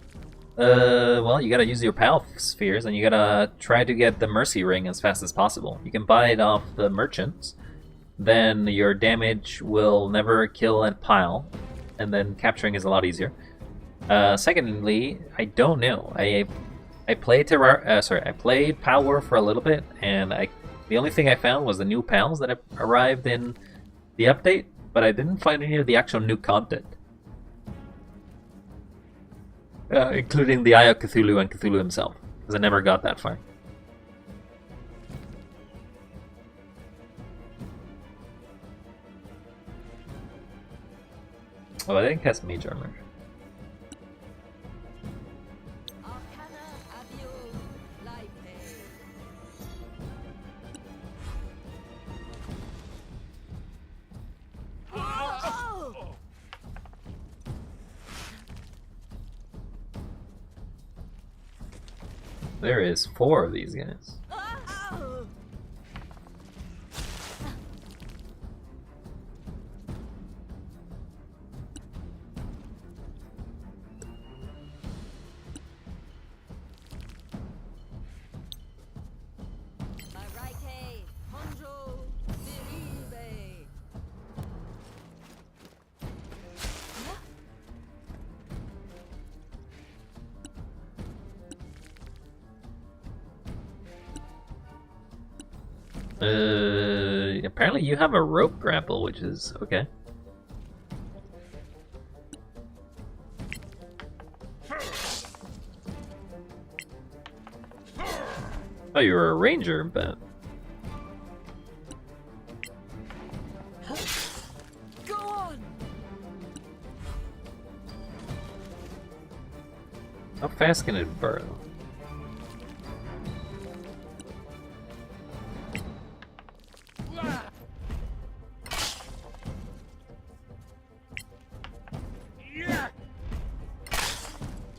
Well, you gotta use your pal spheres and you gotta try to get the mercy ring as fast as possible. You can buy it off the merchants, then your damage will never kill a pile, and then capturing is a lot easier. Secondly, I don't know. I played I played Pal War for a little bit, and the only thing I found was the new pals that arrived in the update, but I didn't find any of the actual new content. Including the Eye of Cthulhu and Cthulhu himself, because I never got that far. Oh, I didn't cast Mage Armor. There is 4 of these guys. Apparently you have a rope grapple, which is okay. Oh, you're a ranger, but... Go on. How fast can it burn?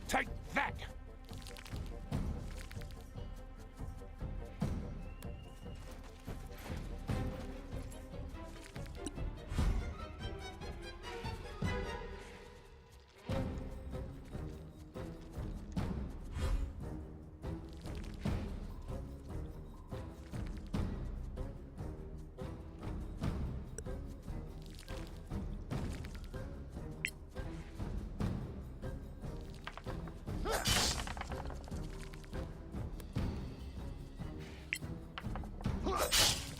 Take that!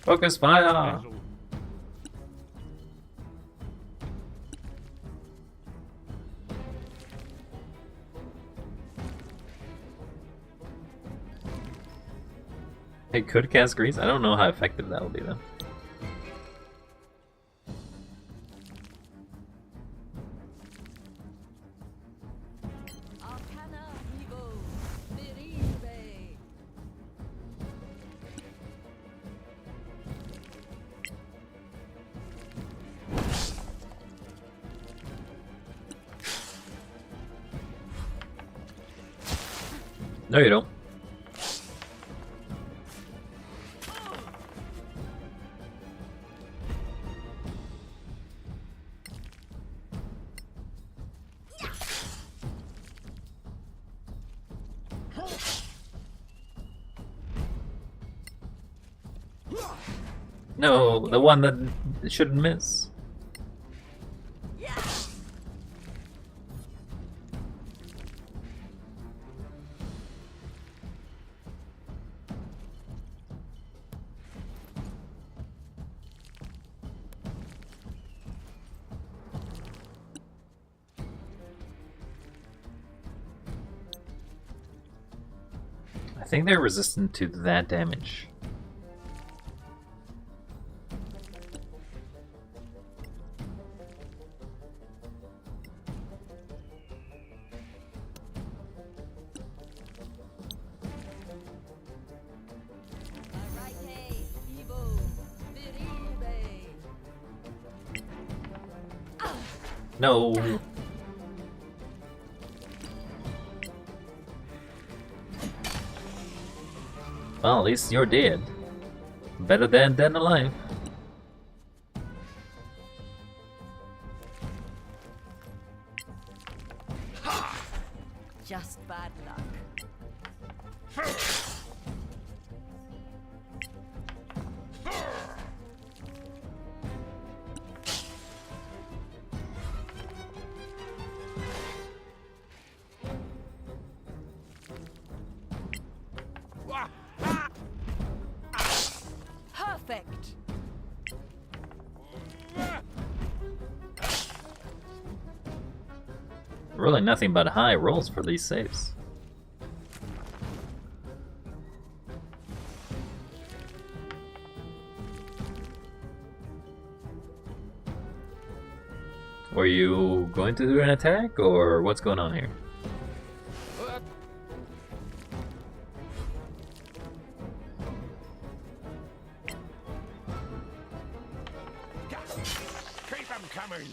Focus fire! It could cast grease? I don't know how effective that will be though. No, you don't. No, the one that shouldn't miss. I think they're resistant to that damage. No. Well, at least you're dead. Better than alive. Just bad luck. Perfect. Really nothing but high rolls for these saves. Were you going to do an attack, or what's going on here? Keep them coming!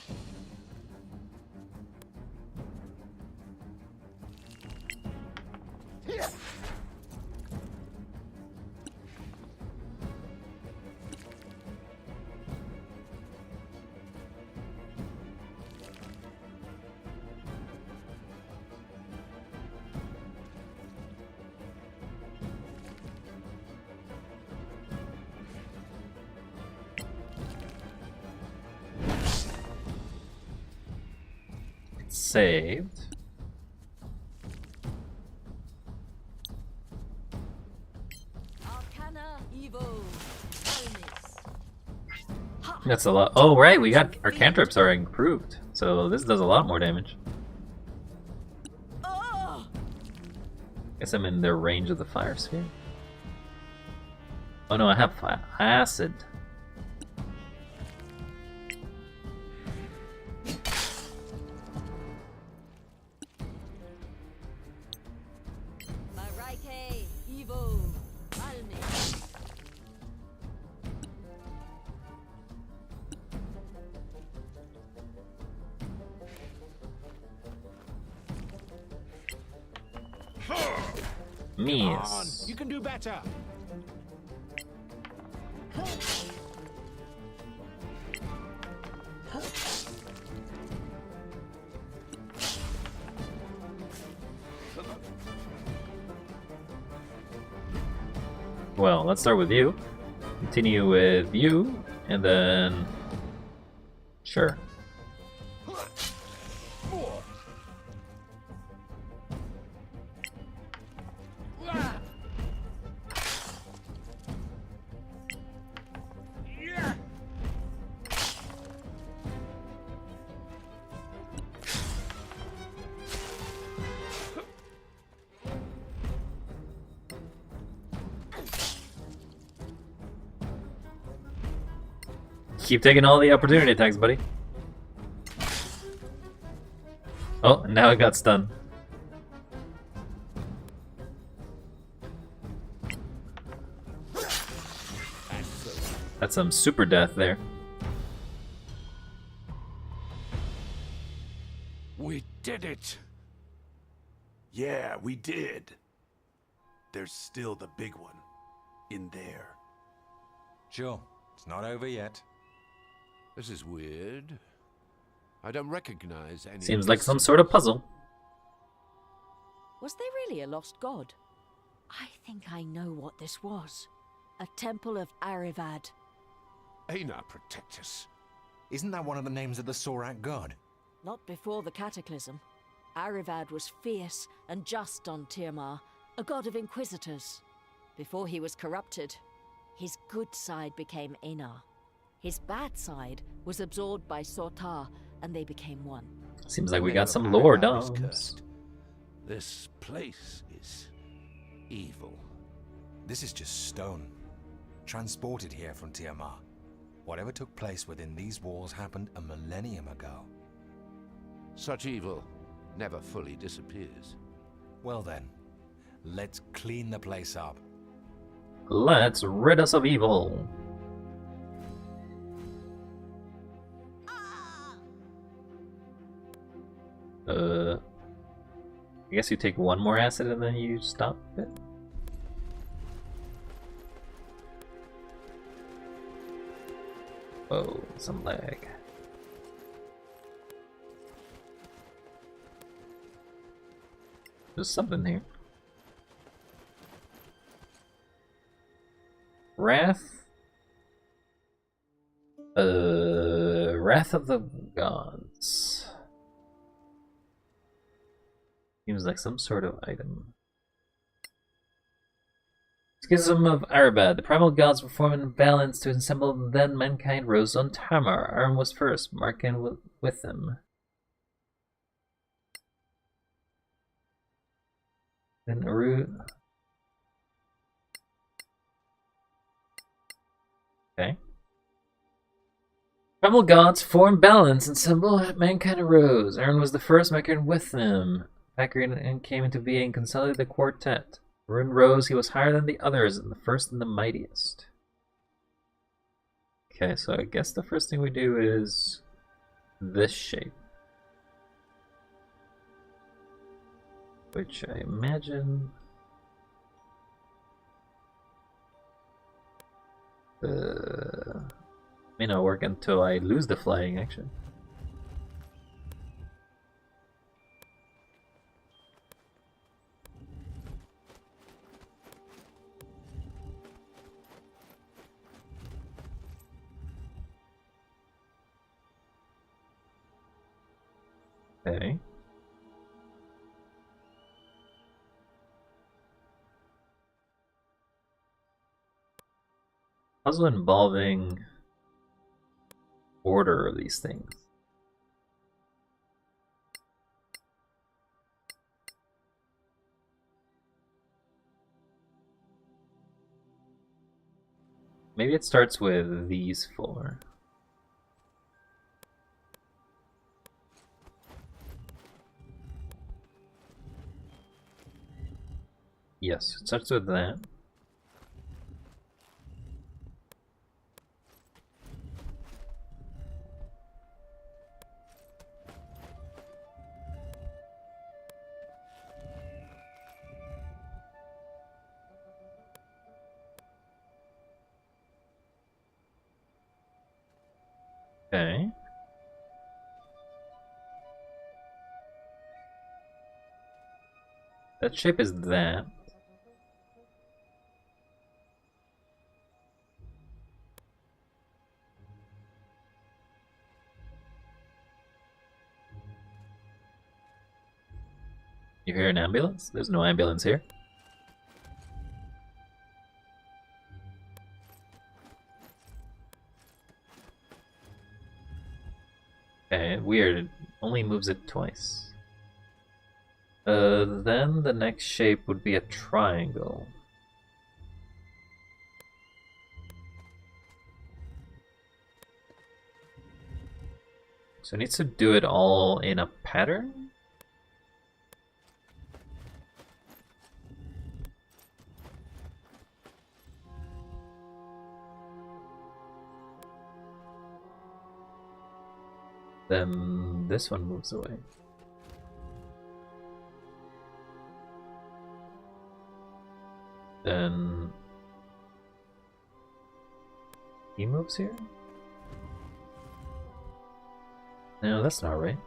Saved. Arcana Evo. That's a lot. Oh, right, we got our cantrips are improved, so this does a lot more damage. Guess I'm in the range of the fire sphere. Oh no, I have acid. Miss. You can do better. Well, let's start with you. Continue with you, and then... Sure. Keep taking all the opportunity attacks, buddy. Oh, now it got stunned. That's some super death there. We did it! Yeah, we did. There's still the big one in there. Sure, it's not over yet. This is weird. I don't recognize any. Seems like some sort of puzzle. Was there really a lost god? I think I know what this was. A temple of Arivad. Aina protect us. Isn't that one of the names of the Sorak god? Not before the Cataclysm. Arivad was fierce and just on Tiamat, a god of inquisitors. Before he was corrupted, his good side became Einar. His bad side was absorbed by Sortar, and they became one. Seems like we The got name some of lore Arivad is domes. cursed. This place is evil. This is just stone. Transported here from Tiamat. Whatever took place within these walls happened a millennium ago. Such evil never fully disappears. Well then, let's clean the place up. Let's rid us of evil. I guess you take one more acid and then you stop it. Oh, some lag. There's something here. Wrath? Wrath of the Gods. Seems like some sort of item. Schism of Arabad. The primal gods were formed in balance to assemble, then mankind rose on Tamar. Arum was first, Markan with them. Then Aru. Okay. Primal gods formed balance and symbol mankind arose. Aaron was the first, mankind with them. Packard and came into being, consolidated the quartet. Rune rose, he was higher than the others, and the first and the mightiest. Okay, so I guess the first thing we do is this shape. Which I imagine may not work until I lose the flying action. Okay. Puzzle involving order of these things. Maybe it starts with these four. Yes, it starts with that. Okay. That shape is that. You hear an ambulance? There's no ambulance here. Okay, weird. It only moves it twice. Then the next shape would be a triangle. So it needs to do it all in a pattern? Then this one moves away. Then he moves here? No, that's not right.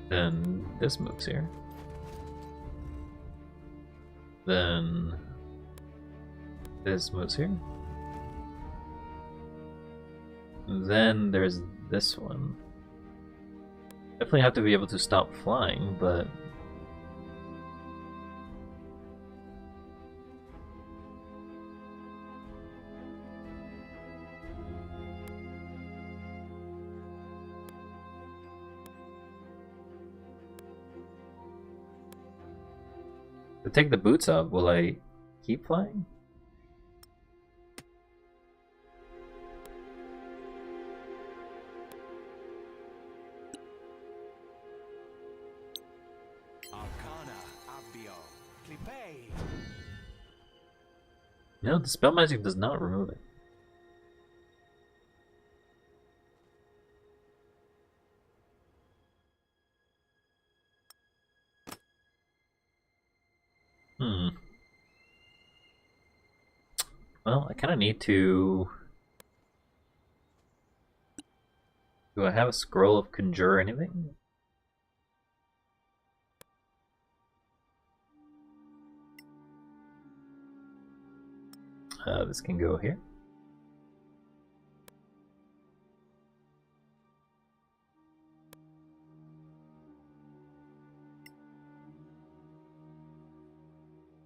Then this moves here. Then this moves here. Then there's this one. Definitely have to be able to stop flying, but to take the boots off, will I keep flying? No, the spell magic does not remove it. Well, I kind of need to... Do I have a scroll of conjure or anything? This can go here.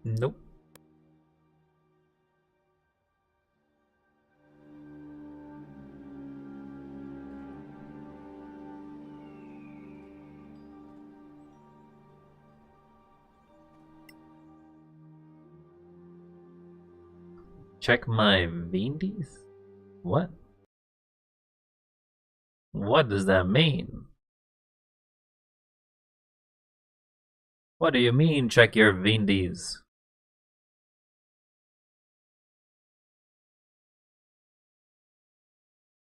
Nope. Check my Vindies? What? What does that mean? What do you mean, check your Vindies?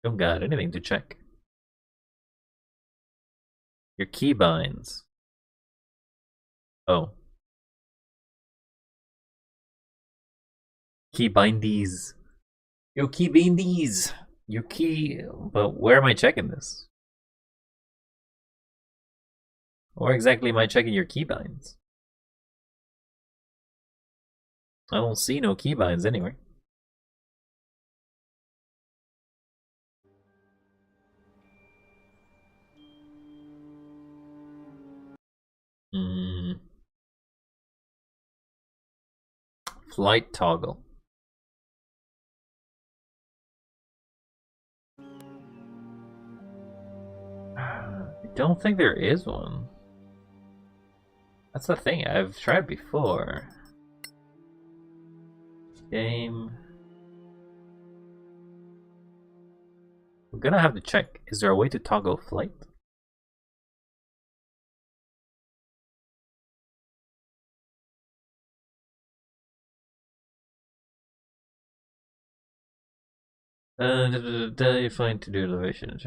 Don't got anything to check. Your keybinds. Oh. Keybindies. Yo, keybindies. Your key. But where am I checking this? Where exactly am I checking your keybinds? I don't see no keybinds anywhere. Flight toggle. I don't think there is one. That's the thing, I've tried before. Game. I'm gonna have to check. Is there a way to toggle flight? You find to do elevation.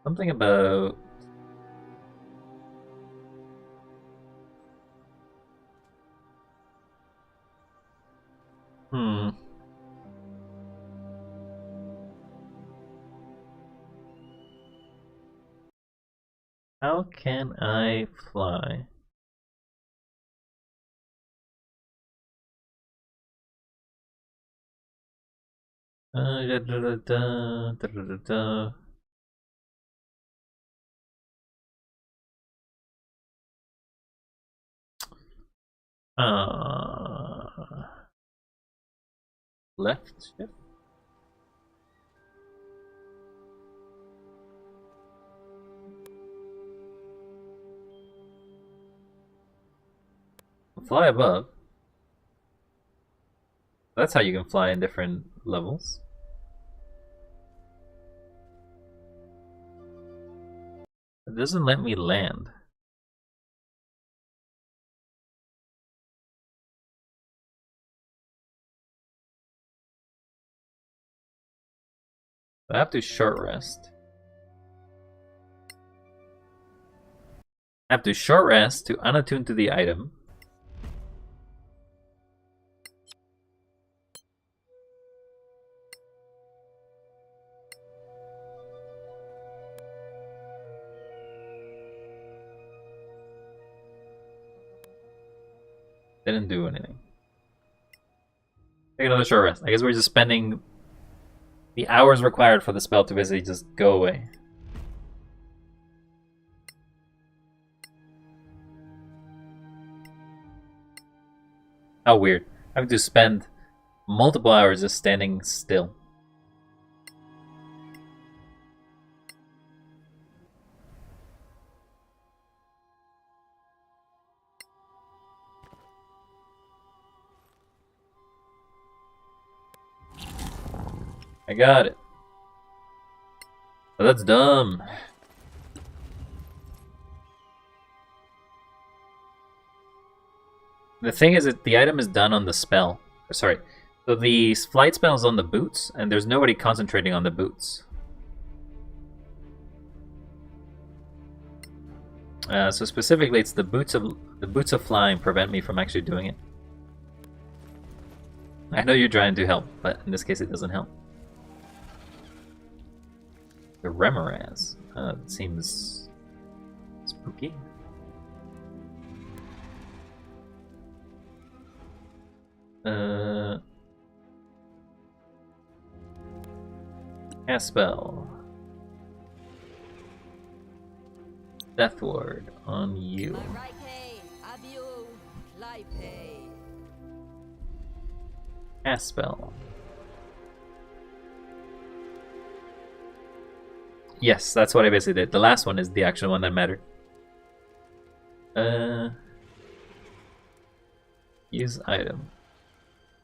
Something about how can I fly? Left shift? Fly above. That's how you can fly in different levels. It doesn't let me land. I have to short rest. I have to short rest to unattune to the item. Didn't do anything. Take another short rest. I guess we're just spending the hours required for the spell to basically just go away. How weird. I have to spend multiple hours just standing still. I got it. Oh, that's dumb. The thing is that the item is done on the spell. Sorry. So the flight spell is on the boots, and there's nobody concentrating on the boots. So specifically, it's the boots of flying prevent me from actually doing it. I know you're trying to help, but in this case, it doesn't help. The Remoraz. Seems spooky. Cast spell. Death Ward on you. Cast spell. Yes, that's what I basically did. The last one is the actual one that mattered. Use item.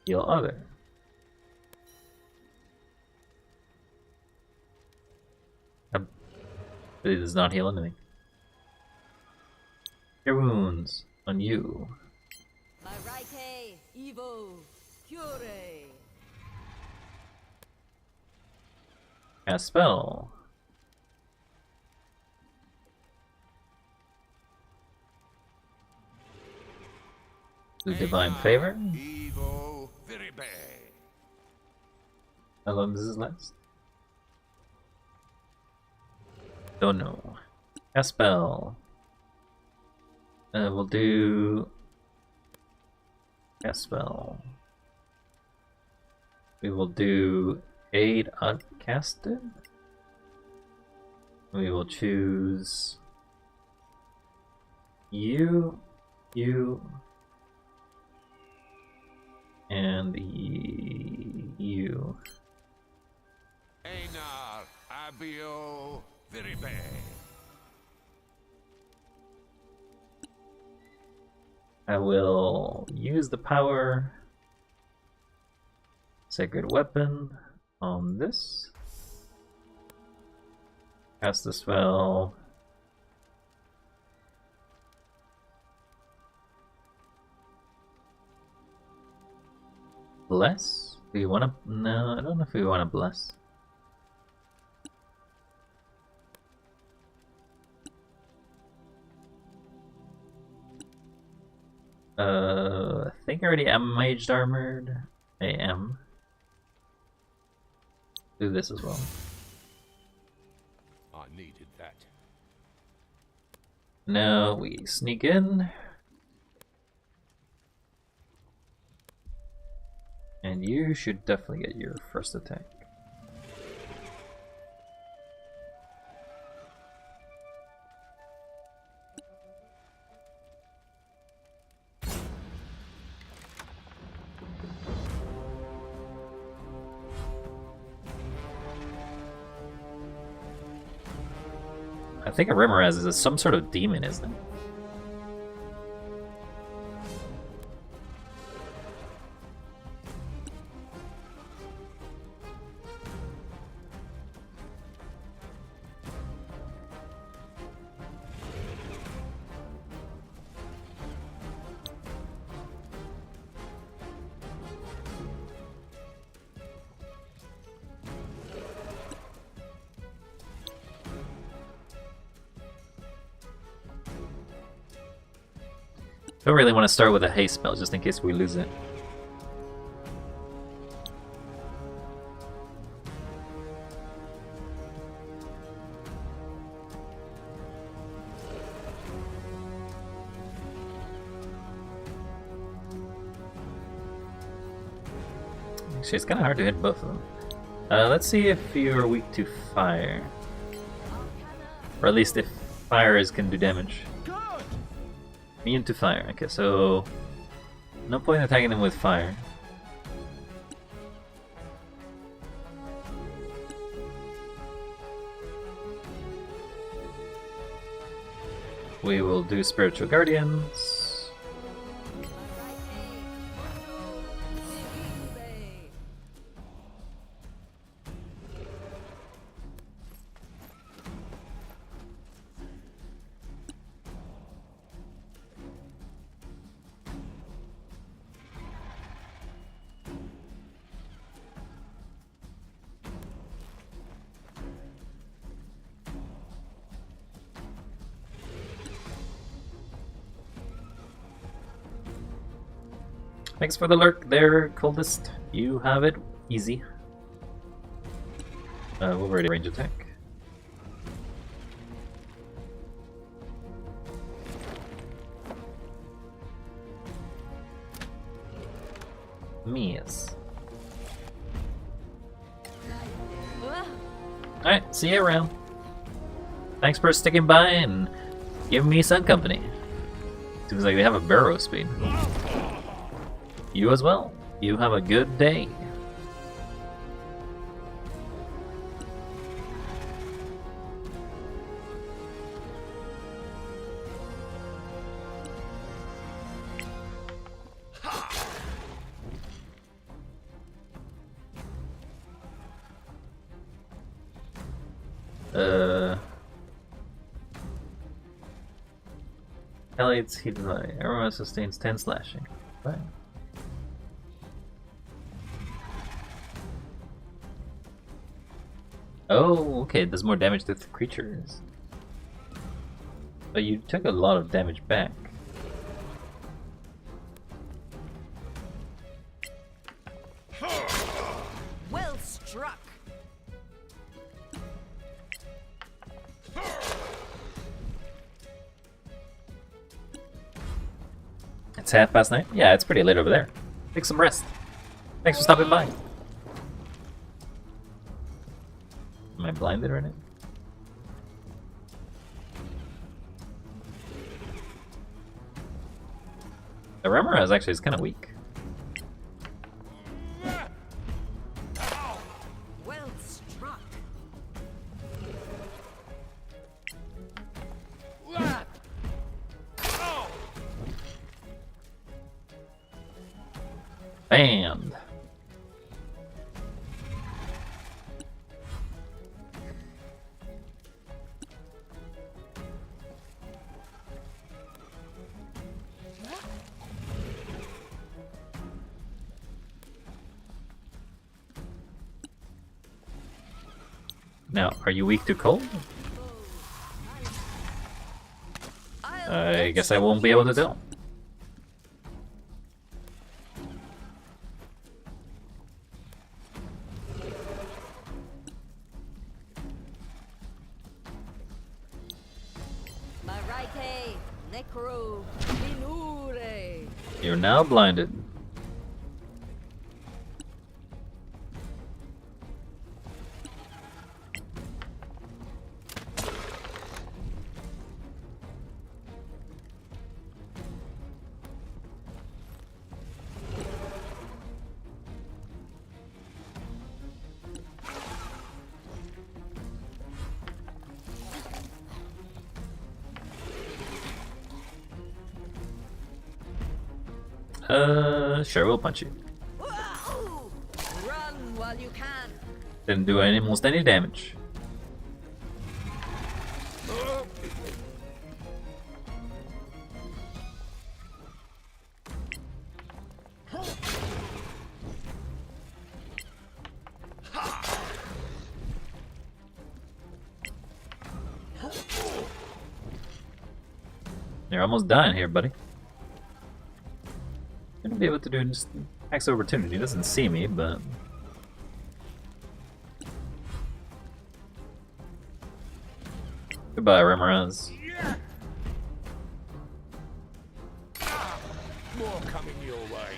Heal other. It does not heal anything. Cure wounds on you. Cast spell. Do divine favor. How long does this last? Don't know. Cast spell. We'll do cast spell. We will do aid uncasted. We will choose you, and you. Einar Abio Viribe. I will use the power Sacred Weapon on this. Cast the spell. Bless? Do you want to? No, I don't know if we want to bless. I think I already am maged armored. I am. Do this as well. I needed that. Now we sneak in. And you should definitely get your first attack. I think a Remoraz is some sort of demon, isn't it? Don't really want to start with a haste spell just in case we lose it. Actually, it's kind of hard to hit both of them. Let's see if you're weak to fire. Or at least if fire can do damage. Immune to fire. Okay, so no point in attacking them with fire. We will do Spiritual Guardians. Thanks for the lurk there, Coldest. You have it easy. We'll ready range attack. Miss. Alright, see you around. Thanks for sticking by and giving me some company. Seems like they have a burrow speed. You as well. You have a good day. Allied's heated by everyone sustains 10 slashing. Right. Oh, okay, it does more damage to the creatures. But you took a lot of damage back. Well struck. It's 9:30. Yeah, it's pretty late over there. Take some rest. Thanks for stopping by. Am I blinded right now? The Remoraz actually is kind of weak. Well struck. Banned. Now, are you weak to cold? I guess I won't be able to tell. You're now blinded. Sure, we'll punch you. Run while you can. Didn't do almost any damage. You're almost dying here, buddy. Gonna be able to do just Axe of Opportunity. He doesn't see me, but goodbye, Remoraz. More coming your way.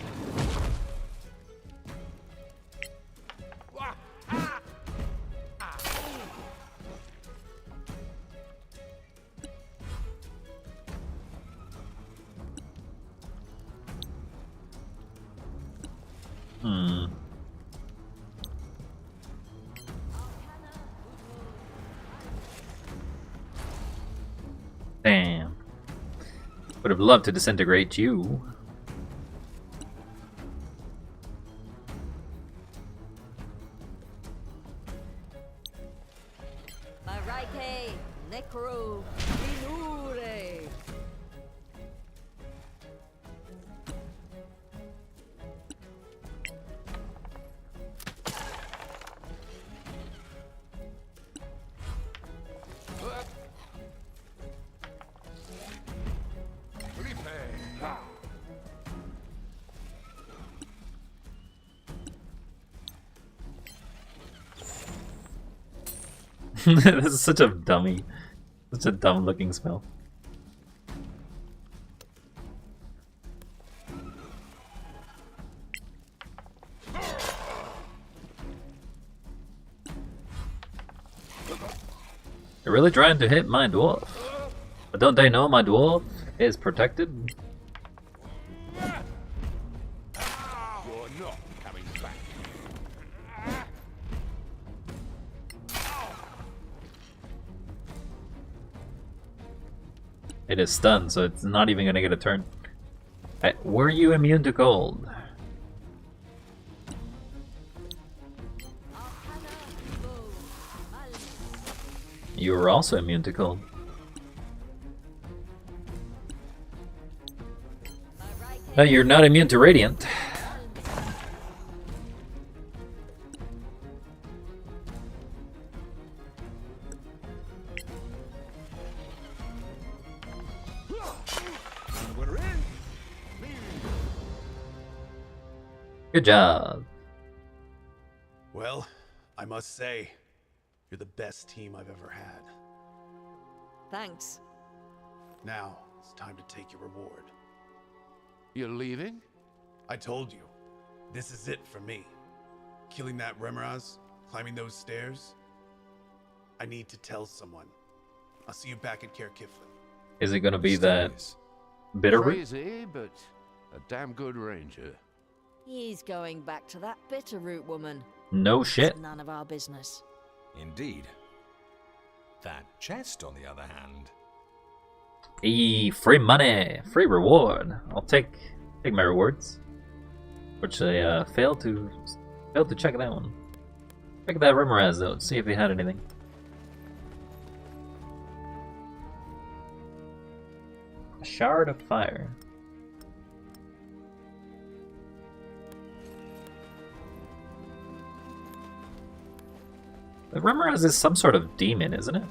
Hmm. Damn. Would have loved to disintegrate you. Marike, Necro, Minure. This is such a dummy. Such a dumb looking spell. They're really trying to hit my dwarf. But don't they know my dwarf is protected? You're not coming back. It is stunned, so it's not even gonna get a turn. Were you immune to cold? You were also immune to cold. No, you're not immune to radiant. Good job. Well, I must say, you're the best team I've ever had. Thanks. Now, it's time to take your reward. You're leaving? I told you, this is it for me. Killing that Remoraz, climbing those stairs. I need to tell someone. I'll see you back at Caer Kiflin. Is it gonna be that Bitterroot? Crazy, but a damn good ranger. He's going back to that Bitterroot woman. No shit. It's none of our business. Indeed. That chest, on the other hand. Free money, free reward. I'll take my rewards, which I failed to check that one. Check that Remoraz though, see if he had anything. A shard of fire. The Remoraz is some sort of demon, isn't it?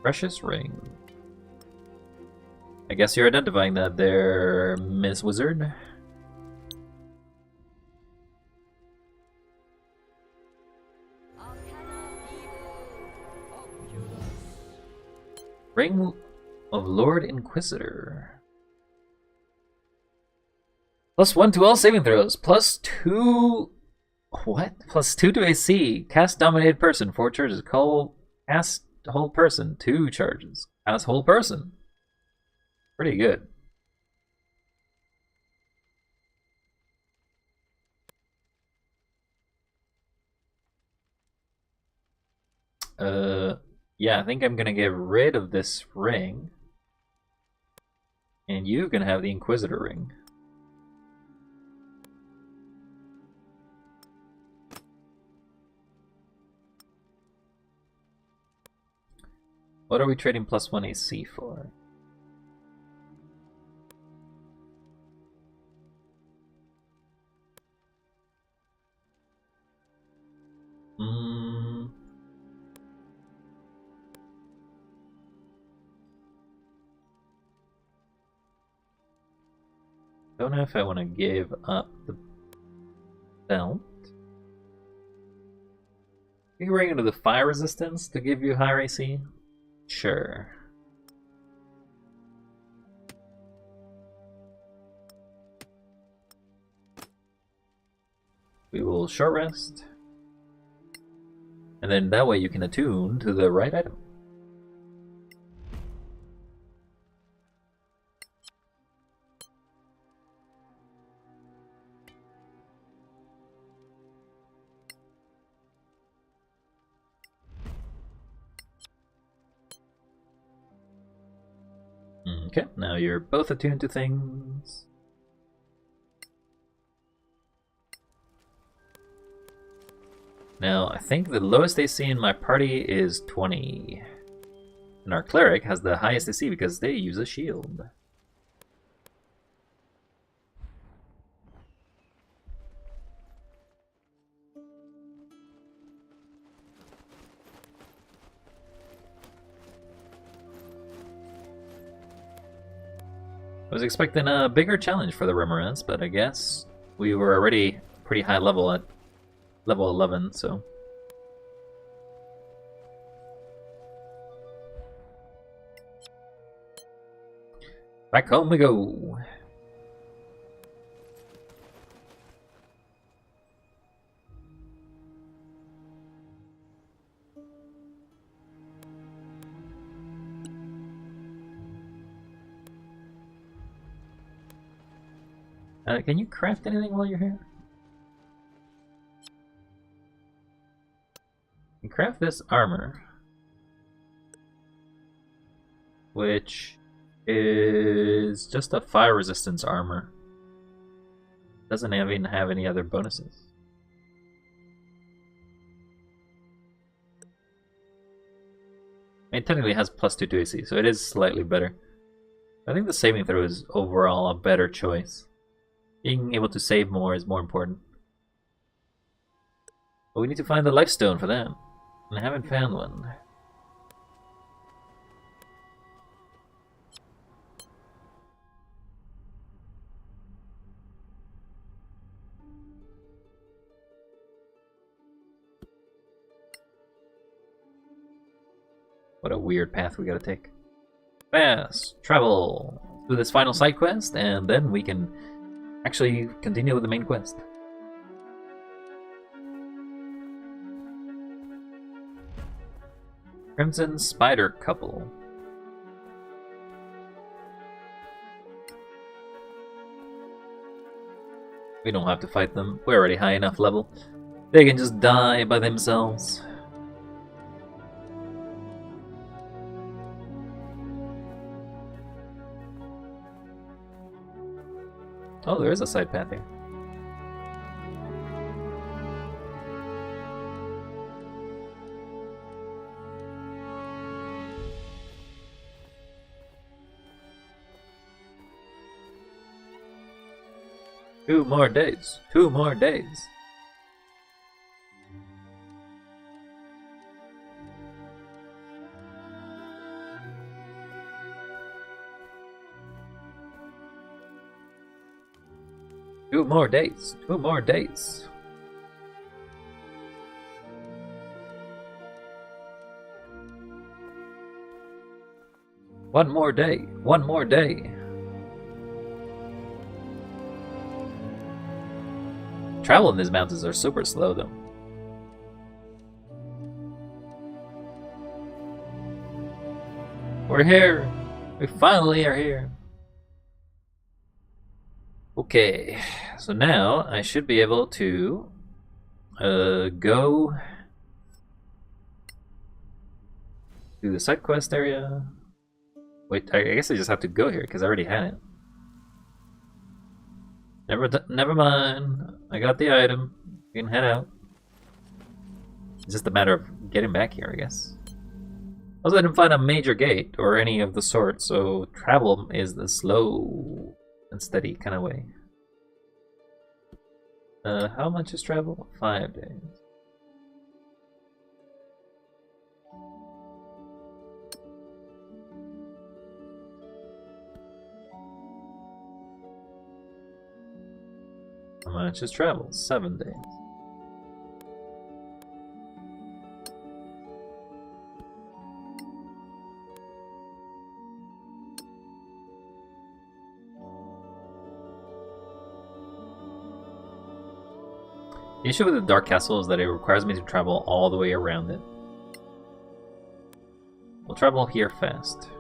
Precious ring. I guess you're identifying that there, Miss Wizard. Ring of Lord Inquisitor. +1 to all saving throws. +2. What? +2 to AC. Cast dominated person. 4 charges. Cast whole person. 2 charges. Cast whole person. Pretty good. Yeah, I think I'm gonna get rid of this ring. And you can have the Inquisitor ring. What are we trading +1 AC for? Don't know if I want to give up the belt. You can bring into the fire resistance to give you higher AC? Sure. We will short rest. And then that way you can attune to the right item. Okay, now you're both attuned to things. Now, I think the lowest AC in my party is 20. And our cleric has the highest AC because they use a shield. I was expecting a bigger challenge for the Remoras, but I guess we were already pretty high level at level 11, so... Back home we go! Can you craft anything while you're here? You can craft this armor, which is just a fire resistance armor. Doesn't even have any other bonuses. It technically has +2 to AC, so it is slightly better. I think the saving throw is overall a better choice. Being able to save more is more important. But we need to find the life stone for that. And I haven't found one. What a weird path we gotta take. Fast! Travel! Do this final side quest, and then we can actually continue with the main quest. Crimson Spider Couple. We don't have to fight them. We're already high enough level. They can just die by themselves. Oh, there is a side path here. Two more days. 2 more days. Two more days. 2 more days. One more day. 1 more day. Travel in these mountains are super slow, though. We're here. We finally are here. Okay, so now I should be able to go to the side quest area. Wait, I guess I just have to go here because I already had it. Never mind. I got the item. We can head out. It's just a matter of getting back here, I guess. Also, I didn't find a major gate or any of the sort, so travel is the slow and steady kind of way. How much is travel? 5 days. How much is travel? 7 days. The issue with the Dark Castle is that it requires me to travel all the way around it. We'll travel here fast.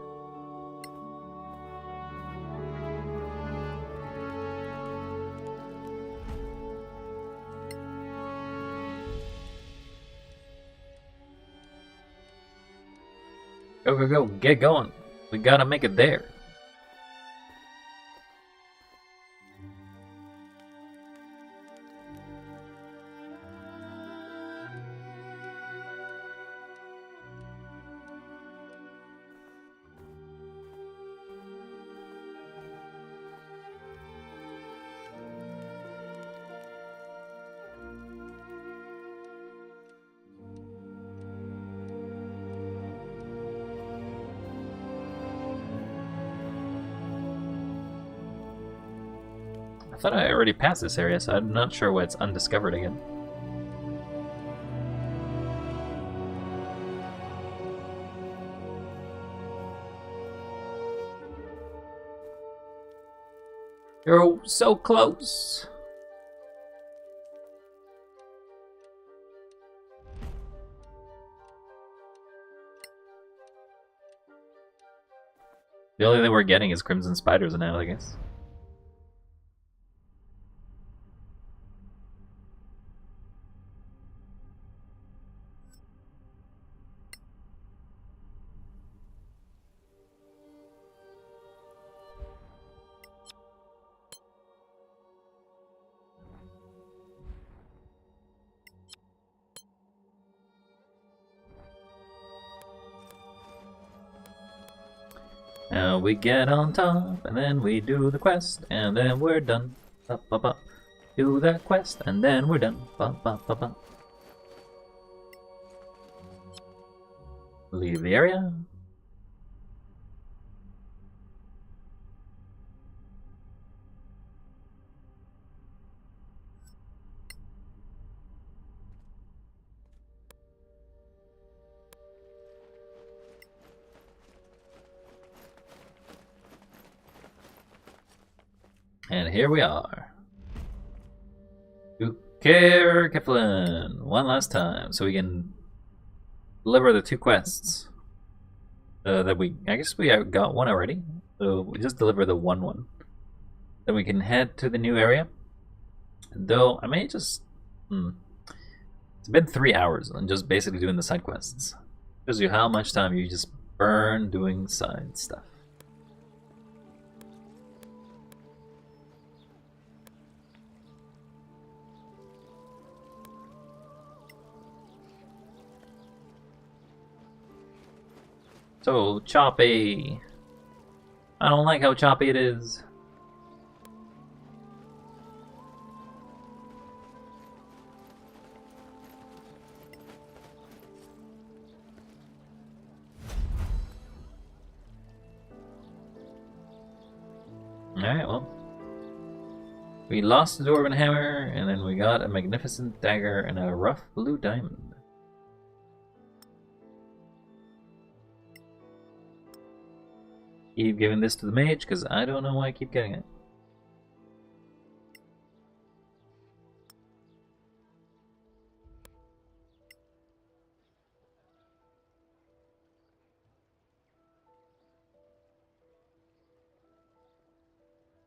Go, go, go, get going. We gotta make it there. I thought I already passed this area, so I'm not sure why it's undiscovered again. You're so close! The only thing we're getting is Crimson Spiders now, I guess. Now we get on top, and then we do the quest, and then we're done. Ba, ba, ba. Do that quest, and then we're done. Ba, ba, ba, ba. Leave the area. And here we are. Ukir Keflin, one last time, so we can deliver the 2 quests that I guess we got one already, so we just deliver the one. Then we can head to the new area. Though I may just, it's been 3 hours and just basically doing the side quests. Shows you how much time you just burn doing side stuff. So, choppy. I don't like how choppy it is. Alright, well. We lost the Dwarven Hammer, and then we got a magnificent dagger and a rough blue diamond. Keep giving this to the mage, because I don't know why I keep getting it.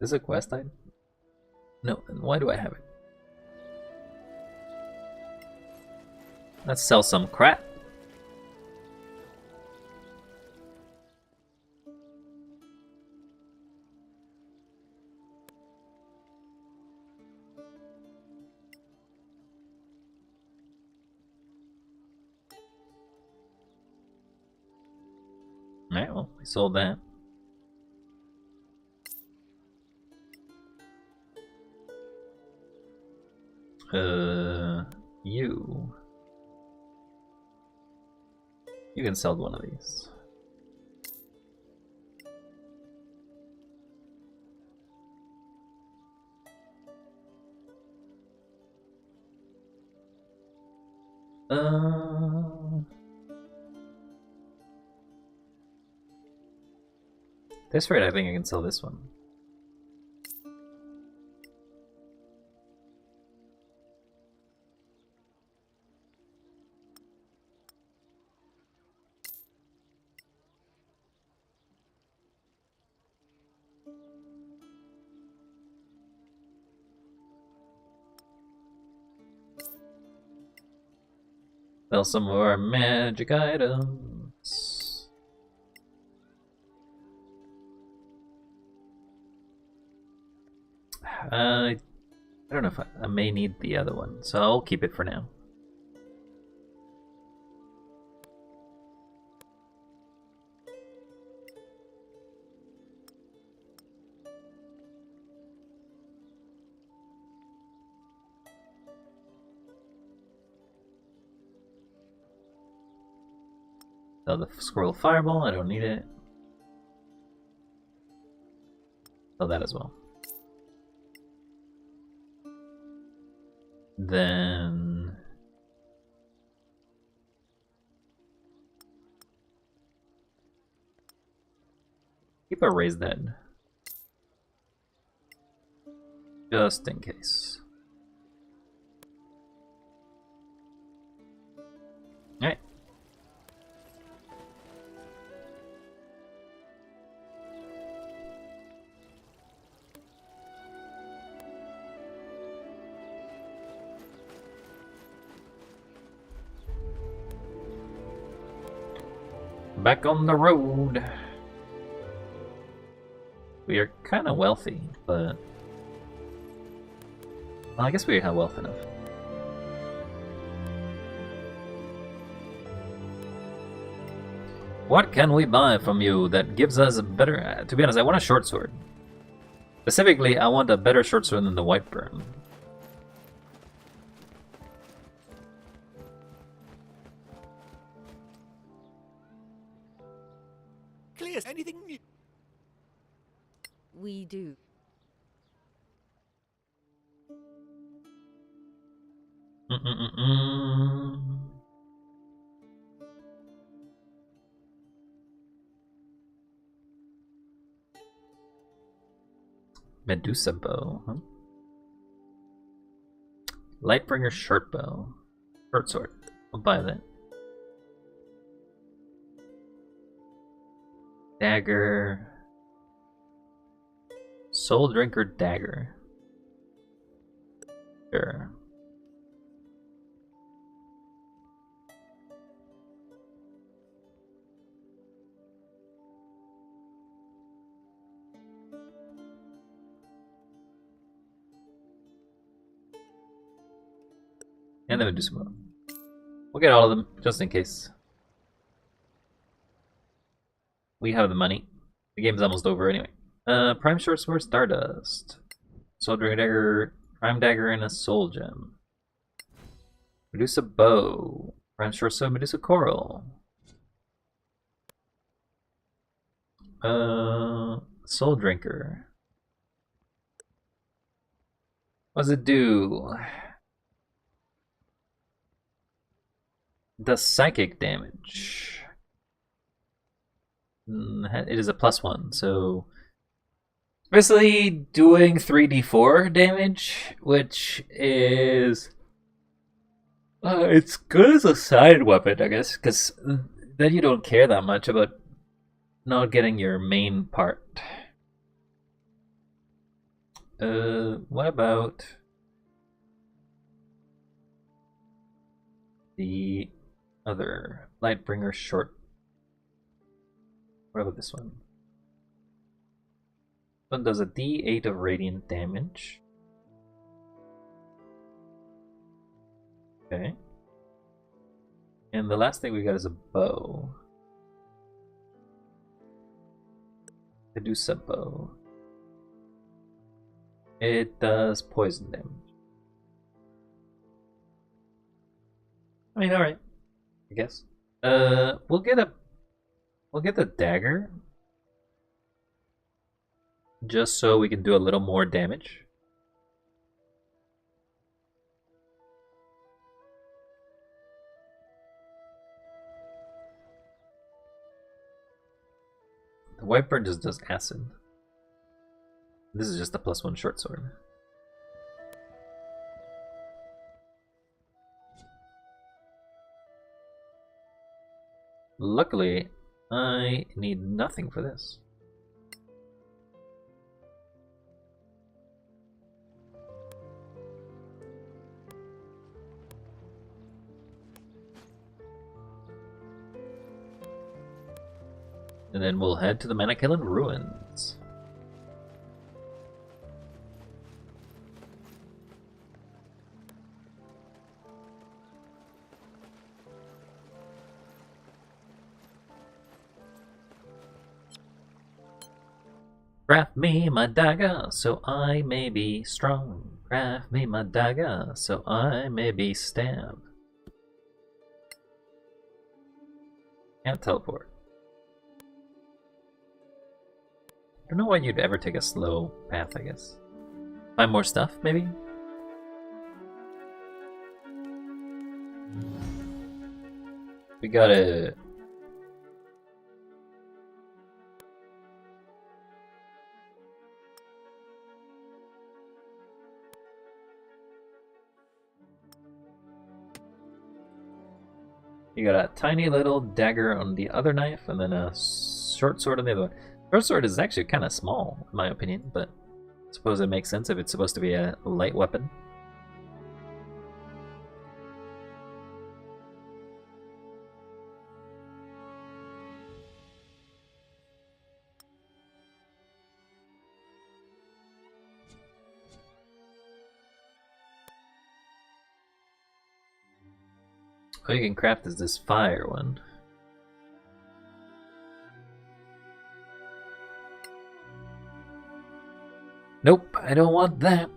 Is this a quest item? No, then why do I have it? Let's sell some crap. Alright, well, we sold that. You can sell one of these. This rate, I think I can sell this one. Sell some of our magic items. I don't know if I may need the other one, so I'll keep it for now. Sell the Squirrel Fireball, I don't need it. Sell that as well. Then keep a raised head. Just in case. Alright. Back on the road. We are kind of wealthy, but well, I guess we have wealth enough. What can we buy from you that gives us a better... to be honest, I want a short sword. Specifically, I want a better short sword than the white burn. Clear. Anything new? We do. Medusa bow, huh? Lightbringer short bow. Short sword. I'll buy that. Dagger. Soul Drinker dagger. Sure. And then we'll do some more. We'll get all of them, just in case. We have the money. The game's almost over anyway. Prime Short Sword Stardust. Soul Drinker Dagger, Prime Dagger, and a Soul Gem. Medusa Bow. Prime Short Sword, Medusa Coral. Soul Drinker. What does it do? Does psychic damage. It is a +1, so basically doing 3d4 damage, which is it's good as a side weapon, I guess, because then you don't care that much about not getting your main part. What about the other Lightbringer short? What about this one? This one does a d8 of radiant damage. Okay. And the last thing we got is a bow. Medusa bow. It does poison damage. I mean, alright. I guess. We'll get the dagger. Just so we can do a little more damage. The Whitebird just does acid. This is just a +1 short sword. Luckily, I need nothing for this. And then we'll head to the Manakillan Ruins. Craft me my dagger, so I may be strong. Craft me my dagger, so I may be stabbed. Can't teleport. I don't know why you'd ever take a slow path, I guess. Find more stuff, maybe? We gotta... You got a tiny little dagger on the other knife, and then a short sword on the other one. Short sword is actually kind of small, in my opinion, but I suppose it makes sense if it's supposed to be a light weapon. All you can craft is this fire one. Nope, I don't want that.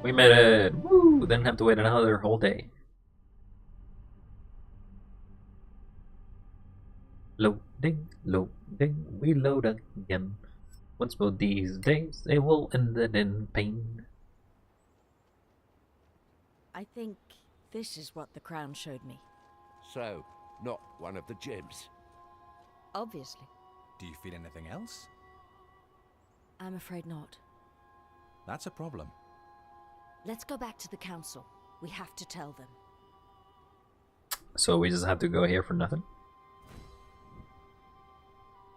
We made it! Woo! Didn't have to wait another whole day. Loading, loading, we load again. Once more these days, they will end in pain. I think this is what the crown showed me. So, not one of the gems. Obviously. Do you feel anything else? I'm afraid not. That's a problem. Let's go back to the council. We have to tell them. So we just have to go here for nothing?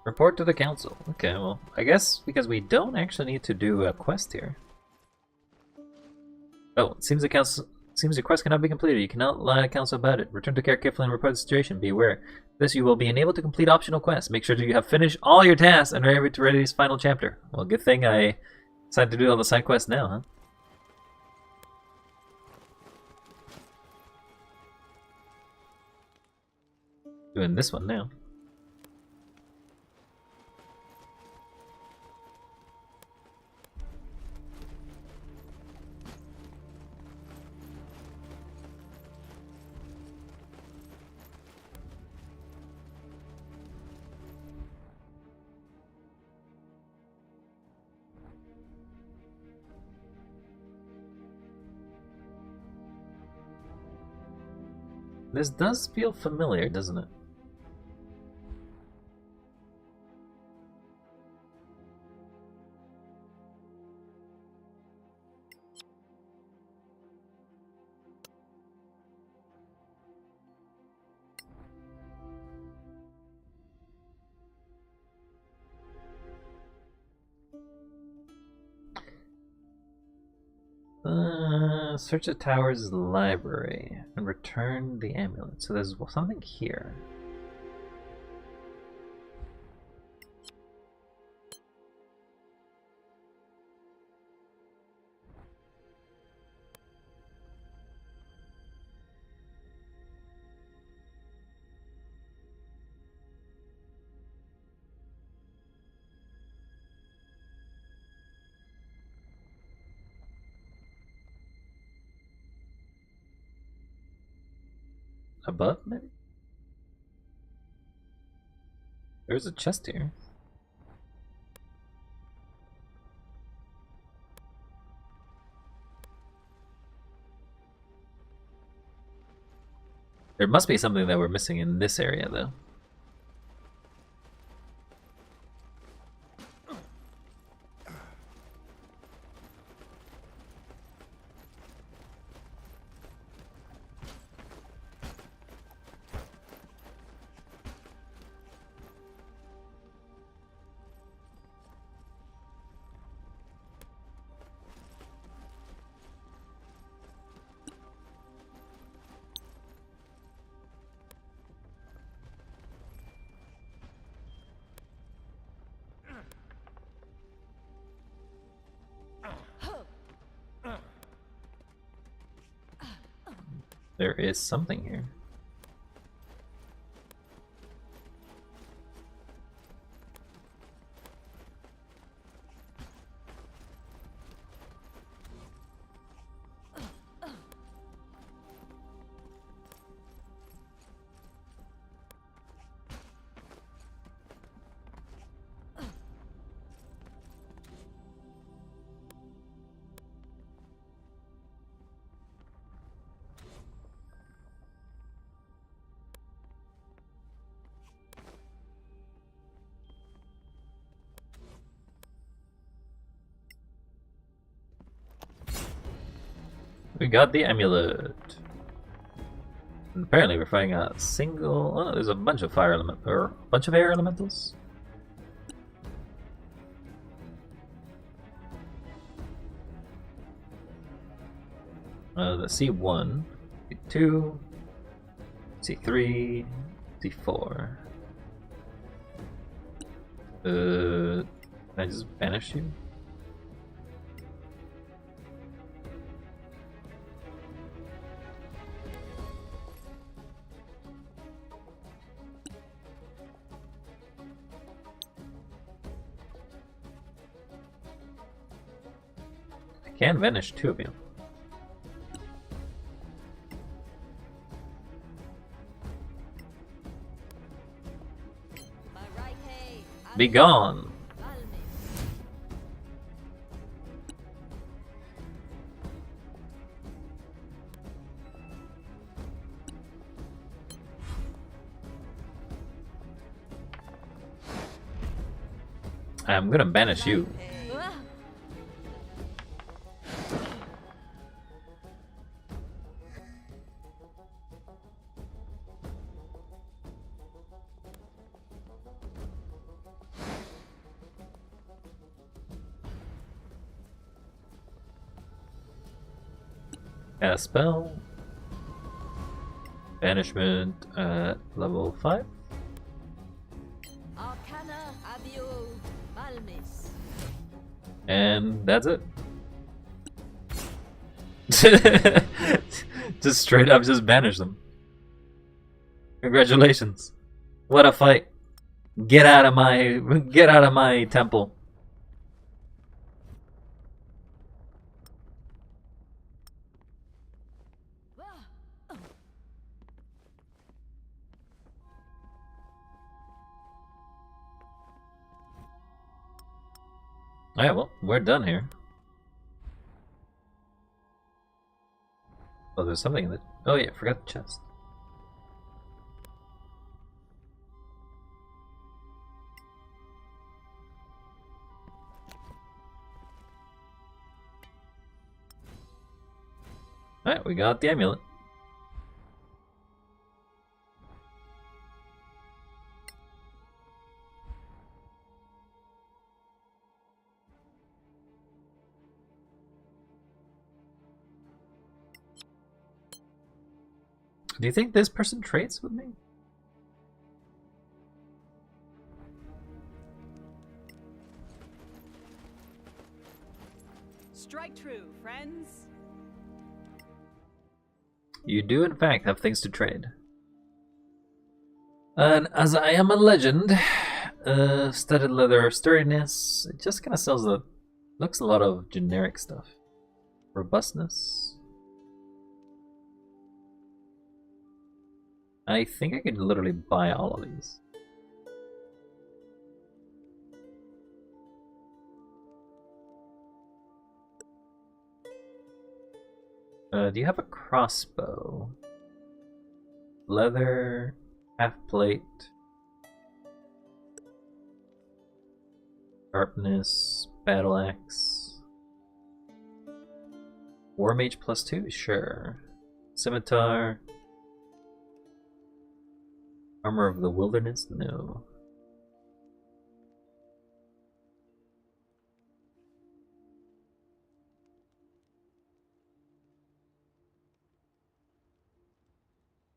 Report to the council. Okay, well, I guess because we don't actually need to do a quest here. Oh, it seems the quest cannot be completed. You cannot lie to council about it. Return to Carefully and report the situation. Be aware. This you will be unable to complete optional quests. Make sure that you have finished all your tasks and are ready to ready this final chapter. Well, good thing I decided to do all the side quests now, huh? Doing this one now. This does feel familiar, doesn't it? Search the tower's library and return the amulet. So there's something here. Above, maybe? There's a chest here. There must be something that we're missing in this area, though. There is something here. We got the amulet. And apparently we're fighting a single... Oh, no, there's a bunch of fire element... or a bunch of air elementals. The C1, C2, C3, C4. Can I just banish you? I can banish two of you. Be gone! I'm gonna banish you. Cast spell. Banishment at level 5. And that's it. Just straight up just banish them. Congratulations. What a fight. Get out of my temple. Alright, well, we're done here. Oh, there's something in it. Oh yeah, forgot the chest. Alright, we got the amulet. Do you think this person trades with me? Strike true, friends. You do, in fact, have things to trade. And as I am a legend, studded leather sturdiness, it just kind of sells the... looks a lot of generic stuff. Robustness. I think I could literally buy all of these. Do you have a crossbow? Leather, half plate, sharpness, battle axe, war mage +2, sure. Scimitar, armor of the wilderness, no.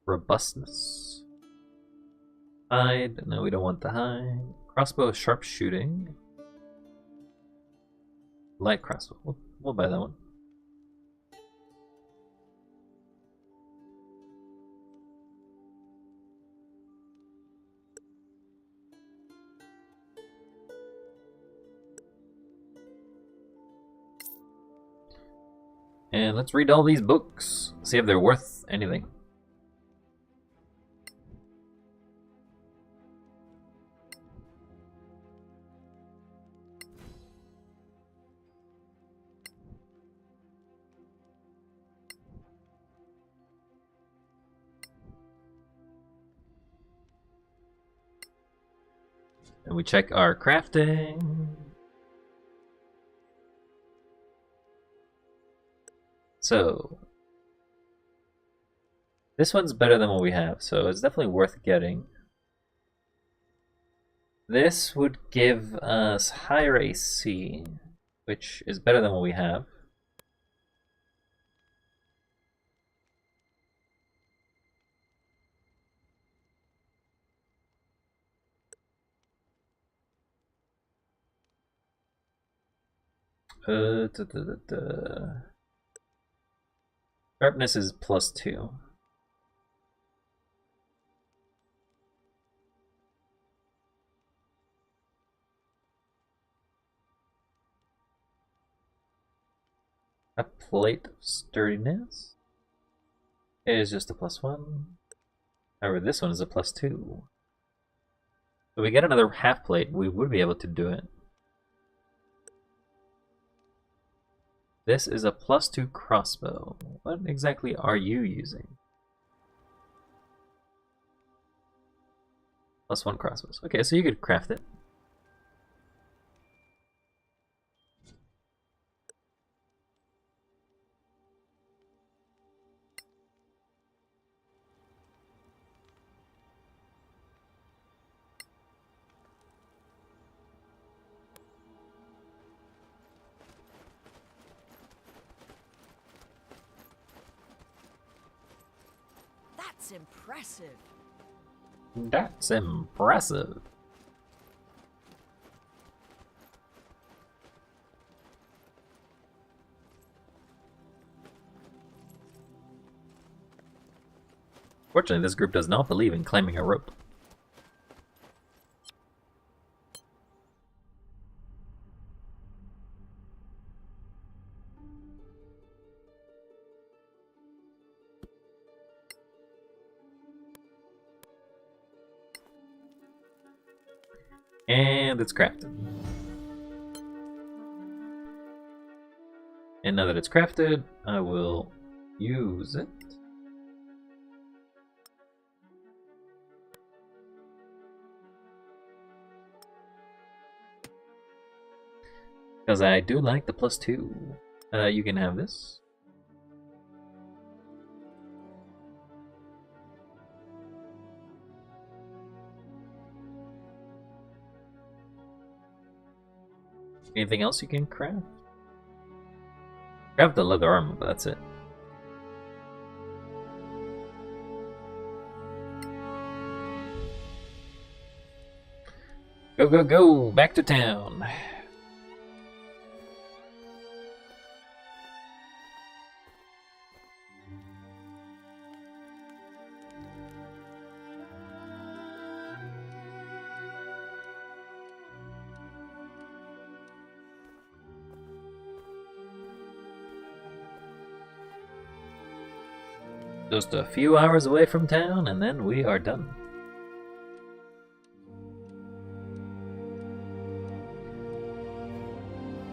Robustness. Hide. No, we don't want the hide. Crossbow, sharpshooting. Light crossbow. We'll buy that one. And let's read all these books. See if they're worth anything. And we check our crafting. So, This one's better than what we have, so it's definitely worth getting. This would give us higher AC, which is better than what we have. Sharpness is +2. A plate of sturdiness is just a +1. However, this one is a +2. If we get another half plate, we would be able to do it. This is a +2 crossbow. What exactly are you using? +1 crossbows. Okay, so you could craft it. That's impressive. That's impressive. Fortunately, this group does not believe in climbing a rope. And it's crafted. And now that it's crafted, I will use it. Because I do like the +2. You can have this. Anything else you can craft? Craft the leather armor, but that's it. Go, go, go! Back to town! Just a few hours away from town, and then we are done.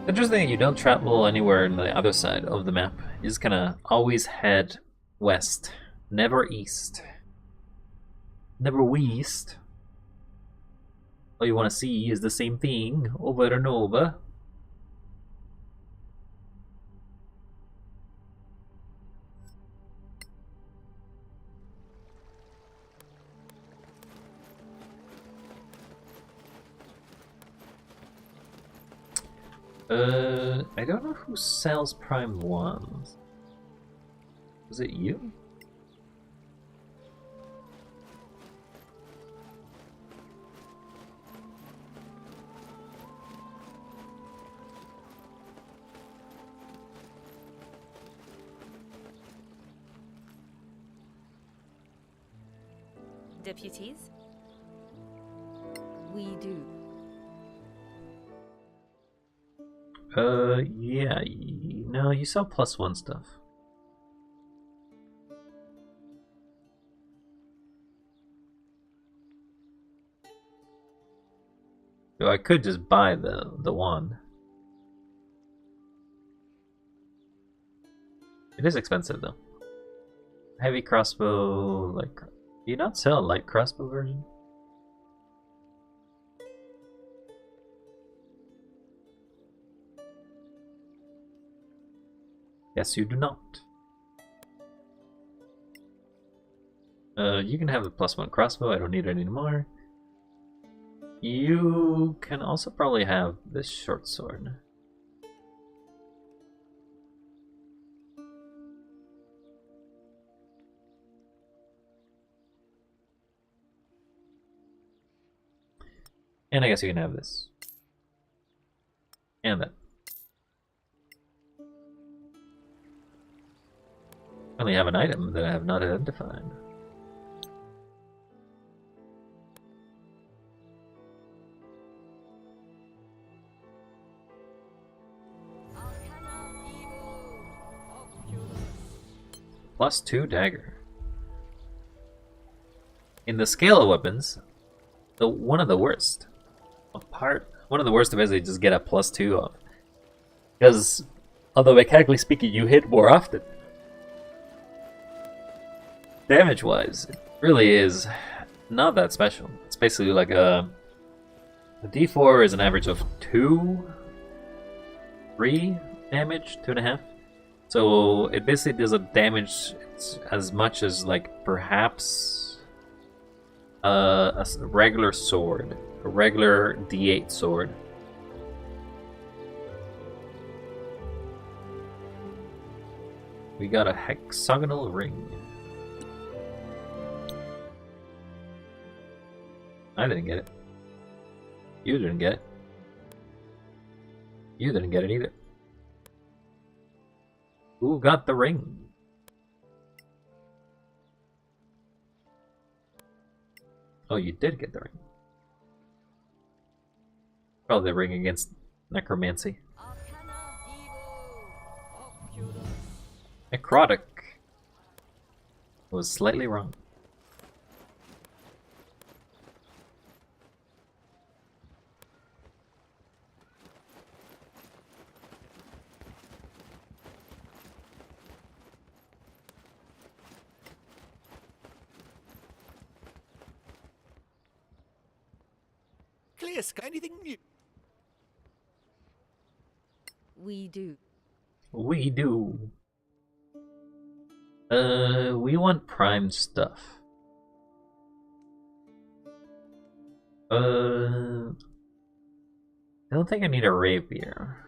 Interesting, you don't travel anywhere on the other side of the map. You just kind of always head west, never east. Never west. All you want to see is the same thing over and over. I don't know who sells Prime 1s. Was it you? Deputies? We do. Yeah, no, you sell +1 stuff. So I could just buy the wand. It is expensive though. Heavy crossbow, like, do you not sell a light crossbow version? Yes, you do not. You can have the +1 crossbow. I don't need it anymore. You can also probably have this short sword. And I guess you can have this. And that. I only have an item that I have not identified. +2 dagger. In the scale of weapons, one of the worst. One of the worst to basically just get a +2 of. Because, although mechanically speaking, you hit more often, damage-wise, it really is not that special. It's basically like a D4 is an average of 2, 3 damage, 2.5. So it basically does a damage as much as like perhaps a regular sword, a regular D8 sword. We got a hexagonal ring. I didn't get it. You didn't get it. You didn't get it either. Who got the ring? Oh, you did get the ring. Probably the ring against necromancy. Necrotic was slightly wrong. Clear sky. Anything new? We do. We do. We want prime stuff. I don't think I need a rapier.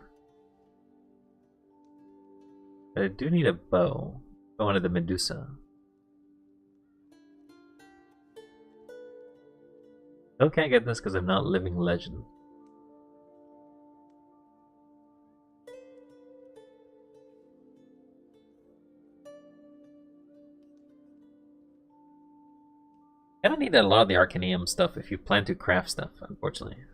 But I do need a bow. I wanted the Medusa. Still can't get this because I'm not living legend. I don't need a lot of the Arcanium stuff if you plan to craft stuff, unfortunately.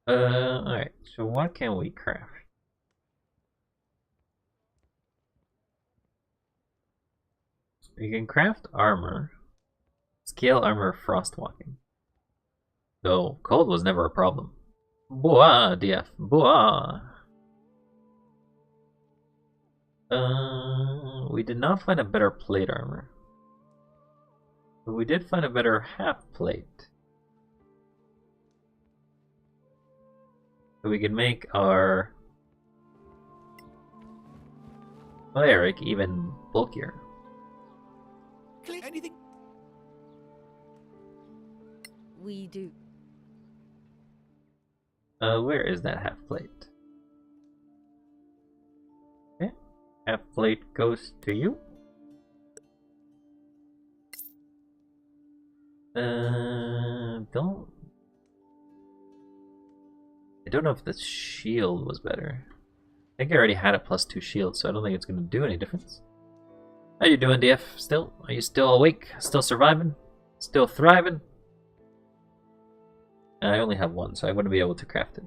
Alright, so what can we craft? We can craft armor. Scale armor frostwalking. Though cold was never a problem. Boah, DF. Boah. We did not find a better plate armor. But we did find a better half plate. So we can make our cleric even bulkier. Anything? We do. Where is that half plate? Okay. Half plate goes to you. I don't know if the shield was better. I think I already had a +2 shield, so I don't think it's gonna do any difference. How you doing, DF? Still? Are you still awake? Still surviving? Still thriving? I only have one, so I wouldn't be able to craft it.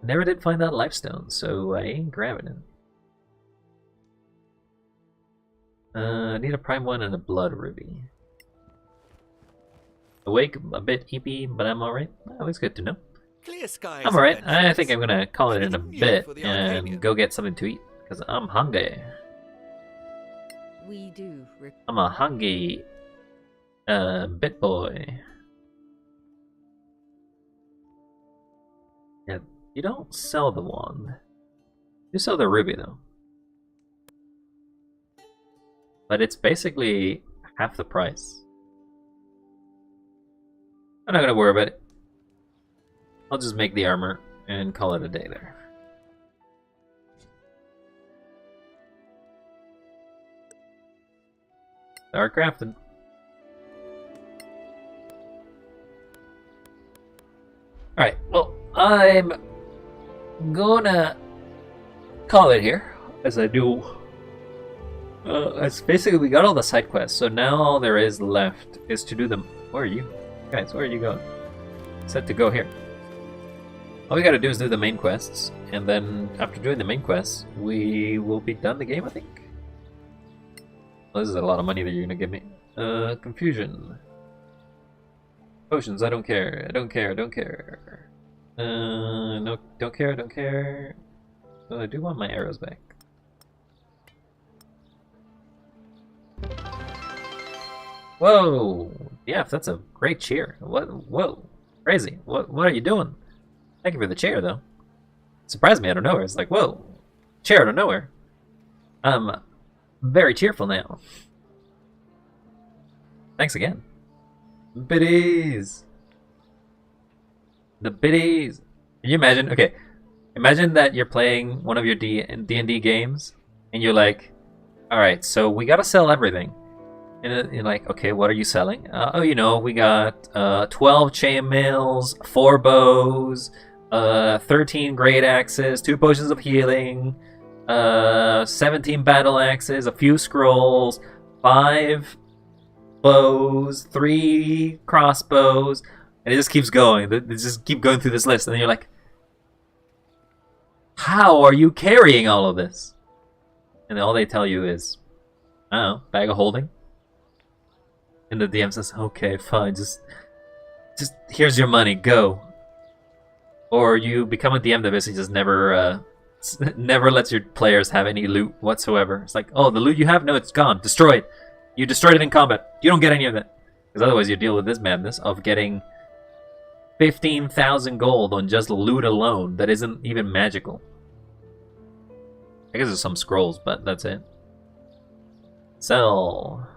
Never did find that lifestone, so I ain't grabbing it. I need a prime one and a blood ruby. Awake, a bit eepy, but I'm alright. Oh, that's good to know. Clear skies. I'm alright. I think I'm gonna call it in a bit and go get something to eat, because I'm hungry. We do. I'm a hungry bit boy. Yeah, You don't sell the wand. You sell the ruby though. But it's basically half the price. I'm not gonna worry about it. I'll just make the armor and call it a day there. Start crafting. Alright, well, I'm gonna call it here, as I do. It's basically, we got all the side quests, so now all there is left is to do them. Where are you? Guys, where are you going? Set to go here. All we gotta do is do the main quests, and then after doing the main quests, we will be done the game, I think. Well, this is a lot of money that you're gonna give me. Confusion. Potions, I don't care. I don't care, I don't care. No, don't care, don't care. Well, I do want my arrows back. Whoa! Yeah, that's a great cheer. What? Whoa! Crazy. What are you doing? Thank you for the chair, though. It surprised me out of nowhere. It's like, whoa! Chair out of nowhere. I'm very cheerful now. Thanks again. Biddies! The biddies! Can you imagine? Okay. Imagine that you're playing one of your D&D games, and you're like, alright, so we gotta sell everything. And you're like, okay, what are you selling? Oh, you know, we got 12 chainmails, 4 bows, 13 great axes, 2 potions of healing, 17 battle axes, a few scrolls, 5 bows, 3 crossbows, and it just keeps going. They just keep going through this list, and then you're like, how are you carrying all of this? And then all they tell you is, I don't know, bag of holding. And the DM says, okay, fine, just here's your money, go. Or you become a DM that basically just never lets your players have any loot whatsoever. It's like, oh, the loot you have? No, it's gone. Destroy it. You destroyed it in combat. You don't get any of it. Because otherwise you deal with this madness of getting 15,000 gold on just loot alone that isn't even magical. I guess there's some scrolls, but that's it. Sell.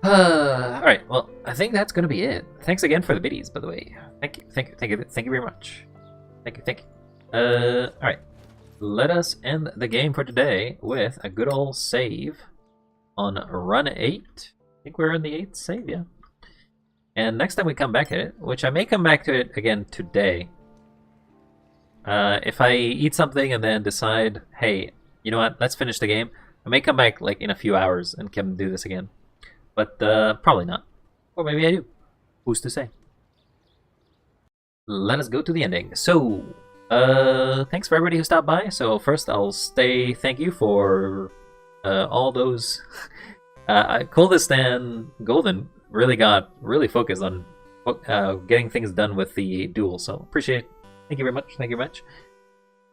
Alright, well, I think that's gonna be it. Thanks again for the biddies, by the way. Thank you very much. Thank you. Alright. Let us end the game for today with a good old save on run 8. I think we're in the 8th save, yeah. And next time we come back at it, which I may come back to it again today. If I eat something and then decide, hey, you know what, let's finish the game, I may come back like in a few hours and come do this again. But probably not. Or maybe I do. Who's to say? Let us go to the ending. So, thanks for everybody who stopped by. So first I'll say thank you for all those... Coldest and Golden really focused on getting things done with the duel. So appreciate it. Thank you very much. Thank you very much.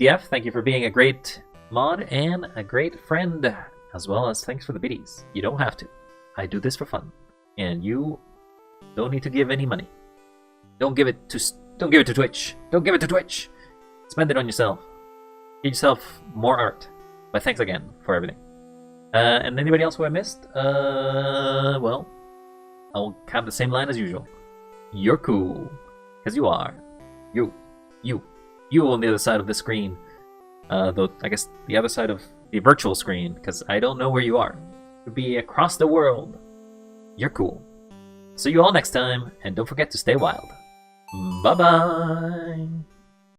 DF, thank you for being a great mod and a great friend. As well as thanks for the biddies. You don't have to. I do this for fun, and you don't need to give any money. Don't give it to Twitch. Don't give it to Twitch. Spend it on yourself. Get yourself more art. But thanks again for everything. And anybody else who I missed? Well, I'll have the same line as usual. You're cool, because you are. You on the other side of the screen. Though I guess the other side of the virtual screen, because I don't know where you are. Be across the world. You're cool. See you all next time, and don't forget to stay wild. Bye bye.